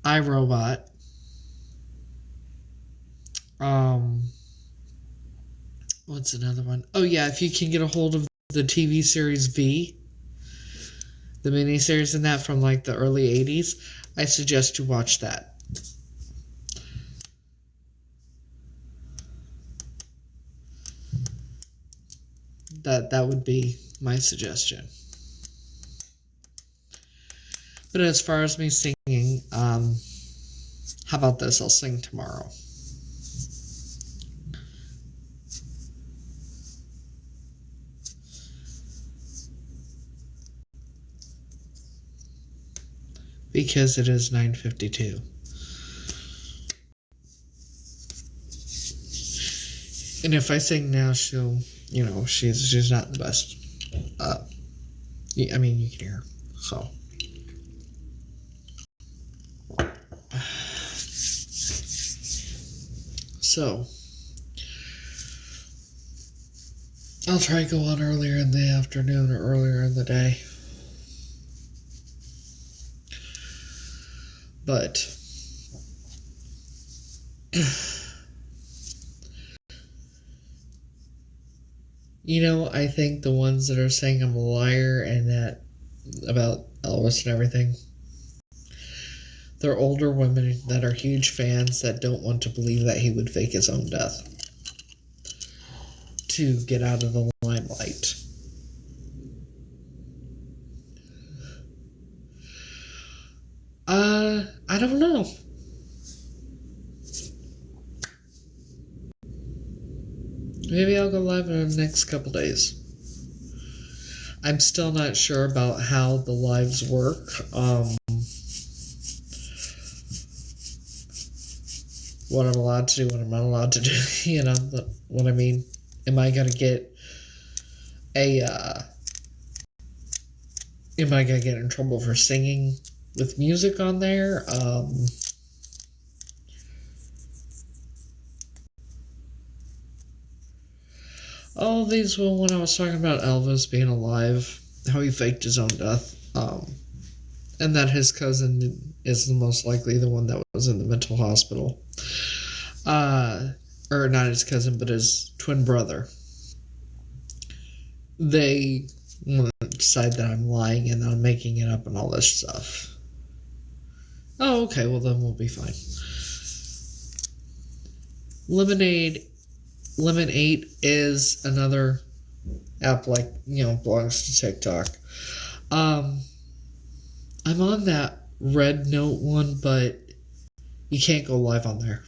iRobot, what's another one? Oh yeah, if you can get a hold of the TV series V, the miniseries in that from like the early 80s, I suggest you watch that. That would be my suggestion. But as far as me singing, how about this? I'll sing tomorrow. Because it is 9:52. And if I sing now, she'll, she's not the best. I mean, you can hear her, so. So, I'll try to go on earlier in the afternoon or earlier in the day. But, I think the ones that are saying I'm a liar and that about Elvis and everything, they're older women that are huge fans that don't want to believe that he would fake his own death to get out of the limelight. I don't know. Maybe I'll go live in the next couple days. I'm still not sure about how the lives work. What I'm allowed to do, what I'm not allowed to do, what I mean. Am I going to get am I going to get in trouble for singing with music on there? All these, when I was talking about Elvis being alive, how he faked his own death, and that his cousin is the most likely the one that was in the mental hospital. Or not his cousin, but his twin brother. They want to decide that I'm lying and that I'm making it up and all this stuff. Oh, okay, well then we'll be fine. Lemonade is another app like, belongs to TikTok. I'm on that Red Note one, but you can't go live on there.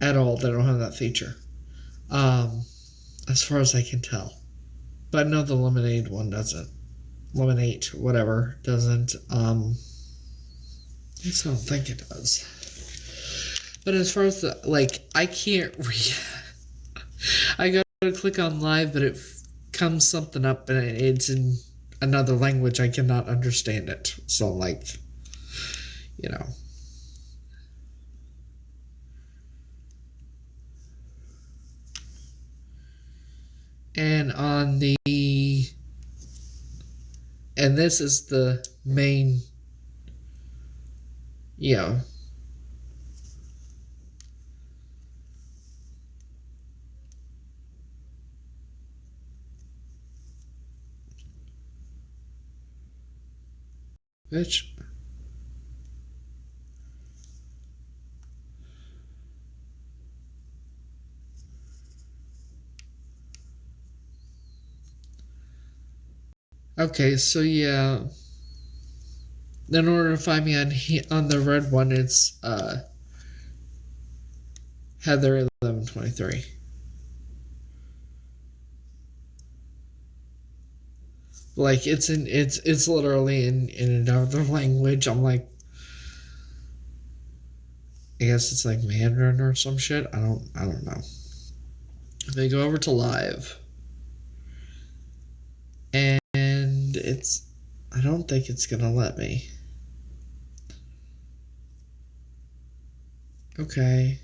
At all. They don't have that feature. As far as I can tell. But no, the Lemonade one doesn't. Lemonade, whatever, doesn't. I just don't think it does. But as far as I can't read. I gotta click on live, but it comes something up and it's in another language. I cannot understand it. So I'm like, And and this is the main, Bitch. Okay, so yeah. In order to find me on the red one, it's Heather 1123. Like it's literally in another language. I'm like, I guess it's like Mandarin or some shit. I don't know. They go over to live, and I don't think it's gonna let me. Okay.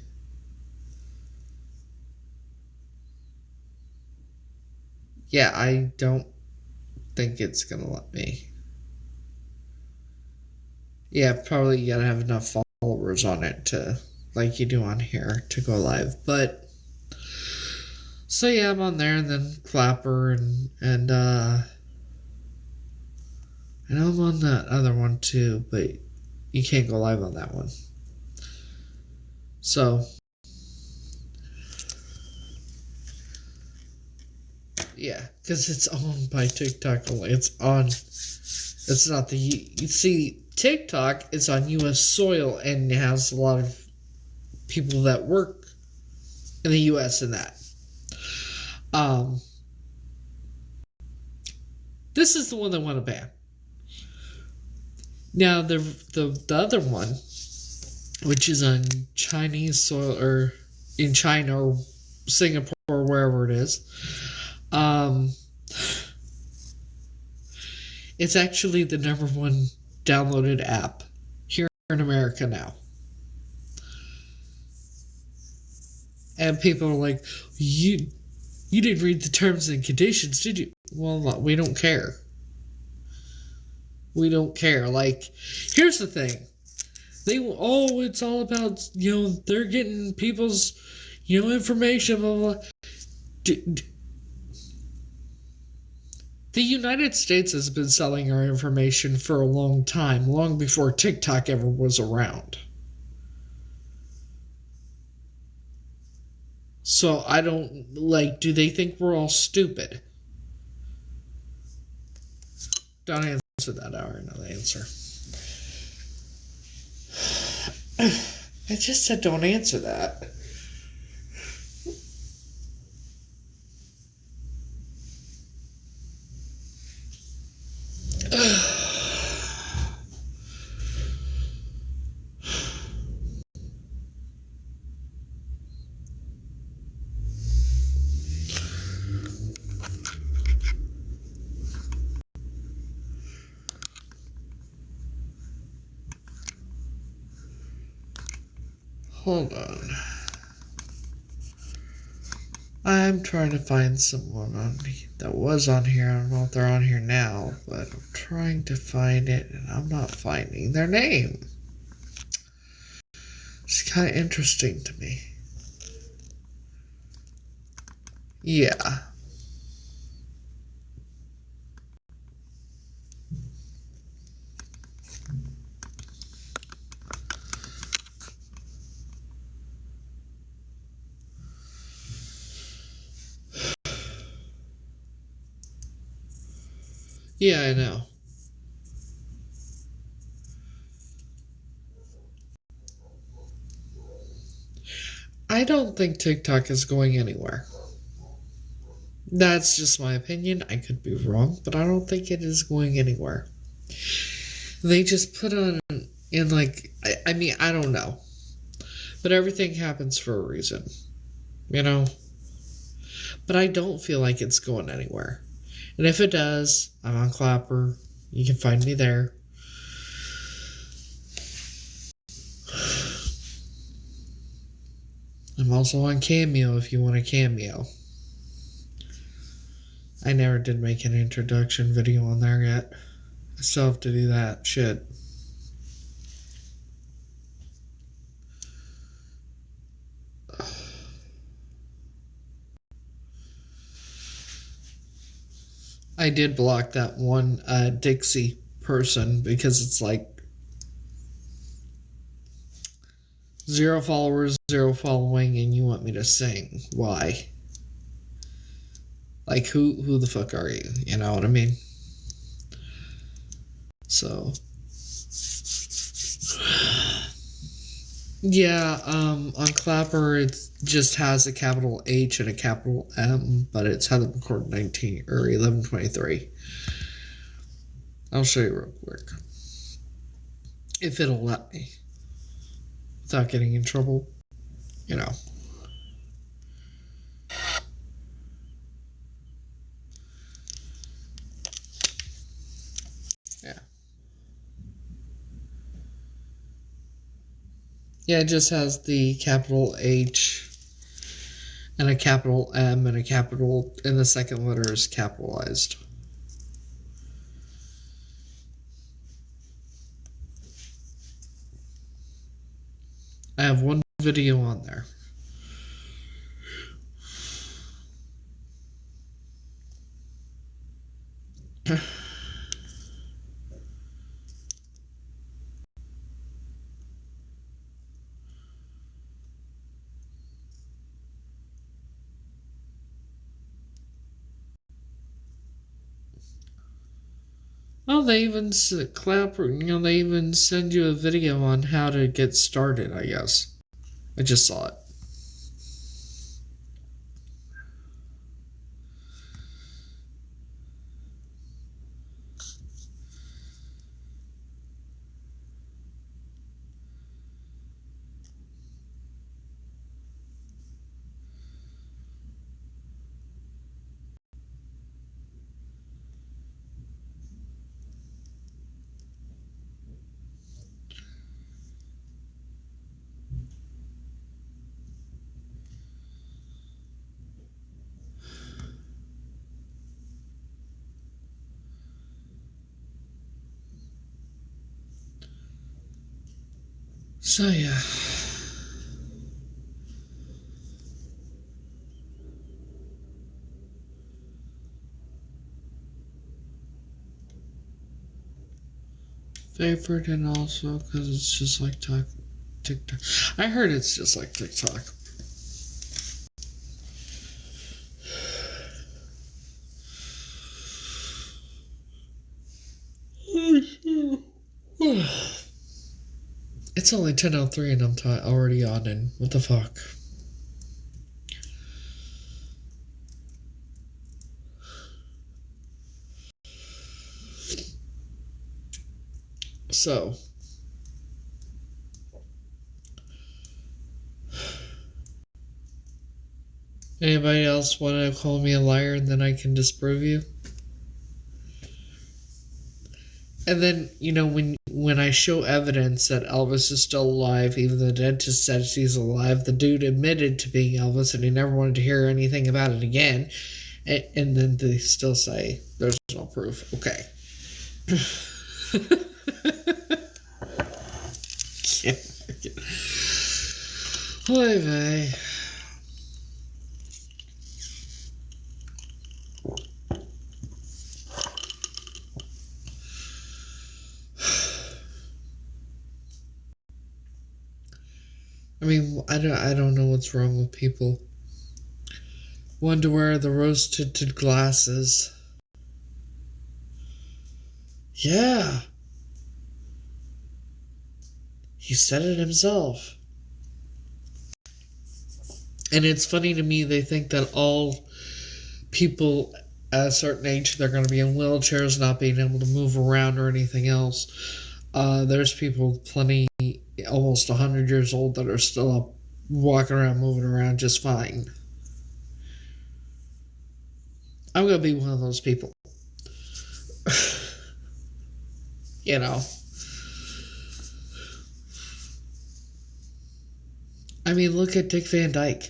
Yeah, I don't think it's gonna let me. Yeah, probably you gotta have enough followers on it to, like you do on here, to go live. But so yeah, I'm on there, and then Clapper and I know I'm on that other one too, but you can't go live on that one. So yeah, because it's owned by TikTok only. It's not the, you see, TikTok is on U.S. soil and has a lot of people that work in the U.S. in that. This is the one that want to ban. Now the other one, which is on Chinese soil or in China or Singapore or wherever it is, it's actually the #1 downloaded app here in America now. And people are like, you didn't read the terms and conditions, did you? Well, we don't care. We don't care. Like, here's the thing. It's all about, they're getting people's, information, blah, blah, blah. The United States has been selling our information for a long time, long before TikTok ever was around. So I don't, do they think we're all stupid? Don't answer that. I already know the answer. I just said don't answer that. Hold on. I'm trying to find someone that was on here. I don't know if they're on here now, but I'm trying to find it, and I'm not finding their name. It's kind of interesting to me. Yeah. Yeah, I know. I don't think TikTok is going anywhere. That's just my opinion. I could be wrong, but I don't think it is going anywhere. They just put on in I mean, I don't know. But everything happens for a reason. But I don't feel like it's going anywhere. And if it does, I'm on Clapper. You can find me there. I'm also on Cameo if you want a cameo. I never did make an introduction video on there yet. I still have to do that shit. I did block that one Dixie person because it's like 0 followers, 0 following, and you want me to sing. Why? Like, who the fuck are you? You know what I mean? So, yeah, on Clapper, it just has a capital H and a capital M, but it's Heather McCord 19 or 1123. I'll show you real quick. If it'll let me. Without getting in trouble, you know. Yeah. Yeah, it just has the capital H and a capital M and a capital, and the second letter is capitalized. I have one video on there. Oh, they even they even send you a video on how to get started, I guess. I just saw it. So, yeah. Favorite, and also because it's just like TikTok. I heard it's just like TikTok. It's only 10:03 and I'm already yawning. What the fuck? So, anybody else want to call me a liar and then I can disprove you? And then, you know, when I show evidence that Elvis is still alive, even the dentist says he's alive, the dude admitted to being Elvis and he never wanted to hear anything about it again. And then they still say there's no proof. Okay. Oy vey. I mean, I don't know what's wrong with people. Want to wear the rose-tinted glasses. Yeah. He said it himself. And it's funny to me, they think that all people at a certain age, they're going to be in wheelchairs, not being able to move around or anything else. There's people plenty, almost 100 years old, that are still up, walking around, moving around just fine. I'm going to be one of those people. You know. I mean, look at Dick Van Dyke.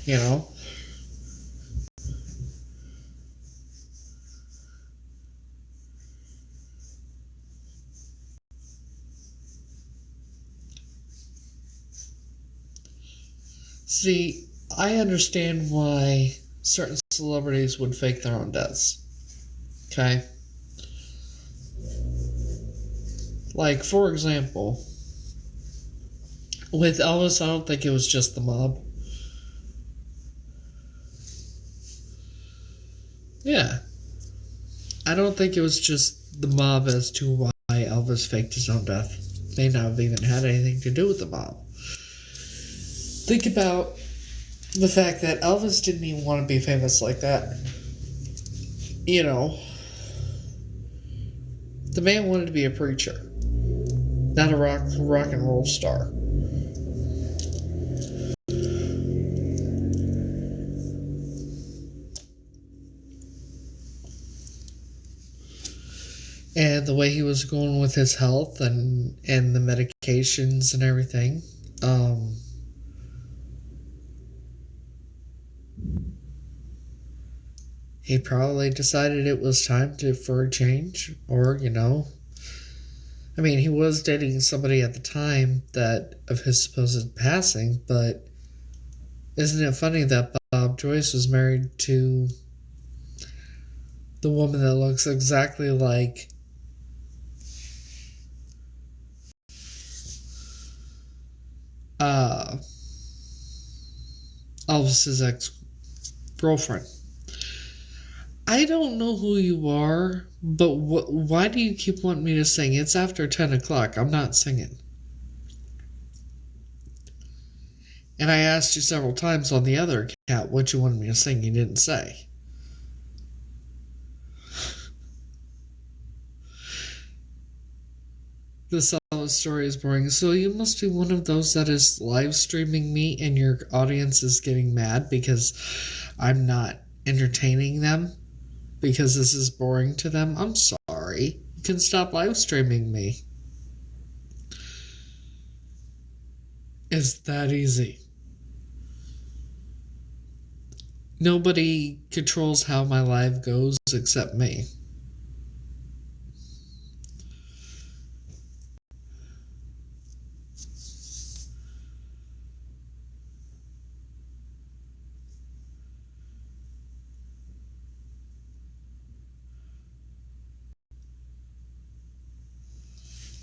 You know? See, I understand why certain celebrities would fake their own deaths. Okay? Like, for example, with Elvis, I don't think it was just the mob. Yeah. I don't think it was just the mob as to why Elvis faked his own death. May not have even had anything to do with the mob. Think about the fact that Elvis didn't even want to be famous like that. You know, the man wanted to be a preacher, not a rock and roll star. And the way he was going with his health and the medications and everything, he probably decided it was time for a change. Or, you know, I mean, he was dating somebody at the time of his supposed passing, but isn't it funny that Bob Joyce was married to the woman that looks exactly like Elvis's ex-girlfriend? I don't know who you are, but why do you keep wanting me to sing? It's after 10 o'clock. I'm not singing. And I asked you several times on the other account what you wanted me to sing. You didn't say. This story is boring. So you must be one of those that is live streaming me and your audience is getting mad because I'm not entertaining them because this is boring to them. I'm sorry. You can stop live streaming me. It's that easy. Nobody controls how my live goes except me.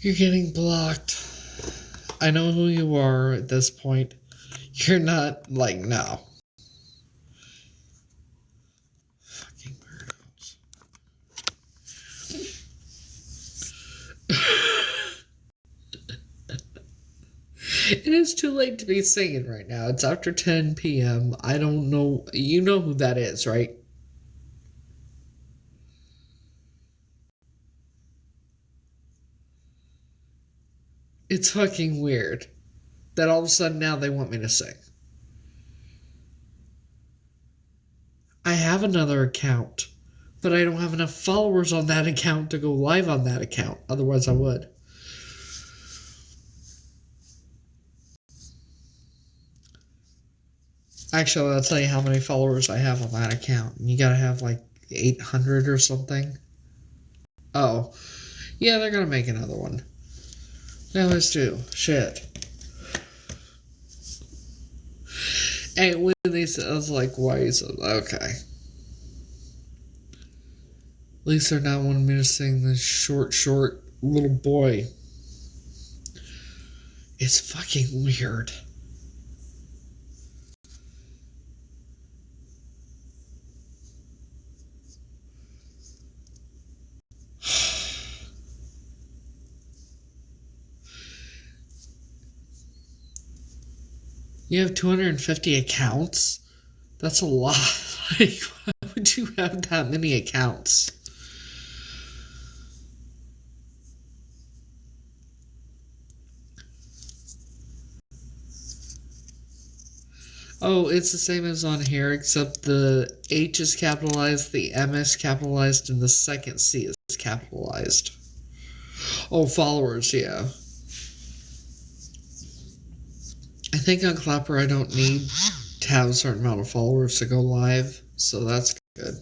You're getting blocked. I know who you are at this point. You're not like, no. Fucking weirdos. It is too late to be singing right now. It's after 10 p.m. I don't know. You know who that is, right? It's fucking weird that all of a sudden now they want me to sing. I have another account, but I don't have enough followers on that account to go live on that account. Otherwise, I would. Actually, I'll tell you how many followers I have on that account. You gotta have like 800 or something. Oh. Yeah, they're gonna make another one. Now let's do. Shit. And when they said, I was like, why is it? Okay. At least they're not wanting me to sing this short little boy. It's fucking weird. You have 250 accounts? That's a lot. Like, why would you have that many accounts? Oh, it's the same as on here, except the H is capitalized, the M is capitalized, and the second C is capitalized. Oh, followers, yeah. I think on Clapper I don't need to have a certain amount of followers to go live, so that's good.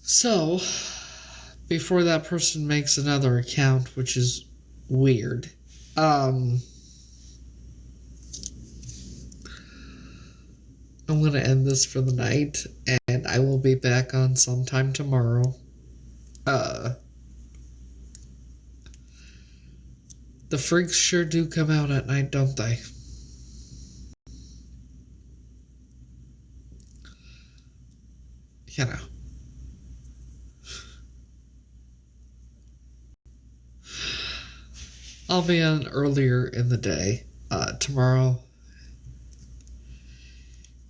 So, before that person makes another account, which is weird, I'm going to end this for the night, and I will be back on sometime tomorrow. The freaks sure do come out at night, don't they? you know. I'll be on earlier in the day tomorrow.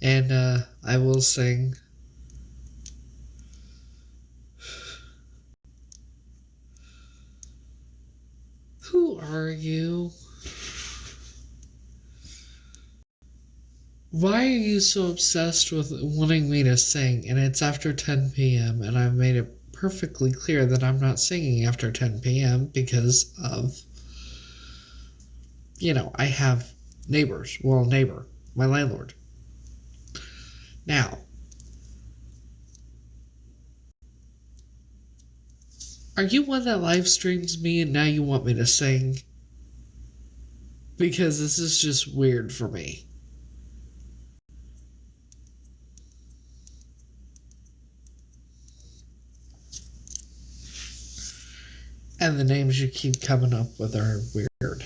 And I will sing Who are you? Why are you so obsessed with wanting me to sing? And it's after 10 p.m. and I've made it perfectly clear that I'm not singing after 10 p.m. because of, I have neighbors. Well, neighbor, my landlord. Now, are you one that live streams me and now you want me to sing? Because this is just weird for me. And the names you keep coming up with are weird.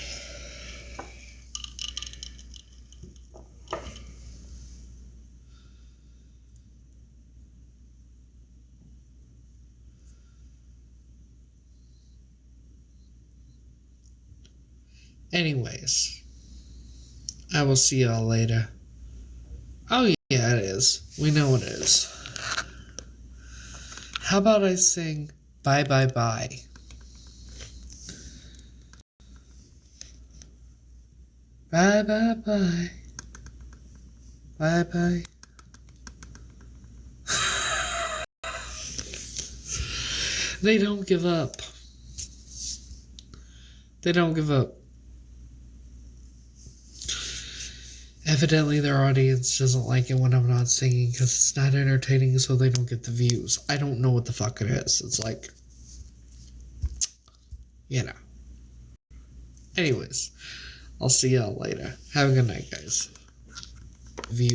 Anyways, I will see y'all later. Oh yeah, it is. We know it is. How about I sing Bye Bye Bye? Bye bye bye. Bye bye. They don't give up. They don't give up. Evidently their audience doesn't like it when I'm not singing because it's not entertaining, so they don't get the views. I don't know what the fuck it is. It's like, Anyways, I'll see y'all later. Have a good night, guys. Views.